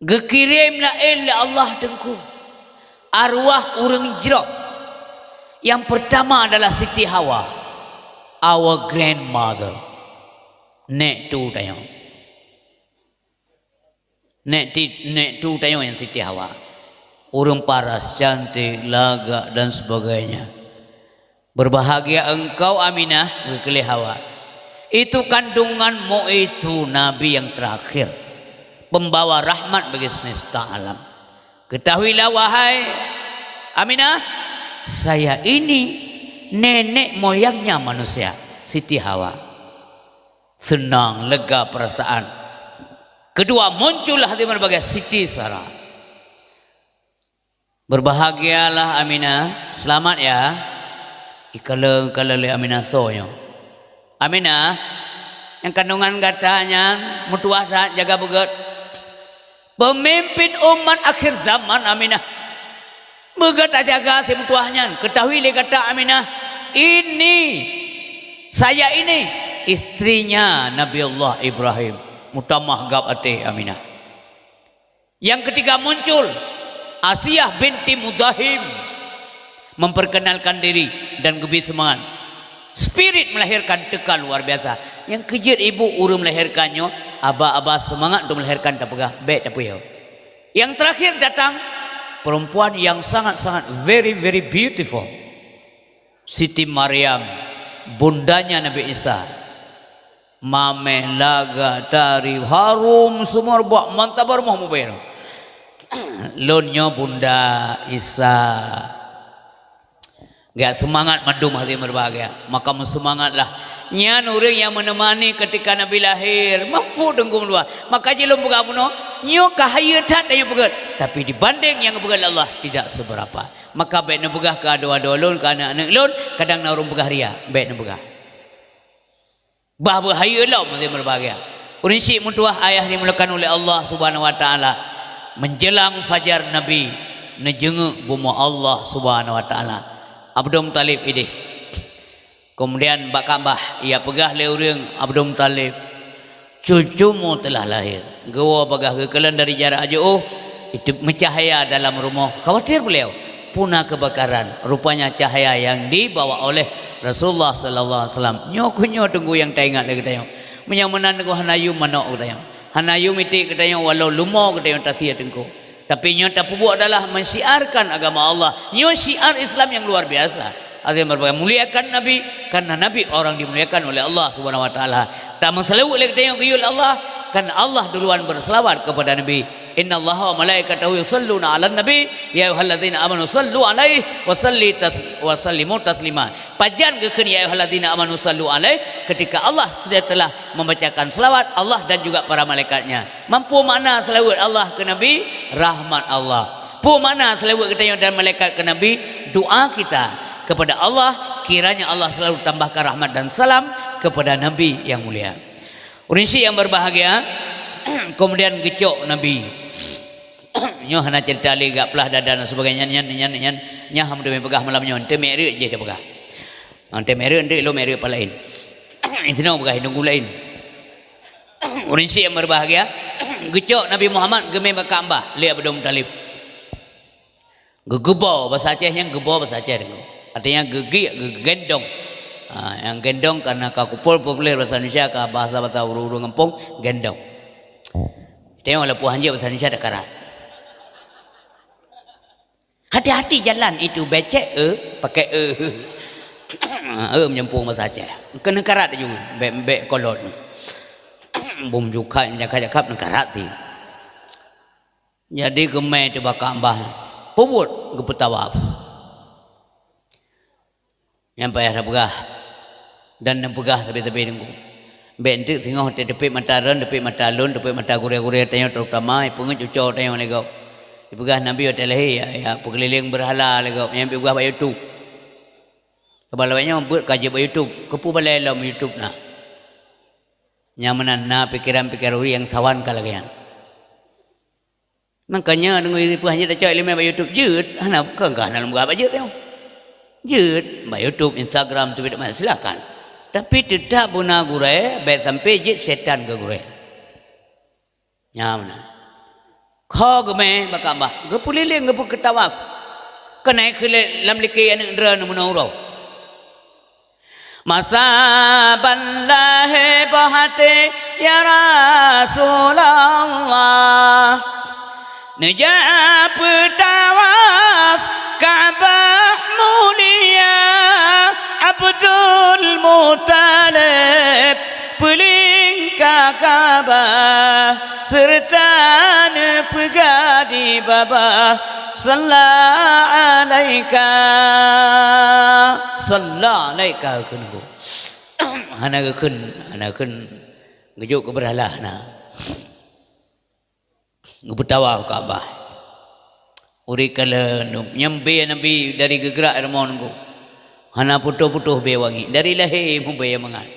Gekirimlah Allah dengku arwah orang jerok. Yang pertama adalah Siti Hawa, our grandmother. Nek tu tayo. Nek tu tayo yang Siti Hawa. Orang paras, cantik, lagak dan sebagainya. Berbahagia engkau Aminah, gekeli Hawa. Itu kandunganmu itu Nabi yang terakhir. Pembawa rahmat bagi semesta alam. Ketahuilah wahai Aminah, saya ini nenek moyangnya manusia, Siti Hawa. Senang, lega perasaan. Kedua, muncullah hati berbagai Siti Sarah. Berbahagialah Aminah, selamat ya. Ikala le Aminah soyo. Aminah, yang kandungan katanya mutuah jaga begat. Pemimpin umat akhir zaman Aminah. Begat jaga si mutuahnya. Ketahui le kata Aminah, ini Saya ini istrinya Nabi Allah Ibrahim, mutamah gab ate Aminah. Yang ketiga muncul Asiyah binti Mudahim, memperkenalkan diri dan lebih semangat. Spirit melahirkan teka luar biasa. Yang kejut ibu urus melahirkannya, abah-abah semangat untuk melahirkan tak pegah, baik tak payah. Yang terakhir datang perempuan yang sangat-sangat very beautiful, Siti Maryam, bundanya Nabi Isa. Mameh laga tari harum semua buat mantabar mau bayar. Lonyo bunda Isa. Gak semangat madum hati berbahagia, maka semangatlah. Nyan orang yang menemani ketika Nabi lahir mampu denggung dua, maka jelum buka puno nyo kahaya tak yang begat, tapi dibanding yang begat Allah tidak seberapa. Maka baik nak begah ke ado-ado lon, ke anak-anak lon, kadang nak orang begah ria, baik nak begah. Bah bahaya lah mesti berbahagia. Urinsik mutuah ayah dimulakan oleh Allah Subhanahu Wa Taala menjelang fajar Nabi nejenguk buma Allah Subhanahu Wa Taala. Abdul Muttalib ini. Kemudian bak kambah ia pegah le urang Abdul Muttalib, cucumu telah lahir. Gawa pegah kekelan dari jarak jauh, itu mencahaya dalam rumah. Khawatir beliau punah kebakaran. Rupanya cahaya yang dibawa oleh Rasulullah sallallahu alaihi wasallam. Nyokunyo tunggu yang teringat lagi tayang. Menyamanan ku hanayu manok tayang. Hanayu miti katanya walau lumo katanya tasiyat tengku. Tapi nyo tak buat adalah mensiarkan agama Allah. Nyo syiar Islam yang luar biasa. Artinya berbagai muliakan Nabi, karena Nabi orang dimuliakan oleh Allah Subhanahu Wa Taala. Tak menselawat oleh katanya guyul Allah, karena Allah duluan berselawat kepada Nabi. Inna Allah wa malaikatahu yusalluna 'alan nabi ya ayyuhalladzina amanu sallu 'alaihi wa sallimu taslima. Pajan kekeun ya ayyuhalladzina amanu sallu 'alaihi, ketika Allah sudah telah membacakan selawat Allah dan juga para malaikatnya. Mampu makna selawat Allah ke Nabi, rahmat Allah. Pu makna selawat kita dan malaikat ke Nabi, doa kita kepada Allah, kiranya Allah selalu tambahkan rahmat dan salam kepada Nabi yang mulia. Urinsi yang berbahagia, kemudian gecok Nabi. Nyo hana cerita li gak pelah dada dan sebagainya nya ham demi pegah malam nyo ente meri je te pegah. Ente meri ente lo meri apa lain. Intino pegah nunggu lain. Urinsi yang berbahagia, gecok Nabi Muhammad geme Ka'bah li Abdul Muttalib. Gegebo bahasa Aceh yang gebo bahasa Aceh dengo. Artinya gendong. Yang gendong karena kakupul populer bahasa Indonesia ke bahasa urung ngempung gendong. Tengok lepuh hanja bahasa Indonesia ada karat. Hati-hati jalan itu becek pakai menyempung bahasa Aceh. Kena karat juga bek kolot. Bum juga jakap nak karat sih. Jadi gemai tu bakal bah pubut gepetawaf. Yang payah pegah dan pegah tepi-tepi nunggu. Bentuk singoh tepi mata ren, tepi mata lun, tepi mata gure-gure tanya terutama pengen cucok tanya lego. Pegah Nabi otelahi ya pekeliling berhala lego. Yang pegah ba YouTube. Kebalawanya buat kaji ba YouTube, kepu balai dalam YouTube nah. Nyamanan na pikiran-pikiran yang sawan kalagayan. Makanya nunggu ibu hanya dah cakap ilmu ba YouTube jut, hana bukan dalam gua ba jut tengok. Jut, ba YouTube, Instagram tu tidak silakan. Tapi tidak guna gure, baik sampai jit setan ke gure. Nyamna. Kau geme bakambah, gepuliling gepu ketawaf. Kenai kele lam liki anak dera menurau. Masa ballahi bahati ya Rasulullah. Nejab tawaf Ka'bah mulia Abdul Muttalib peling Ka'bah serta nepegah di baba sallallahu alaika kunku hana kun ngejuk ke berhala hana ngubutawa Ka'bah uri kala nyambe Nabi dari gegerak remon ku hana putuh-putuh be wangi dari lahir mubaya mangat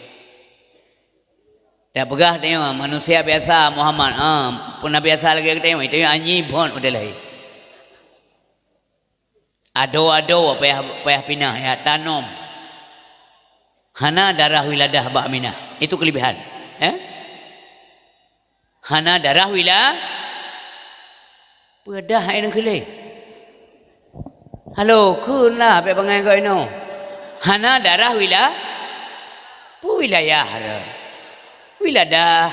tak pegah tengok manusia biasa Muhammad pun biasa lagi tengok itu anyi pun udah lahir ado payah pinah ya tanam Hana darah wiladah Mbak Aminah. Itu kelebihan. Hana darah wiladah. Pedah yang kelih. Halo, kunlah apa bangai kau ini? Hana darah wiladah. Wilayah. Wiladah.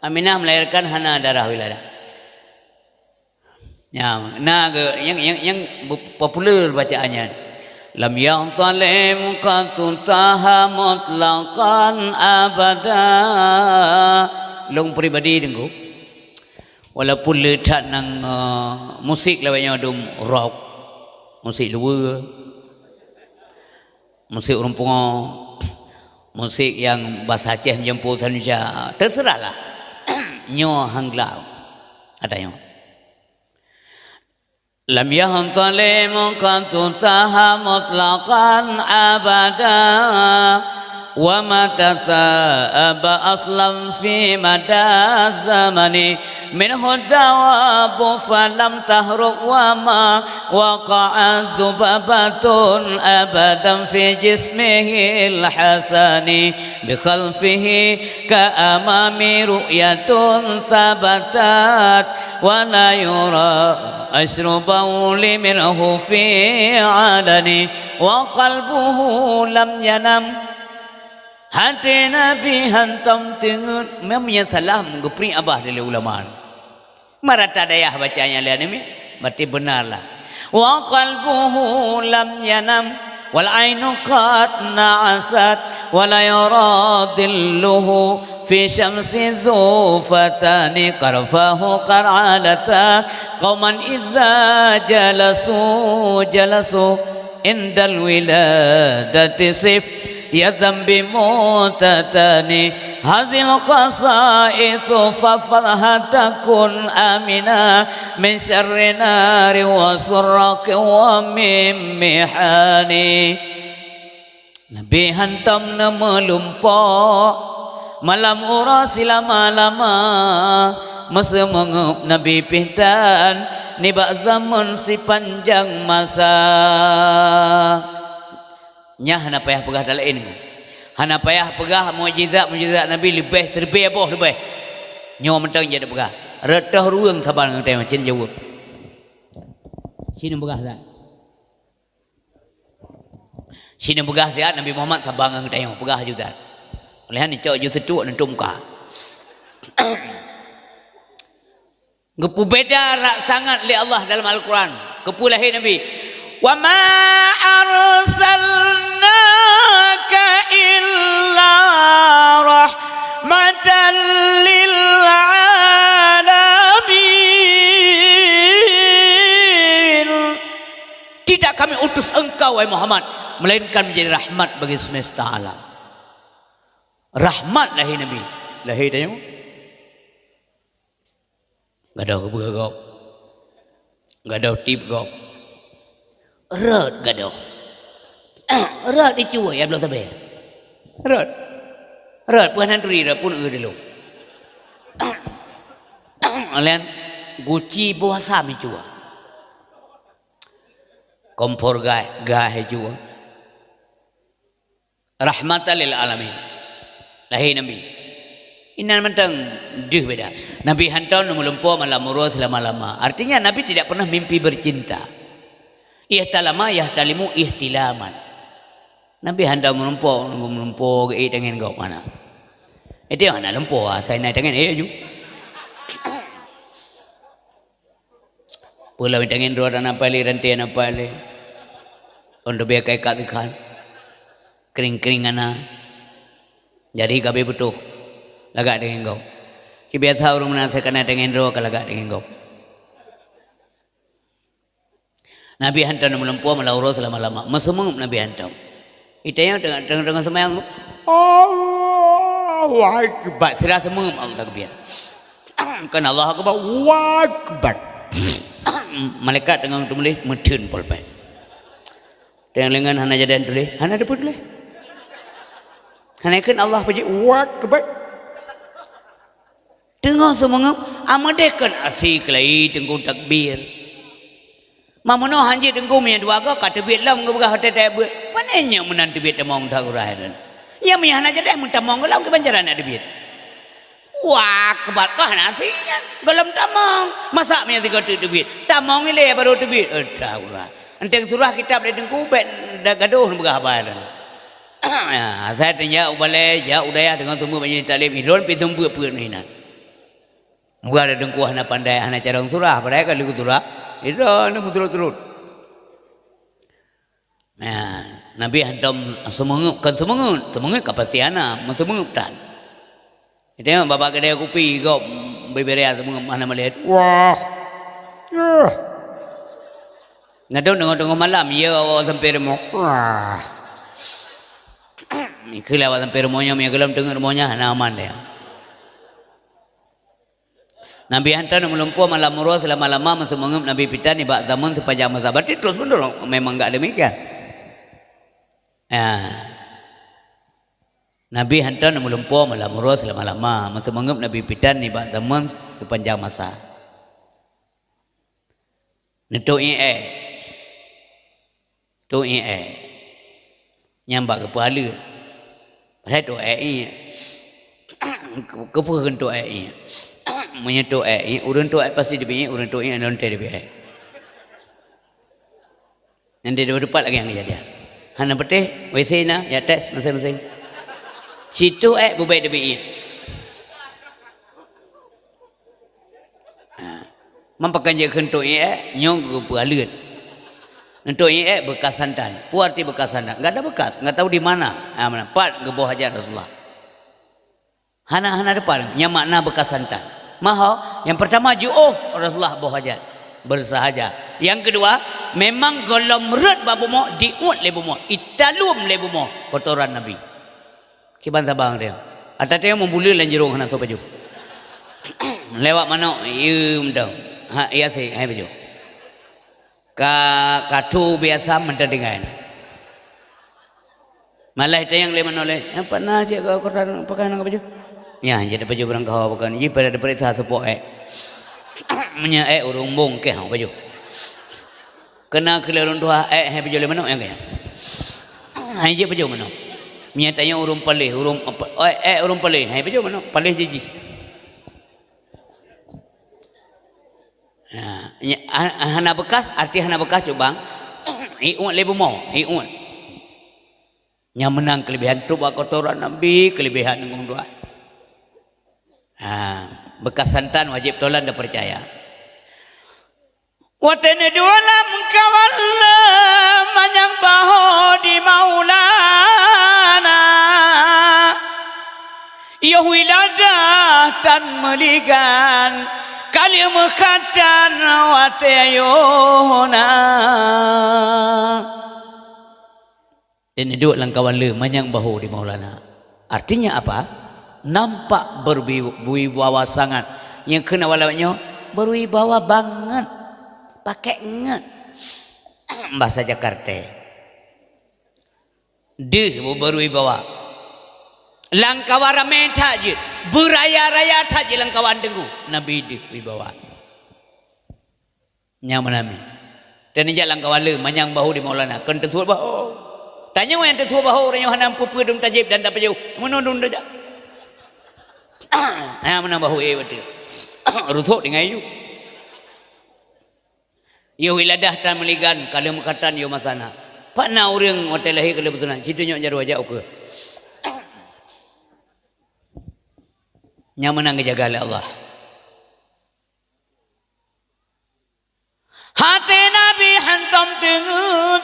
Aminah melahirkan Hana darah wiladah. Yang popular bacaannya. Lam yahtalim qatuntah mutlaqan abada. Long pribadi dengku. Walaupun letak nang musik lawanya dum rock, musik luar, musik rumpung, musik yang bahasa Aceh menjemput Indonesia, terserahlah. Nyo hanglau ada nyo. Lam yahtalim qatuntah mutlaqan abada. وما تثاءب أصلا في مدى الزمن منه الدواب فلم تهرق وما وقعت ذبابة أبدا في جسمه الحسن بخلفه كأمام رؤية ثبتت ولا يرى أشر بول منه في علن وقلبه لم ينم. Hati Nabi hantam tengut memangnya salah menggepri abah dari ulama. Marata dayah bacanya lihat ini berarti benarlah. Wa qalbuhu lam yanam wal ainu qad na'asat wa la yuradilluhu fi syamsi dhufatani qarfahu qar'alata qauman idza jalasu indal wiladati sif ya zambi mutatani hazil khasaisu fafalhatakun amina min syarri nari wa surraki wa min mihani. Nabi hantam na melumpuk malam urasi lama-lama masa mengup Nabi pihtan nibak zaman si panjang masa. Nya hana payah pegah dalam ini. Hana payah pegah mujizat Nabi lebih terlebih aboh lebih. Nyo mentang jadi pegah. Retah ruang sabar nang teh macam jawab. Sini pegah dah. Sini pegah siat Nabi Muhammad sabar nang teh pegah juga. Oleh ni cok ju setuk nang tumka. Gepu beda rak sangat li Allah dalam Al-Quran. Gepu lahir Nabi. Wa ma arsalnaka illa rahmatan lil alamin. Tidak kami utus engkau wahai Muhammad melainkan menjadi rahmat bagi semesta alam. Rahmat lahir Nabi. Lahir tanya. Enggak ada kebegok. Enggak ada tip gok. Rot gaduh. Rot dicua ya belum sampai. Rot. Rot puan hanturi rot pun dulu. Alian guci bawah sami cua. Kompor gai cua. Rahmatan lil alamin. Lahir Nabi. Inan mentang deh beda. Nabi hantar nunggu malam urus lama-lama. Artinya Nabi tidak pernah mimpi bercinta. Ihtalama yahtalimu ihtilaman. Nabi hendak menumpuk ke dengan kau mana? Itu yang nak lumpur saya naik dengan ju. Pulau dengan dua dan apa le rantai apa le. Untuk biar kai kat ikan. Kering ana. Jadi kabe betul. Lagak dengan kau. Biasa orang menasekan dengan dua kalagak dengan kau. Nabi hantar melumpur melaurus lama-lama. Mesumum Nabi hantar. Itanya dengan semayang. Allahu Akbar. Sirah semum Allah takbir. Kan Allah Akbar. Akbar. Malaikat dengan tulis medun polpen. Dengan lengan hana jadan tulis. Hana dapat tulis. Hana kan Allah puji Akbar. Dengan semum amadekan asik lagi tengku takbir. Mamono hanji tengku me dua go kat tebit lam go berah hotel tebet. Mananya menan tebit temong dak urairan. Ya me hana jadi mun tamong lam ke banjaran ada tebit. Wah, kebakah nasinya. Galam tamong. Masak me tiga tebit. Tamong ile baru tebit. Dah urah. Enteng surah kitab dia tengku bet dak gaduh berah bayaran. Saya tanya ubale ya udaya dengan tumbuh banyak talim hidron pi tumbuh puak ni nan. Buat ada tengku hana pandai hana cara surah pandai kalau surah. Itu anu turut-turut. Nah, Nabi hantam semangut kan semangut kapasiana, semangut tan. Itu yang bapak kedai kopi kau beberia semangut mana melihat. Wah. Ngadon tengok malam ya awak sampai rumah. Wah. Ikut lewat sampai rumahnya, dia gelam dengar rumahnya hana aman dia. Nabi hantar melumpuh malam murah selama-lama mensemangat Nabi pita ni bak zaman sepanjang masa berarti terus benar memang enggak demikian. Ya. Nabi hantar melumpuh malam murah selama-lama mensemangat Nabi pita ni bak zaman sepanjang masa. Netuk nyambak kepala. Padahal tu kepuhan tu menyentuh urun tu pasti dibikin urun tu non dibikin. Nanti dua depan lagi yang kejadian. Hana betih WC na ya tes masing-masing. Situ bubai dibikin. Mampakan je kentuk nyong kepalut. Nentuk bekas santan. Puarti bekas santan. Enggak ada bekas, enggak tahu di mana. Mana? Pat ke bawah hajat Rasulullah. Hana depan nya makna bekas santan. Maha yang pertama Rasulullah bawah hajat bersahaja. Yang kedua memang golom red babumo diut lebumo italum lebumo kotoran Nabi. Kiban sabang dia. Ada dia membuli lanjurung hana so baju. Lewat mana ieu mendang. Ha iya sih hai baju. Katu biasa mendengar. Malah itu yang lemon oleh apa nah je kau kotoran pakai nang baju. Ya, jadi baju berang kau bukan. Jadi pada periksa sepok Menya urung bong ke hang baju. Kena kelerun tua baju le mana yang kaya. Hai je baju mana. Menya tanya urung palih, urung urung palih. Hai baju mana? Palih jiji. Hana bekas arti hana bekas cubang. Iun lebu mau, iun. Nya menang kelebihan tu kotoran Nabi, kelebihan ngomong dua. Bekas santan wajib tolan dah percaya. Watene dalam kawalla manyang baho di maulana. Ia wilada tan meligan kali mekatan watayona. Dan duduk langkawan le manyang baho di maulana. Artinya apa? Nampak berwibawa sangat. Yang kena walaunya berwibawa banget. Pakai nget. Bahasa Jakarta. Berwibawa. Langkawan ramai tak je. Beraya-raya tak je langkawan tengku. Nabi wibawa. Yang menami. Dan ini langkawan le manyang bahu di Maulana. Kan tersuat bahu. Tanya yang tersuat bahu. Orang yang nampu pedum tajib dan tak pejauh. Menundun tajak. Menambah betul. Rusuk dengan you. Yo wiladah tan meligan kalau mekatan yo masana. Pak na urang hotel lahir kalau betul nak. Citu nyok jaru aja oke. Nya menang jaga oleh Allah. Hati Nabi hantam tengut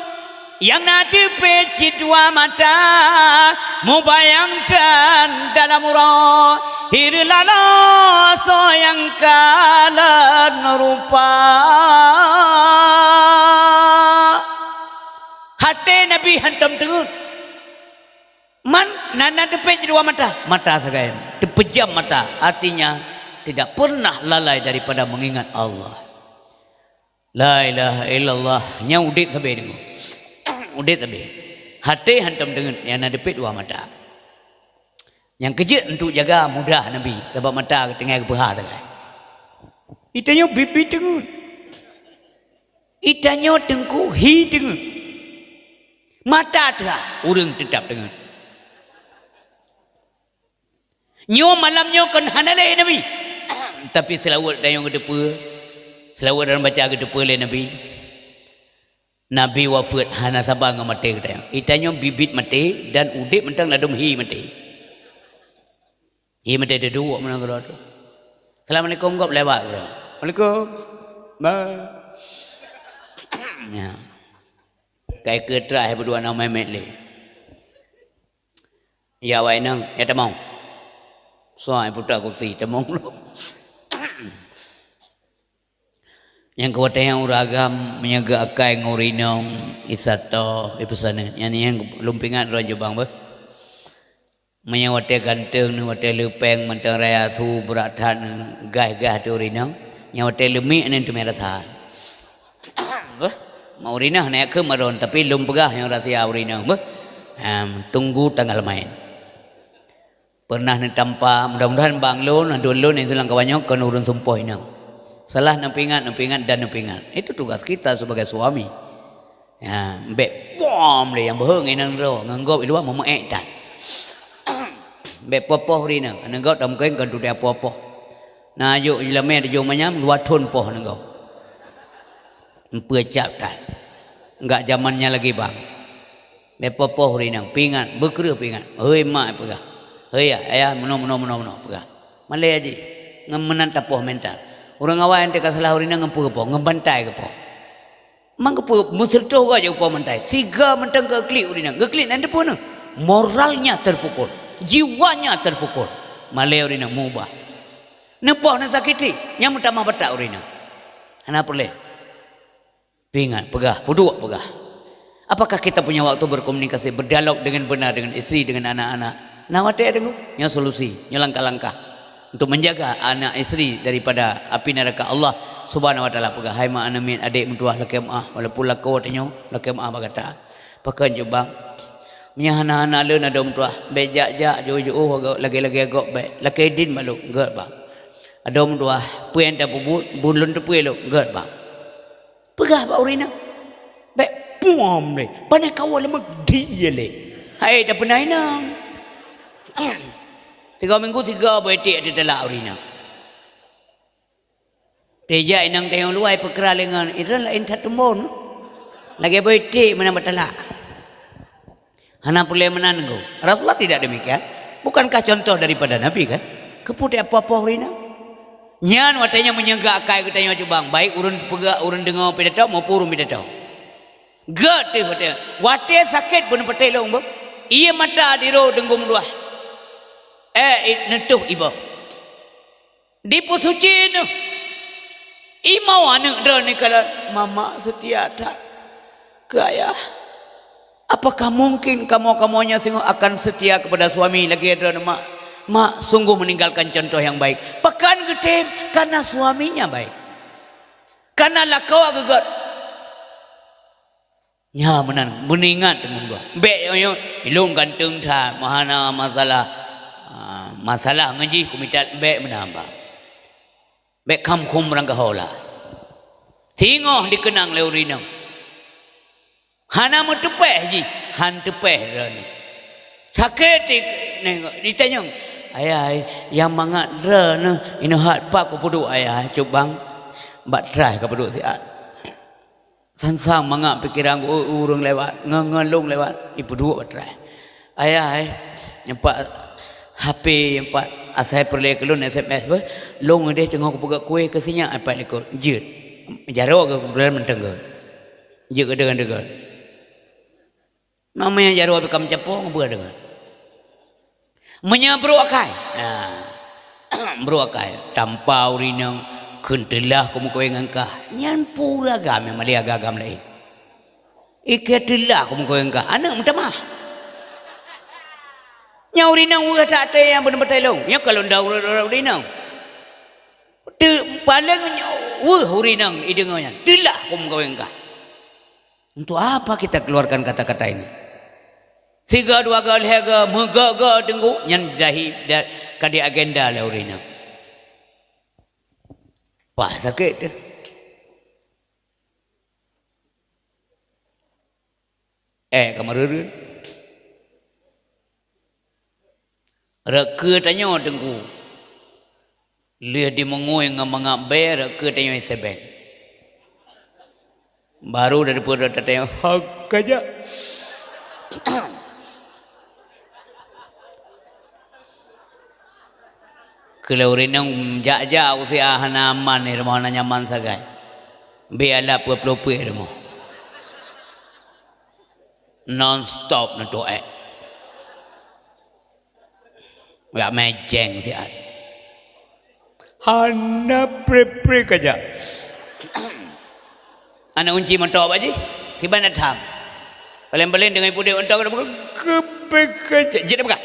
yang nanti peci dua mata mubayangkan dalam urang hirlala soyang kalan rupa. Hati Nabi hantam tengut nana tepej dua mata sekalian terpejam mata, artinya tidak pernah lalai daripada mengingat Allah. La ilaha illallah nya udit sampai dengo udit sampai hati hantam dengan yang ada tepej dua mata. Yang kejut untuk jaga mudah Nabi sebab mata tengah kebeha sekalian. Itanya bibi tengut Itanyo tengku hi dengar. Mata dah urang tetap dengar. Nyo malamnya kan hanale Nabi. Tapi selawat dayong gedepa. Selawat dalam baca gedepa le Nabi. Nabi wafat hana sabang mati kita. Itanyo bibit mati dan udip mentang ladum hi mati. Hi mati ada dua mana kalau tu. Assalamualaikum kau lewat kau. Assalamualaikum. Bye. Ya. Kai ketra berdua nama Mehmet le. Ya wai nang ya temong. Soai putra kursi temong lo. Yang kuat yang uragam menjaga akai ngorinong isato ipusana. Yang lumpingan raja bang ber. Menyawate ganteng ni wate lepeng mentang raya su berathan gah tu rinong. Nyawate lemi ane tu merasa. Mau rinah naik ke maron tapi lum pegah yang rahasia rinah. Tunggu tanggal main. Pernah ni tanpa mudah-mudahan bang lon adon lon yang sulang kawannya kan urun sumpah inang. Salah nampingan dan nampingan. Itu tugas kita sebagai suami. Ya, bek bom le yang beheng inang ro nganggop itu mau meetan. Bek popoh rina, nganggop dam kain kan tu dia popoh. Nah, yuk ilame de jong manyam dua ton poh nganggop. Empecapkan. Enggak zamannya lagi bang. Bek popoh rina, pingan, bekre pingan. Hei mak pegah. Hei ayah meno pegah. Malai aja. Ngemenan tapoh mental. Orang awak yang tak salah orang ngampu kepo, ngebantai kepo. Mang kepo muserto gak je kepo mentai. Siga mentang ke klik orang ngeklik nanti pun moralnya terpukul, jiwanya terpukul. Malai orang mubah. Nepoh nak sakiti, yang utama betak orang. Kenapa boleh? Pingan, pegah, puduk pegah. Apakah kita punya waktu berkomunikasi, berdialog dengan benar dengan istri, dengan anak-anak? Nawate dengu, nya solusi, nya langkah-langkah. Untuk menjaga anak istri daripada api neraka Allah Subhanahu wa taala pegah hai mak anamin adik mentuah lakem walaupun lako tanyo lakem bagata pakan jubang menyahana-hana leun ada mentuah bejak-jak jo-jo lagi-lagi agak baik laki din malu geut bang ada mentuah puyen ta bubut bulun tu puy lo geut bang pegah ba urina baik pum le panai kawal mak dia le hai dah pernah inang 3 minggu 3 betik di dalam urina. Teja inang tengok luai perkara lengan. Itu lain satu mon. Lagi betik mana bertelak. Hana boleh menanggu. Rasulullah tidak demikian. Bukankah contoh daripada Nabi kan? Keputih apa-apa urina. Nyan watanya menyenggak akai katanya cubang. Baik urun pegak urun dengar pidatau maupun urun pidatau. Gati watanya. Watanya sakit pun petai long. Ia mata diro dengung luah. Netuh ibu di pusuci nu imau anu drone kalau mama setia tak kaya apakah mungkin kamu-kamunya akan setia kepada suami lagi drone mak sungguh meninggalkan contoh yang baik pekan gede karena suaminya baik karena lakau agak nya menan meningat dengan gua be yo ilung ganteng tha mahana masalah ngaji kumitat bek menambah bek kamkum rangga hola tingoh dikenang leurinang hana mu tepeh ji han tepeh rani sakit ditanya ayah yang mangat rana ino hat pak ku pudu ayah cubang bak try ka pudu siat sansang mangat pikiran urung lewat ngelung lewat ipu dua bak try ayah nyempak HP yang pak asai perle kelun SMS ber long dia tengok buka kuih ke sinya apa lekor jeut jaro ke kebetulan mentengger jeut ke dengan mama yang jaro bekam capo ngubur dengan menyabru akai bro akai tanpa urinang kentelah kamu kuih ngangkah nyan pura gam yang malia gagam lain iketelah kamu kuih ngangkah anak minta mah nya urinang uga tak ada yang benar-benar long nya kalau ndak urinang paling urinang idengonya telah kum kawengkah untuk apa kita keluarkan kata-kata ini siga dua gal hega megaga denggu nyan jahi kadi agenda la urinang pas sakit kemarin. Reka tanya tengku. Lihat di mengui ngamabe reka tanya sebeng. Baru daripada tanya hak aja. Kalau renang jajah usia hanaman ni rumah nyaman sagai. Biarlah pup-pup rumah. Non stop nanti ya mejeng siat. Hana pre kerja. Anak unci mentok apa je? Gimana tham? Paling-paling dengan ibu dia mentok ada bukan kerja. Jadi apa?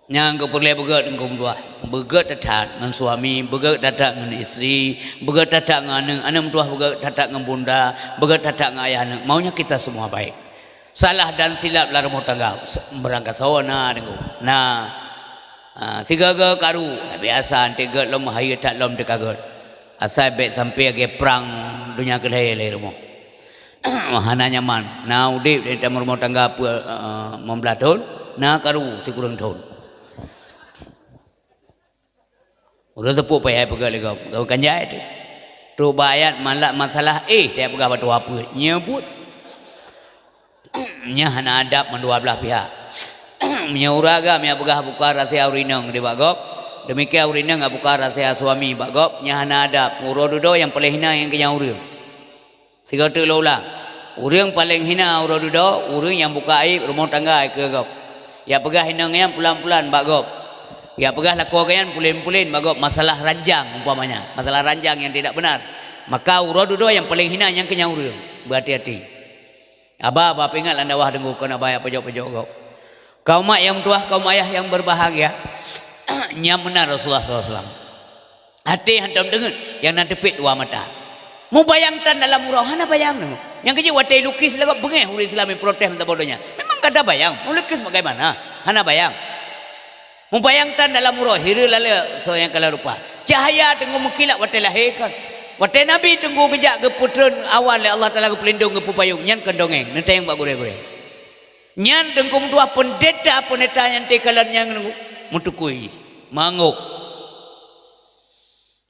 Yang keperluan begat dengan dua, begat datang dengan suami, begat datang dengan isteri, begat datang dengan anak tua, begat datang dengan bunda, begat datang dengan ayah anak. Maunya kita semua baik. Salah dan silap lah rumah tangga berangkat sawana dengan. Nah, sigaga karu biasa tiga lom hari tak lom dekagat. Asal bet sampai ke perang dunia kelai rumah. Hana nyaman. Nah, udip dari rumah tangga membeladon. Nah, karu si kurang tahun. Udah tepuk payah pegang kau kanjai tu. Tu bayat malak masalah dia pegang batu apa nyebut. Nya hana adab mendua belah pihak. Nya uraga nya pegang buka rahsia urinang di bagop. Demikian urinang enggak buka rahsia suami bagop nya hana adab. Urodudo yang paling hina yang kenyang urang. Siga tu lola. Urang paling hina urodudo, urang yang buka aib rumah tangga ke gop. Ya pegang hinang yang pulan-pulan bagop. Ya pegah laku kayan pulin-pulin bagok masalah ranjang umpamanya, masalah ranjang yang tidak benar. Maka urodudo yang paling hina yang kenyang urang. Berhati-hati. Aba ingat anda wah dengu kena bayar pojok-pojok kau. Kaum mak yang tua, kaum ayah yang berbahagia. Nya benar Rasulullah SAW. Hati hantam dengar yang nanti pit dua mata. Mu bayangkan dalam urang hana bayang dengu. Yang kerja watai lukis lagak bengeh ulis Islami protes minta bodohnya. Memang kata bayang, mu lukis bagaimana? Hana bayang. Membayangkan dalam urah hira lala so yang kala rupa cahaya tenggu mengkilat watai lahirkan watai Nabi tenggu kejak ke putera awal Allah Ta'ala ke pelindung ke pupayung nyan kendongeng nanti yang bak gure-gure nyan tenggu dua pendeta yang tekalan yang nunggu mutukui manguk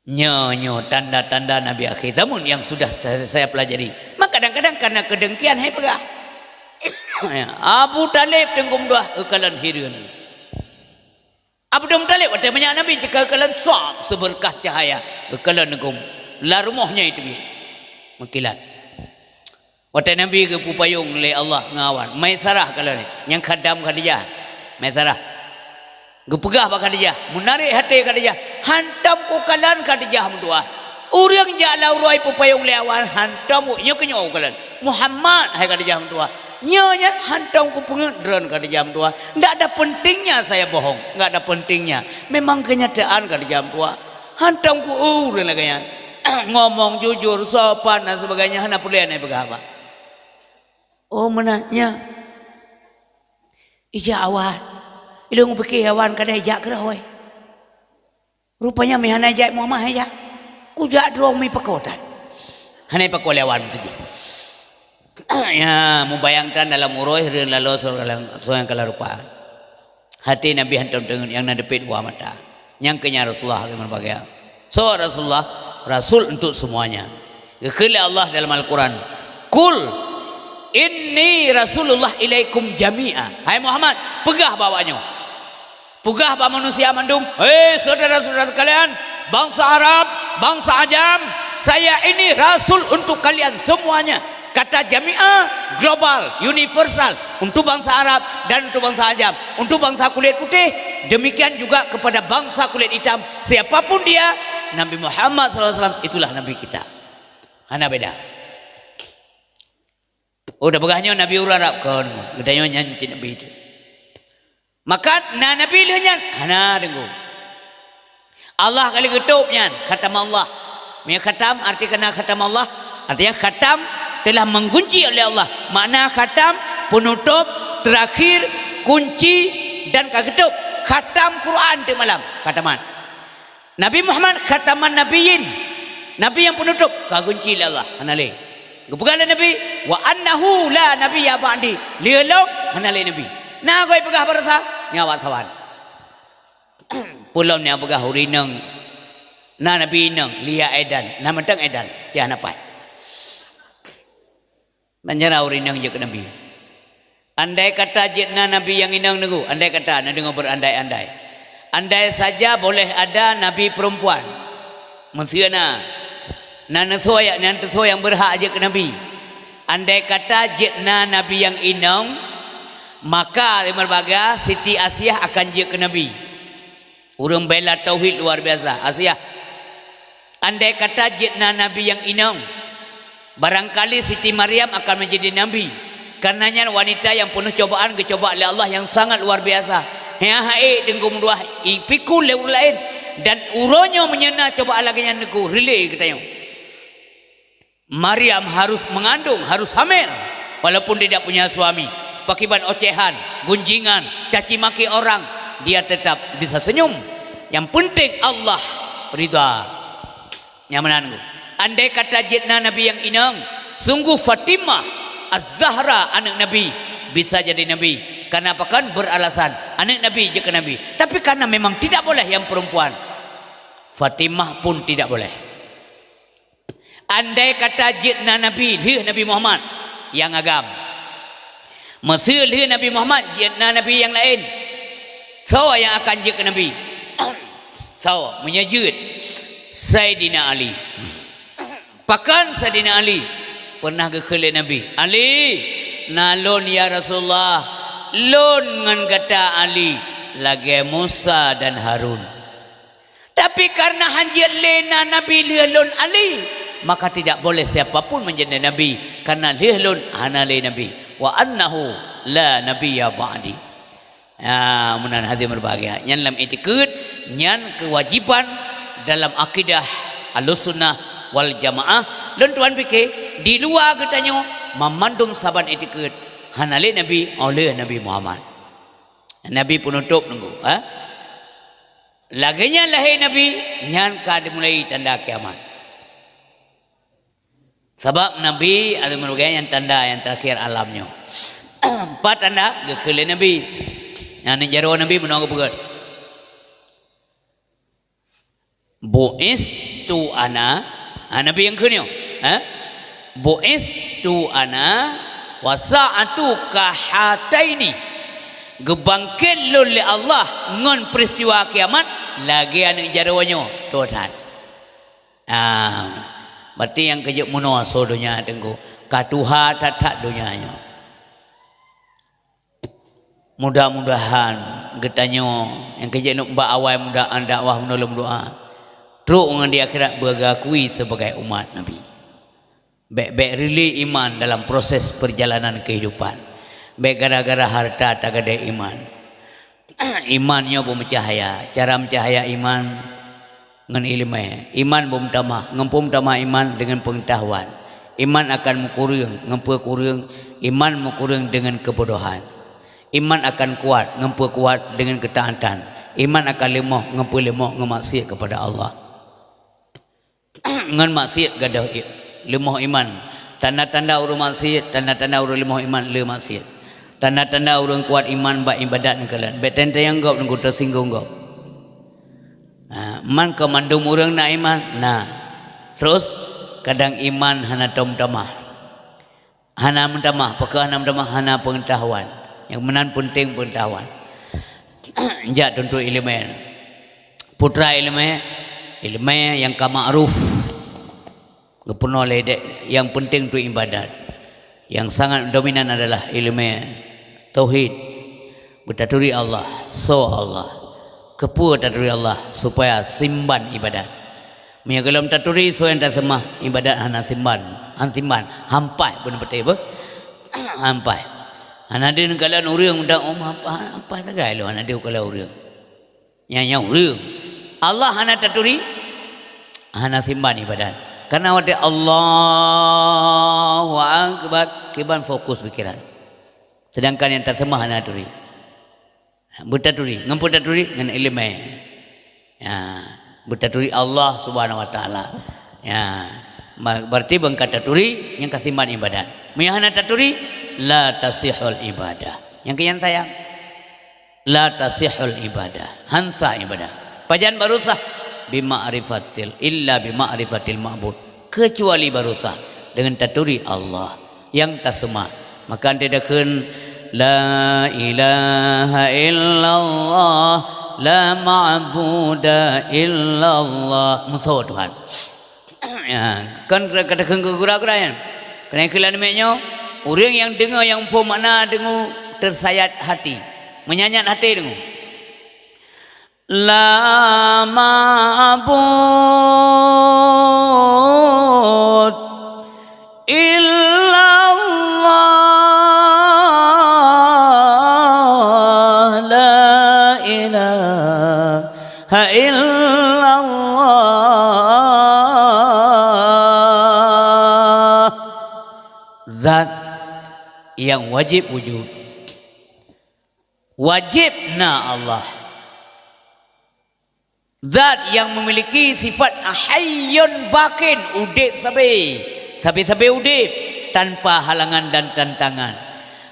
nyo tanda-tanda Nabi akhir zaman yang sudah saya pelajari maka kadang-kadang karena kedengkian hai pegah Abu Talib tenggu dua kekalan hira Abu Talib watai banyak Nabi jika kekalan sah seberkah cahaya kekalan negum la rumahnya itu mengkilat watai Nabi ke pupayung oleh Allah ngawan Maisarah kekalan yang khadam Khadijah Maisarah gepegah pak Khadijah menarik hati Khadijah hantam kekalan Khadijah mendua orang jala urai pupayung lewan hantam nya kenyo kekalan Muhammad hai Khadijah mendua nyonya hantam ku pengedran kada jam 2 ndak ada pentingnya saya bohong nggak ada pentingnya memang kenyataan kada jam 2 hantam ku lagi ngomong jujur sopan dan sebagainya hana perlu ane begapa oh menanya ija awan ilung pikir awan kada ija kerahoi rupanya mi hana ija Muhammad ija ku jak drong mi pakotan hana pakolewan tu je ya membayangkan dalam uroh dan lalu soang kala rupa hati Nabi hantam dengan yang nadepit dua mata yang kenya Rasulullah dengan bagai so Rasulullah Rasul untuk semuanya kekali Allah dalam Al-Quran kul inni Rasulullah ilaikum jami'a hai Muhammad pegah bawanya pegah bawa manusia mandum saudara-saudara kalian bangsa Arab bangsa Ajam saya ini Rasul untuk kalian semuanya kata jami'ah global universal untuk bangsa Arab dan untuk bangsa Ajam untuk bangsa kulit putih demikian juga kepada bangsa kulit hitam siapapun dia Nabi Muhammad SAW itulah Nabi kita hana beda udah begahnya Nabi Arab kan gedanya nyanyi Nabi itu maka Nabi lihat hana dengu Allah kali ketupnya khatam Allah punya khatam arti kena khatam Allah artinya khatam telah mengunci oleh Allah makna khatam penutup terakhir kunci dan kagetup khatam Quran di malam khataman Nabi Muhammad khataman nabiyin nabi yang penutup kagunci oleh Allah anale Gepegala Nabi wa annahu la nabiyya ba'di. Lielong hanale Nabi. Na goi pegah berasa nyawa sawan. Pulau ni pegah urineng. Na Nabi neng lia edan, na mentang edan, cia napai. Menjara urineng je ke Nabi. Andai kata jitna Nabi yang inang negu, andai kata na dengar berandai-andai. Andai saja boleh ada Nabi perempuan. Mensiana na nesoy yang berhak je ke Nabi. Andai kata jitna Nabi yang inang, maka berbaga Siti Asiah akan je ke Nabi. Urang bela tauhid luar biasa. Asiah. Andai kata jitna Nabi yang inang, barangkali Siti Maryam akan menjadi Nabi. Karenanya wanita yang penuh cobaan oleh Allah yang sangat luar biasa. Hae tenggung dua ipikul lain dan uronyo menyena cobaan lagi yang neku relay katanya. Maryam harus mengandung, harus hamil walaupun tidak punya suami. Pakiban ocehan, gunjingan, caci maki orang, dia tetap bisa senyum. Yang penting Allah ridha. Nyamanan ku. Andai kata jitna Nabi yang inang, sungguh Fatimah Az-Zahra anak Nabi bisa jadi Nabi. Karena apa kan beralasan anak Nabi je ke Nabi. Tapi karena memang tidak boleh yang perempuan, Fatimah pun tidak boleh. Andai kata jitna Nabi, lih Nabi Muhammad yang agam. Mesir lih Nabi Muhammad, jitna Nabi yang lain. So yang akan je ke Nabi. So menyejut Sayyidina Ali. Pakan Sayyidina Ali pernah ke khali Nabi. Ali, nalon ya Rasulullah. Lon ngan kata Ali lagi Musa dan Harun. Tapi karena hanjir lena Nabi lihalun Ali, maka tidak boleh siapapun menjadi Nabi karena lihalun hanale Nabi. Wa annahu la nabiyya ba'di. Ya, munan hati berbahagia. Yang dalam itikad, yang kewajiban dalam akidah Ahlussunnah wal Jamaah. Dan tuan fikir di luar katanya memandum saban itikad hanale Nabi oleh Nabi Muhammad. Nabi penutup nunggu. Laginya lahir Nabi nyan ka dimulai tanda kiamat. Sebab Nabi ada merugikan yang tanda yang terakhir alamnya. Empat tanda gekele Nabi. Yang jaro Nabi menunggu begat. Bu'istu ana, Nabi yang kenyo. Bu'istu ana wa sa'atu kahataini. Gebangkit oleh Allah ngon peristiwa kiamat lagi anak jarawanya Tuhan. Berarti yang kejut muno so dunia tengku katuha tatak dunianya. Mudah-mudahan getanyo yang kejut nuk mbak awal mudahan dakwah menolong doa. Teruk dengan di akhirat bergakui sebagai umat Nabi. Baik-baik rili iman dalam proses perjalanan kehidupan. Baik gara-gara harta tak ada iman. Imannya bom cahaya. Cara mencahaya iman dengan ilmu. Iman bom tamah. Ngempum tamah iman dengan pengetahuan. Iman akan mengkurung, ngempu kurung. Iman mengkurung dengan kebodohan. Iman akan kuat, ngempu kuat dengan ketaatan. Iman akan lemah, ngempu lemah, ngemaksiat kepada Allah. Ngan maksiat gadah lemah iman. Tanda-tanda orang maksiat, tanda-tanda orang lemah iman le maksiat. Tanda-tanda orang kuat iman bak ibadat nekalan. Betente yang gop nunggu tersinggung gop. Man kemandung orang nak iman. Nah, terus kadang iman hana tom-tomah. Hana mentamah, pakai hana mentamah, hana pengetahuan. Yang menan penting pengetahuan. Jak tentu ilmu. Putra ilmu yang kama'ruf. Gepenuh ledek. Yang penting tu ibadat. Yang sangat dominan adalah ilmu tauhid, bertaturi Allah, so Allah, kepu taturi Allah supaya simban ibadat. Menyagelam taturi so yang tak semah ibadat hana simban, hampai pun betul apa? Hampai. Hana dia kalau orang undang apa sagai lo hana dia kalau orang. Nyanya orang. Allah hana taturi, hana simban ibadat. Karena wadi Allahu Akbar kiban fokus pikiran. Sedangkan yang tak semah hana turi. Bertaturi, ngemput taturi dengan ilmu. Ya, bertaturi Allah Subhanahu wa taala. Ya. berarti bengkat taturi yang kasimban ibadat. Meyahana taturi la tasihul ibadah. Yang kian sayang la tasihul ibadah, hansa ibadah. Pajan barusah bima'rifatil illa bima'rifatil ma'bud, kecuali barusah dengan taturi Allah yang tasma. Maka dedakeun la ilaha illallah la ma'buda illallah, musuh Tuhan. Ya, kan kata kegura-gura kena kelan meknya orang yang dengar yang faham makna dengar tersayat hati, menyanyat hati dengar. La ma'bud illallah la ilaha illallah zat yang wajib wujud, wajibna Allah, zat yang memiliki sifat hayyun bakin, udip sabi udip tanpa halangan dan tantangan.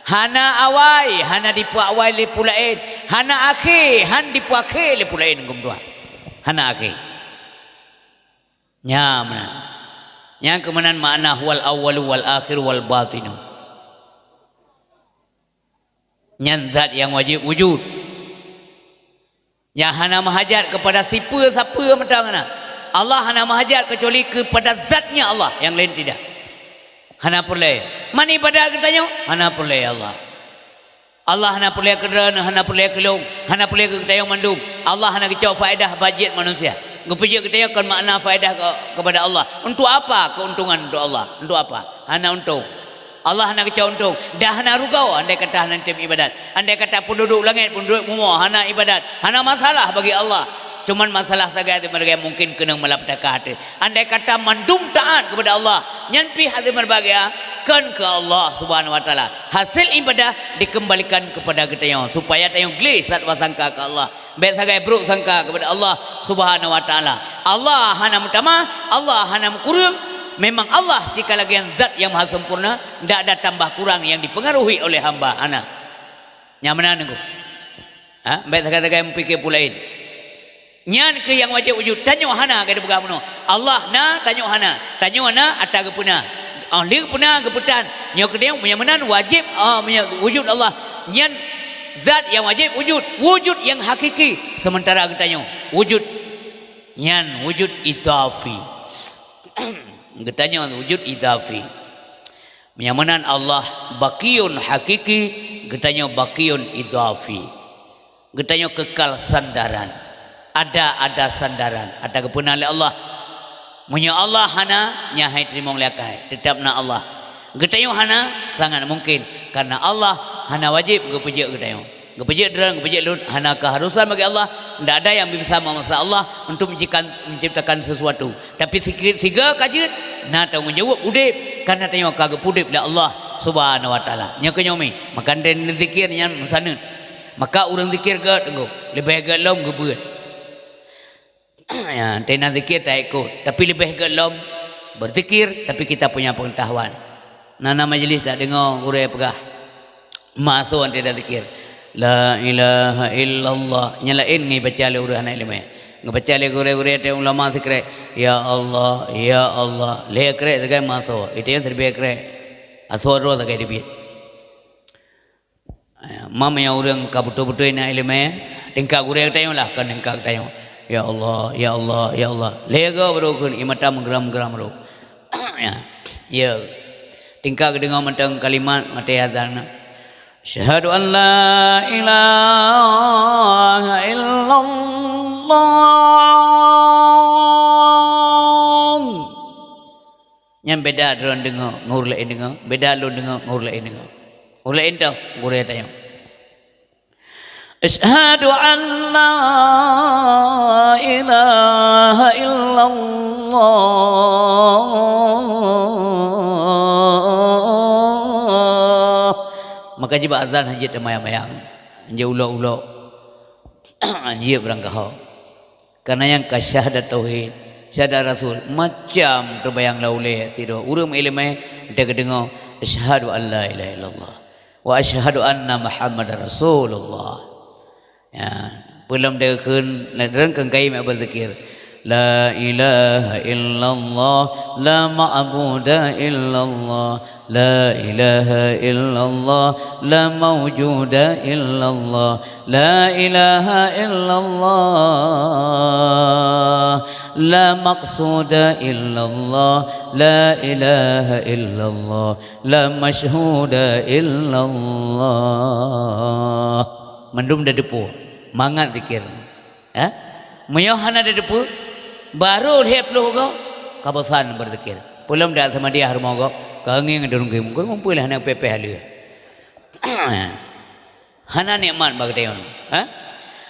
Hana awai, hana dipu awai le pulain, hana akhir, han dipu akhir le pulain gumdua. Hana akhir. Nyamna. Yang kemenan makna wal awwalu wal akhir wal batinu. Nyan zat yang wajib wujud. Yang hana mahajat kepada siapa mentang Allah hana mahajat kecuali kepada zatnya Allah, yang lain tidak. Hana perle mana ibadah katanya, hana perle Allah. Allah hana perle kerana, hana perle kelong, hana perle ketayang mandum. Allah hana kecau faedah bajet manusia. Gepejak katanya kan makna faedah kepada Allah. Untuk apa keuntungan untuk Allah? Untuk apa? Hana untung. Allah hana kecau untung. Dah hana rugau andai kata hana tim ibadat. Andai kata penduduk langit, penduduk bumi hana ibadat. Hana masalah bagi Allah. Cuman masalah saja mereka mungkin kena melapatkan hati. Andai kata mandum taat kepada Allah, nyampi hati merbahagia kan ke Allah Subhanahu wa taala. Hasil ibadah dikembalikan kepada kita yang supaya tayong gelis sat wasangka ke Allah. Baik sagai buruk sangka kepada Allah Subhanahu wa taala. Allah hana mutama, Allah hana kurang. Memang Allah jika lagi yang zat yang maha sempurna, tidak ada tambah kurang yang dipengaruhi oleh hamba ana. Yang mana nengku? Baik sagai memikir pulain. Nyan ke yang wajib wujud. Tanya hana ke depan muno. Allah na tanya hana. Tanya hana atau gepuna. Lir puna geputan. Nyo kedeng punya menan wajib wujud Allah. Nyan zat yang wajib wujud, wujud yang hakiki. Sementara kita tanya wujud nyan wujud idhafi. Kita tanya wujud idhafi. Menyamanan Allah bakiyun hakiki, kita tanya bakiyun idhafi. Kita tanya kekal sandaran. Ada sandaran. Ada kepunan oleh Allah. Munya Allah hana nyahai terima lekai. Tetap na Allah. Kita tanya hana sangat mungkin karena Allah hana wajib gepejak kita tanya. Gepejak derang, gepejak lut, hana keharusan bagi Allah. Tidak ada yang bisa memaksa Allah untuk menciptakan sesuatu. Tapi siga kajian, na tahu menjawab udip karena tanya kagak udip dah Allah Subhanahu wa taala. Nya kenyomi, makan den zikir nya sana. Maka orang zikir ke tengok, lebih gelom gebeut. Ya, tena zikir tak ikut, tapi lebih gelom berzikir tapi kita punya pengetahuan. Nana majlis tak dengar urai pegah. Masuk tidak zikir. La ilaha illallah nyalain ngai baca le urang anak lima ngai baca le gure-gure te ulama sikre ya Allah le kre sagai maso itu yang terbaik kre asoro sagai dibi mama yang urang ka betul-betul anak lima tingkah gure tayong lah kan tingkah tayong ya Allah le go berukun imata menggeram-geram ro ya tingkah dengar mentang kalimat mate azan Syahadu an la ilaha illallah. Yang beda drone dengar, ngur lain dengar. Beda lu dengar, ngur lain dengar. Ngur lain tau, gure tayang. Syahadu an la ilaha illallah. Maka jika azan hajat mayang-mayang, hajat ulok-ulok, hajat berangkah. Karena yang kasyahadat tauhid, syahadat Rasul macam terbayang lauleh tido urang ilmu dia kedengar asyhadu an la ilaha illallah wa asyhadu anna muhammadar rasulullah ya belum dia keun rengkeung kai mak berzikir la ilaha illallah la ma'budu illallah la ilaha illallah la mawjuda illallah la ilaha illallah la maqsuda illallah la ilaha illallah la masyhuda illallah mendum dah depu mangat zikir ha meyohana dah depu baru dia peluh kau kabosan berzikir belum dah sama dia harmo kau kanging durung ke mungkin ngumpul hana pepe halu hana nikmat bagdayon ha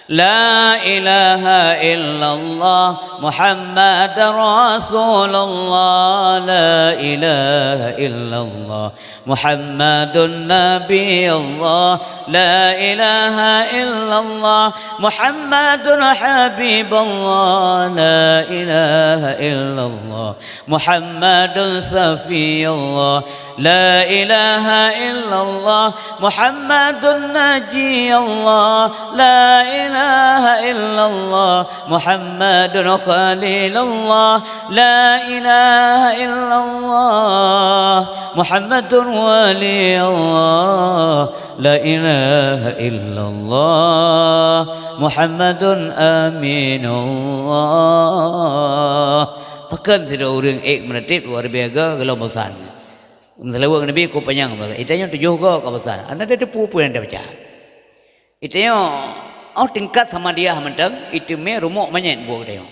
la ilaha illallah muhammadar rasulullah la ilaha illallah muhammadun nabiyullah la ilaha illallah muhammadun habibullah la ilaha illallah muhammadun safiyullah la ilaha illallah muhammadun najiyullah la ilaha illallah muhammadun khalilullah la ilaha illallah muhammadun waliyullah la ilaha illallah muhammadun aminullah pakan tidak orang menetit luar biasa kalau bosan selawat Nabi ku panjang itanya 7 go kawasan anda ada pupu yang dah baca itanya tingkat sama dia mentang itu me rumok manyet buat dia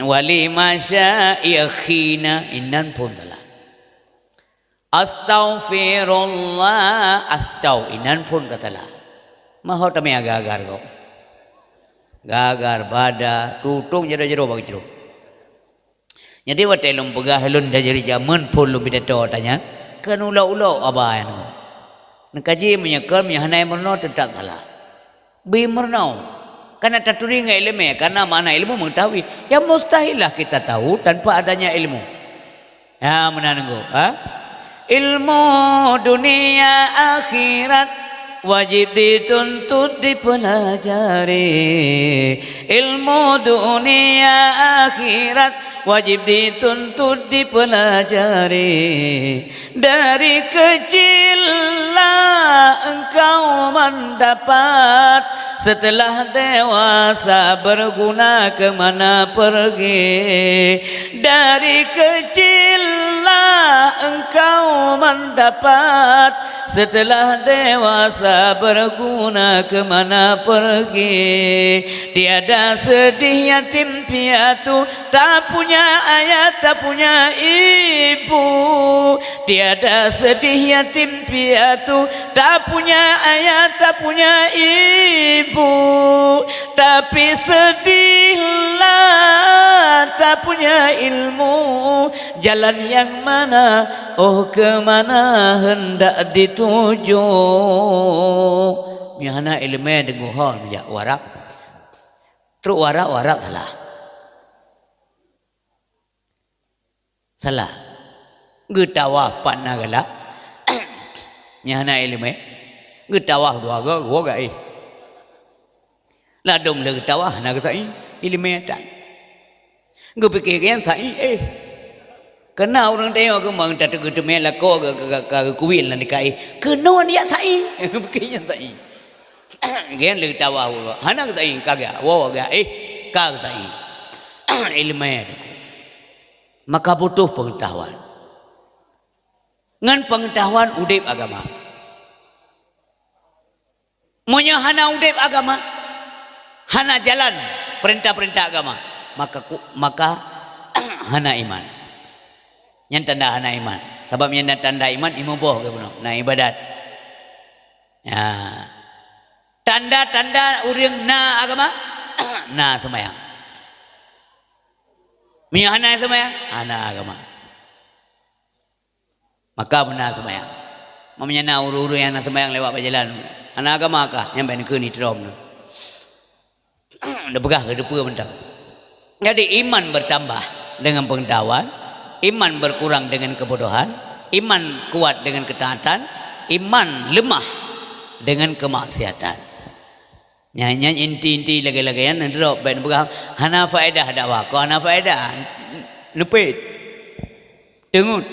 wali masya yakhina innan pun telah astaghfirullah inan pun katalah mahau tami agar kau gagar bada tutung jero bagi jero jadi watai lom pegah helun dah jadi zaman pun lu bidato tanya kan ulau abayan kau nak kaji menyekal menyahanai merno tetap salah bi merno karena taturi ngai ilmu karena mana ilmu mengetahui yang mustahillah kita tahu tanpa adanya ilmu ya menanenggo ha ilmu dunia akhirat wajib dituntut dipelajari ilmu dunia akhirat wajib dituntut dipelajari dari kecillah engkau mendapat setelah dewasa berguna kemana pergi dari kecillah engkau mendapat setelah dewasa berguna kemana pergi tiada sedih yatim piatu tak punya ayah tak punya ibu tiada sedih yatim piatu tak punya ayah tak punya ibu tapi sedihlah tak punya ilmu jalan yang mana oh kemana hendak dituju mihana ilmu dengu hon ya warak truk warak salah getawa panna gala mihana ilmu getawa dua go gai la dom le getawa na ga sai ilmu tak gue pikir kan sai kena orang tengok ke mang tak ke temel la ko ke kuil lan dikai kena dia sai pikirnya sai gen le tawa hana sai kagak wo ga kag sai ilmu maka butuh pengetahuan ngan pengetahuan udip agama monya hana udip agama hana jalan perintah-perintah agama maka hana iman yang tanda hana iman sebab yang tanda iman imuboh ke benar na ibadat ya tanda-tanda urang na agama na sembahyang miya hana sembahyang hana agama maka benar sembahyang mamanya na uru-uru yang na sembahyang lewat berjalan hana agama kah yang ben ke ni trom na dah begah ke depa mentang Jadi iman bertambah dengan pengetahuan, iman berkurang dengan kebodohan, iman kuat dengan ketaatan, iman lemah dengan kemaksiatan. Nyanyi inti-inti lagi-lagian nanti dok ben berah hana faedah dakwah, ko hana faedah lupit. Dengut.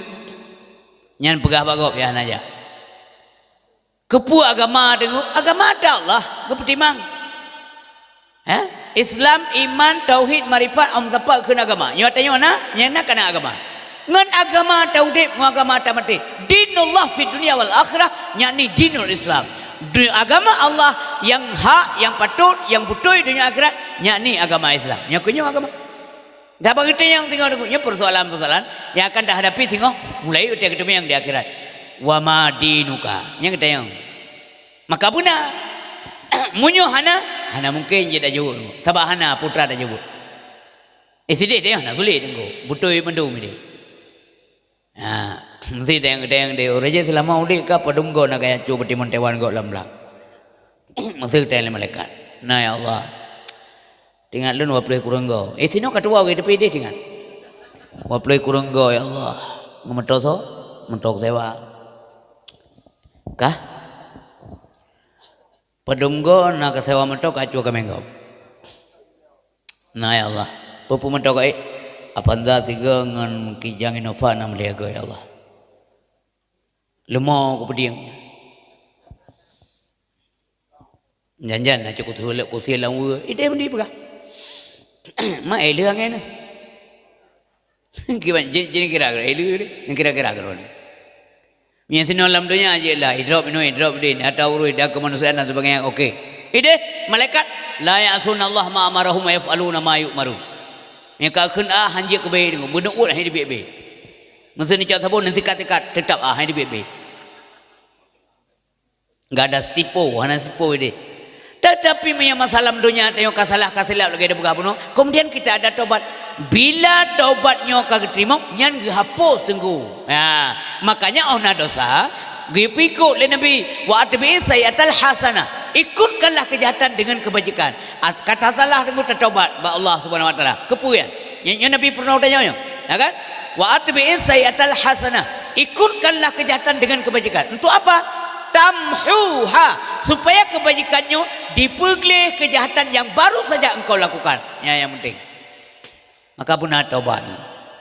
Nyan pegah bagop ya aja. Kepu agama dengut, agama ada Allah, kepetimang. Islam, iman, tauhid, marifat, amzapa kena agama. Nyo tanya mana? Nyana kena agama. Ngan agama tauhid, agama tamati. Dinullah fi dunia wal akhirah, nyani dinul Islam. Agama Allah yang hak, yang patut, yang betul dunia akhirat, nyani agama Islam. Nyakunyo agama. Dah begitu yang tinggal dengunya persoalan-persoalan yang akan dah hadapi tinggal mulai utia ketemu yang di akhirat. Wa ma dinuka. Yang kita yang. Maka puna munyo hana mungkin je dah jawab tu. Sabah hana putra dah jawab. Sedih dia nak sulit tengok. Betul mendung dia. Mesti yang dia raja selama udik ka padunggo nak kaya cu peti montewan go lamlang. Mesti tele malaikat. Nah ya Allah. Tinggal lun waplai kuranggo. Sino katua we tepi dia tinggal. Waplai kuranggo ya Allah. Ngementoso mentok sewa. Kah? Padunggo nak sewa mentok acu ka menggo. Nah ya Allah. Pupu mentok ai apanda tiga ngan kijang inova nam liaga ya Allah. Lemo ku pediang. Janjan nak cukup tulak kursi lawa. Ide mendi pegah. Mak eleh angin. Kiban jadi kira-kira eleh ni kira-kira karon. Yang sini alam dunia aje lah drop din atau urus dah kemanusiaan dan sebagainya okey. Ide malaikat la ya'sunallah ma amarahum wa yaf'aluna ma yu'marun. Yang kau kena hanji ke bayi dengan benda urat yang dibiak-biak. Masa ni cakap sabun nanti kat tetap yang dibiak-biak. Enggak ada stipo, hanya stipo ini. Tetapi yang masalah dunia tengok kasalah lagi ada buka bunuh. Kemudian kita ada taubat. Bila taubatnya kagak terima, nyan hapus tunggu. Makanya ona dosa, gipikut le Nabi wa atbi sayyatal hasanah. Ikutkanlah kejahatan dengan kebajikan. Kata salah tunggu tertaubat ba Allah Subhanahu wa taala. Kepuyan. Yang Nabi pernah tanya ya kan? Wa atbi sayyatal hasanah. Ikutkanlah kejahatan dengan kebajikan. Untuk apa? Tamhuha, supaya kebajikannya dipegli kejahatan yang baru saja engkau lakukan. Ya yang penting. Maka pun ada taubat.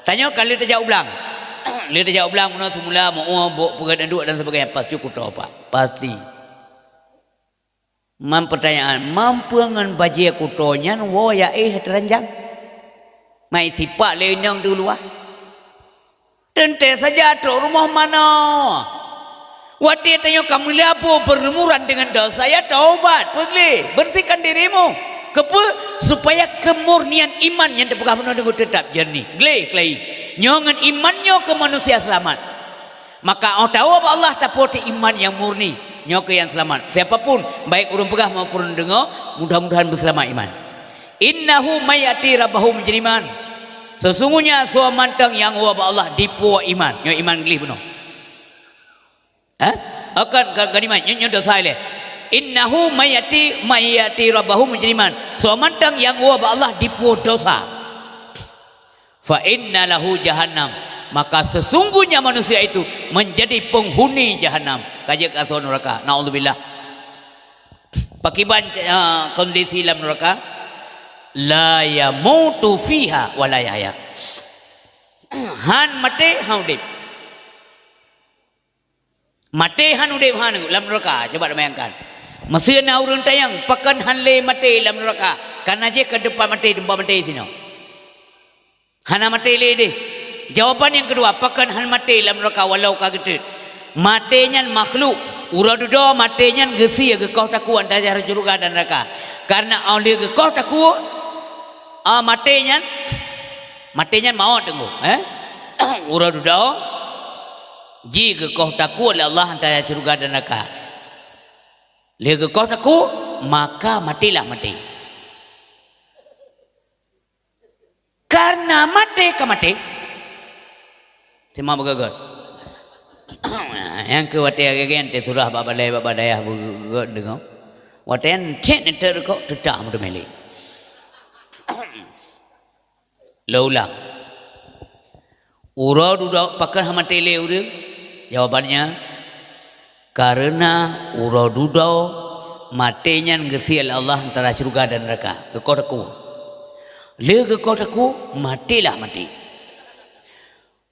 Tanya kalau dia jawab ulang. Dia jawab ulang mana semula mau pegadaian duk dan sebagainya pasti cukup taubat. Pasti. Pertanyaan, mampu ngan baji kutonya wo ya teranjang. Mai sifat lenyang dulu ah. Tente saja tu rumah mana? Wati tanya kamu lapo berlumuran dengan dosa ya taubat, pergi bersihkan dirimu. Kepa supaya kemurnian iman yang terbuka penuh dengan tetap jernih. Glei, nyongan imannya ke manusia selamat. Maka tahu apa Allah tapoti iman yang murni, nyoke yang selamat. Siapapun baik urang pegah maupun dengar, mudah-mudahan berselamat iman. Innahu mayati rabbahu mujriman. Sesungguhnya suamantang yang wa Allah dipu iman, nyo iman glih penuh. Akan kalimat nyo dosa le. Innahu mayati rabbahu mujriman. Suamantang yang wa Allah dipu dosa. Fa inna lahu jahannam. Maka sesungguhnya manusia itu menjadi penghuni jahanam. Kajak asal neraka. Naudzubillah. Pakiban kondisi dalam neraka. La yamutu fiha wa la yahya. Han mate han udip. Mate han udip han dalam neraka. Coba bayangkan. Mesin urun tayang pakan han le mate dalam neraka. Karena je ke depan mate sini. Hana mate le deh. Jawapan yang kedua, pakan hal mati dalam neraka walau kagetet. Matenya makhluk, uradudo matenya gesi ke kau taku antara surga dan neraka. Karena oleh ke kau taku matenya maut tunggu. Uradudo ji ke kau taku oleh Allah antara surga dan neraka. Le ke kau taku maka matilah mati. Karena mati ke mati. Tema begagot. Yang ke wate again te surah babadai babadayah begagot dengo. Waten cek neter kok tedak mudah meli. Laulang. Ura duda pakai hama tele urang. Jawabannya karena ura duda matinya ngesial Allah antara surga dan neraka. Kekotaku. Le kekotaku matilah mati.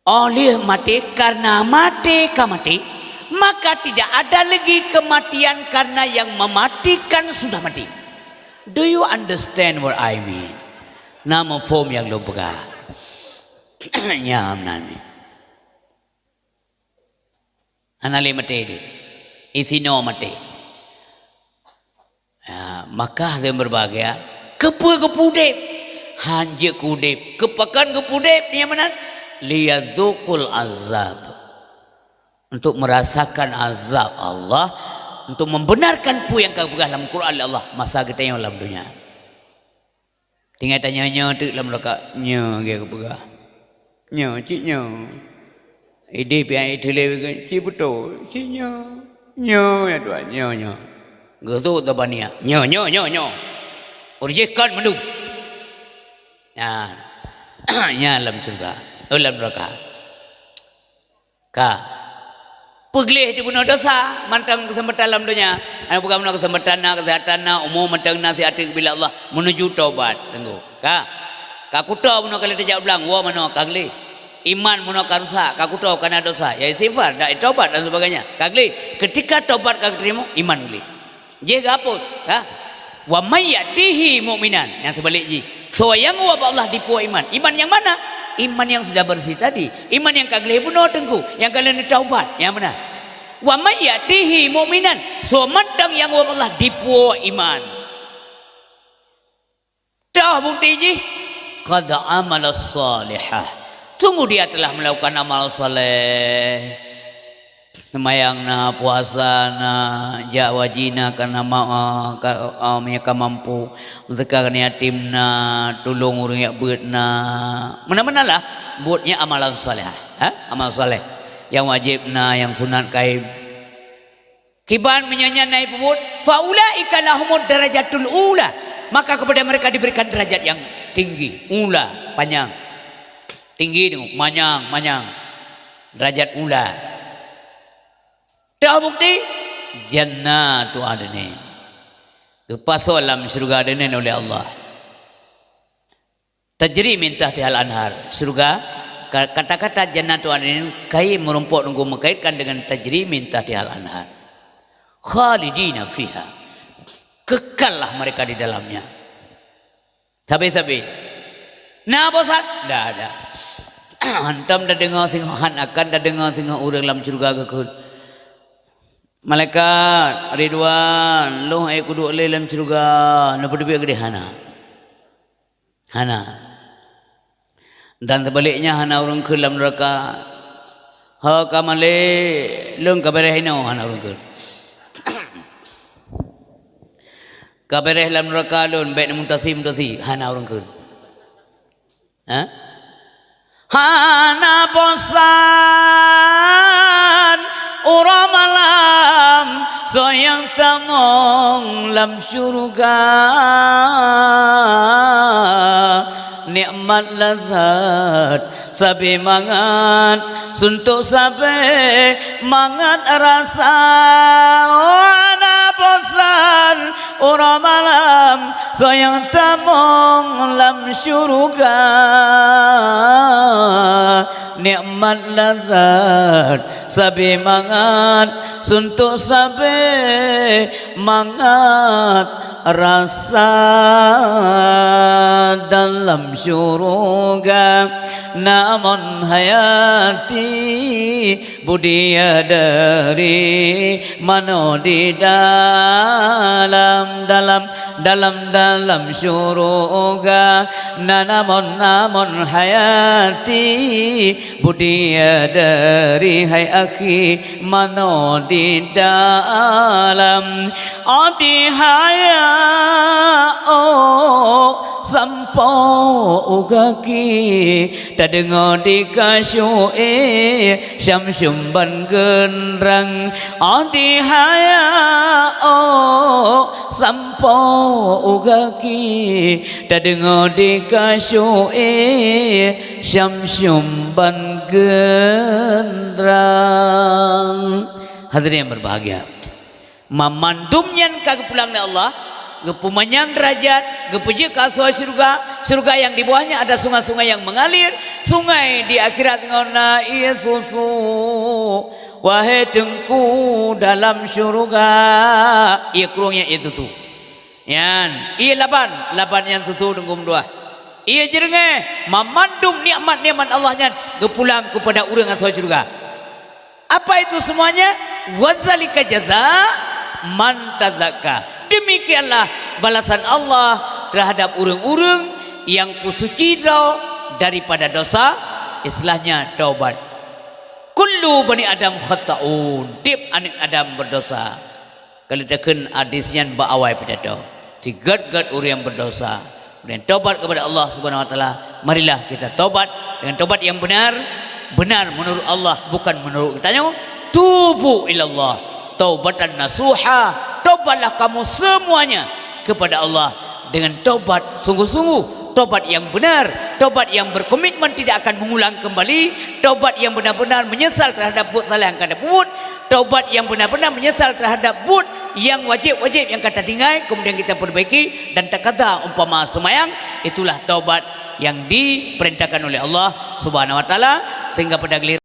Oleh mati karena mati kamati, maka tidak ada lagi kematian karena yang mematikan sudah mati. Do you understand what I mean? Nama form yang lupa. Nyam nani. Anali mati di, isino mati. Maka saya berbahagia. Kepudep, hanja kudep, kepakan kepudep yang mana? Liyadzukul azab, untuk merasakan azab Allah, untuk membenarkan pu yang kau pegang dalam Quran Allah masa kita yang dalam dunia. Tinggal tanya nya tu dalam neraka nya dia pegang nya cik nya ide pian itele cik betul cik nya ya tuan nya getu tabania nya urjekan mendung nya dalam surga dalam neraka. Peglih di bunuh dosa, mantang kesempatan dalam dunia. Anak bukan bunuh kesempatan kesehatan umum mantang nasihat bila Allah menuju taubat. Tunggu. Kakuto bunuh kali terjawab belang, wa mano kagli. Iman bunuh karusa, kakuto karena dosa. Ya istighfar, dak taubat dan sebagainya. Kagli, ketika taubat kagli terima iman gli. Je hapus, wa may yatihi mu'minan. Yang sebalik ji. So yang wa Allah dipuah iman. Iman yang mana? Iman yang sudah bersih tadi, iman yang kagli bunuh tengku, yang kalian taubat, yang mana? Wa may yatihi mu'minan, so mantang yang Allah dipuo iman. Dah bukti ji, qad amala salihah. Sungguh dia telah melakukan amal saleh. Semayangna, puasana, jawajina karena mereka mampu, zakat yatimna, tolong orang yang beutna. Mana-mana lah buatnya amalan saleh. Amal saleh yang wajibna, yang sunat gaib. Kiban menyanyi naik pemut, faulaika lahumud darajatul ula. Maka kepada mereka diberikan derajat yang tinggi. Ula, panjang. Tinggi tengok, manyang. Derajat ula. Dah bukti jannatu adnin. Lepas alam surga adnin oleh Allah. Tajri min tahtihal anhar. Surga kata-kata jannatu adnin kai merumput nunggu mengkaitkan dengan tajri min tahtihal anhar. Khalidina fiha. Kekallah mereka di dalamnya. Sabi-sabi. Nah bosan? Dah ada. Hantam dah dengar singa han akan dah dengar singa orang dalam surga ke Malaikat Ridwan loh kudu oleh dalam surga napa dia gede hana dan sebaliknya hana orang ke dalam neraka ha kamale lung kaberehino hana orang ke kabereh dalam neraka lun baik mutasi hana orang ke hana bosan orang malam sayang tamong lam syurga nikmat lazat sabi mangat suntuk sabi mangat rasa wana bosan orang malam sayang tamong lam syurga nikmat lazat sabi mangat suntuk sabi mangat rasa dalam syurga namun hayati budia dari mano di dalam syurga namun hayati budia dari hai akhi mano di dalam adi haya sampo ugaki tadengo di kasyoe syamsyum ban genrang adi haya sampo ugaki tadengo di kasyoe syamsyum ban genrang. Hadirin yang berbahagia, mamandumnya kagak pulang dari Allah, ngepumanyang derajat, ngepuji kasih surga yang di bawahnya ada sungai-sungai yang mengalir, sungai di akhirat ngona susu, wahai tengku dalam surga, iya kurungnya itu tuh, yan, iya laban yang susu denggum dua, iya jerenge, mamandum nikmat Allahnya, ngepulang kepada urang asal surga. Apa itu semuanya? Wazalika jaza man tazakka. Demikianlah balasan Allah terhadap urang-urang yang kusuci daripada dosa, istilahnya taubat. Kullu bani Adam khata'un. Tiap anak Adam berdosa. Kalau tekan hadisnya baawai pidato. Tigat-gat orang yang berdosa. Dan taubat kepada Allah Subhanahu wa taala. Marilah kita taubat dengan taubat yang benar menurut Allah, bukan menurut kitanya. Tubu ilallah taubatan nasuha. Taubatlah kamu semuanya kepada Allah dengan taubat sungguh-sungguh, taubat yang benar, taubat yang berkomitmen tidak akan mengulang kembali, taubat yang benar-benar menyesal terhadap buat salah yang kata buat, taubat yang benar-benar menyesal terhadap buat yang wajib-wajib yang kata tinggal kemudian kita perbaiki, dan tak kata umpama semayang. Itulah taubat yang diperintahkan oleh Allah Subhanahu wa taala, sehingga pada giliran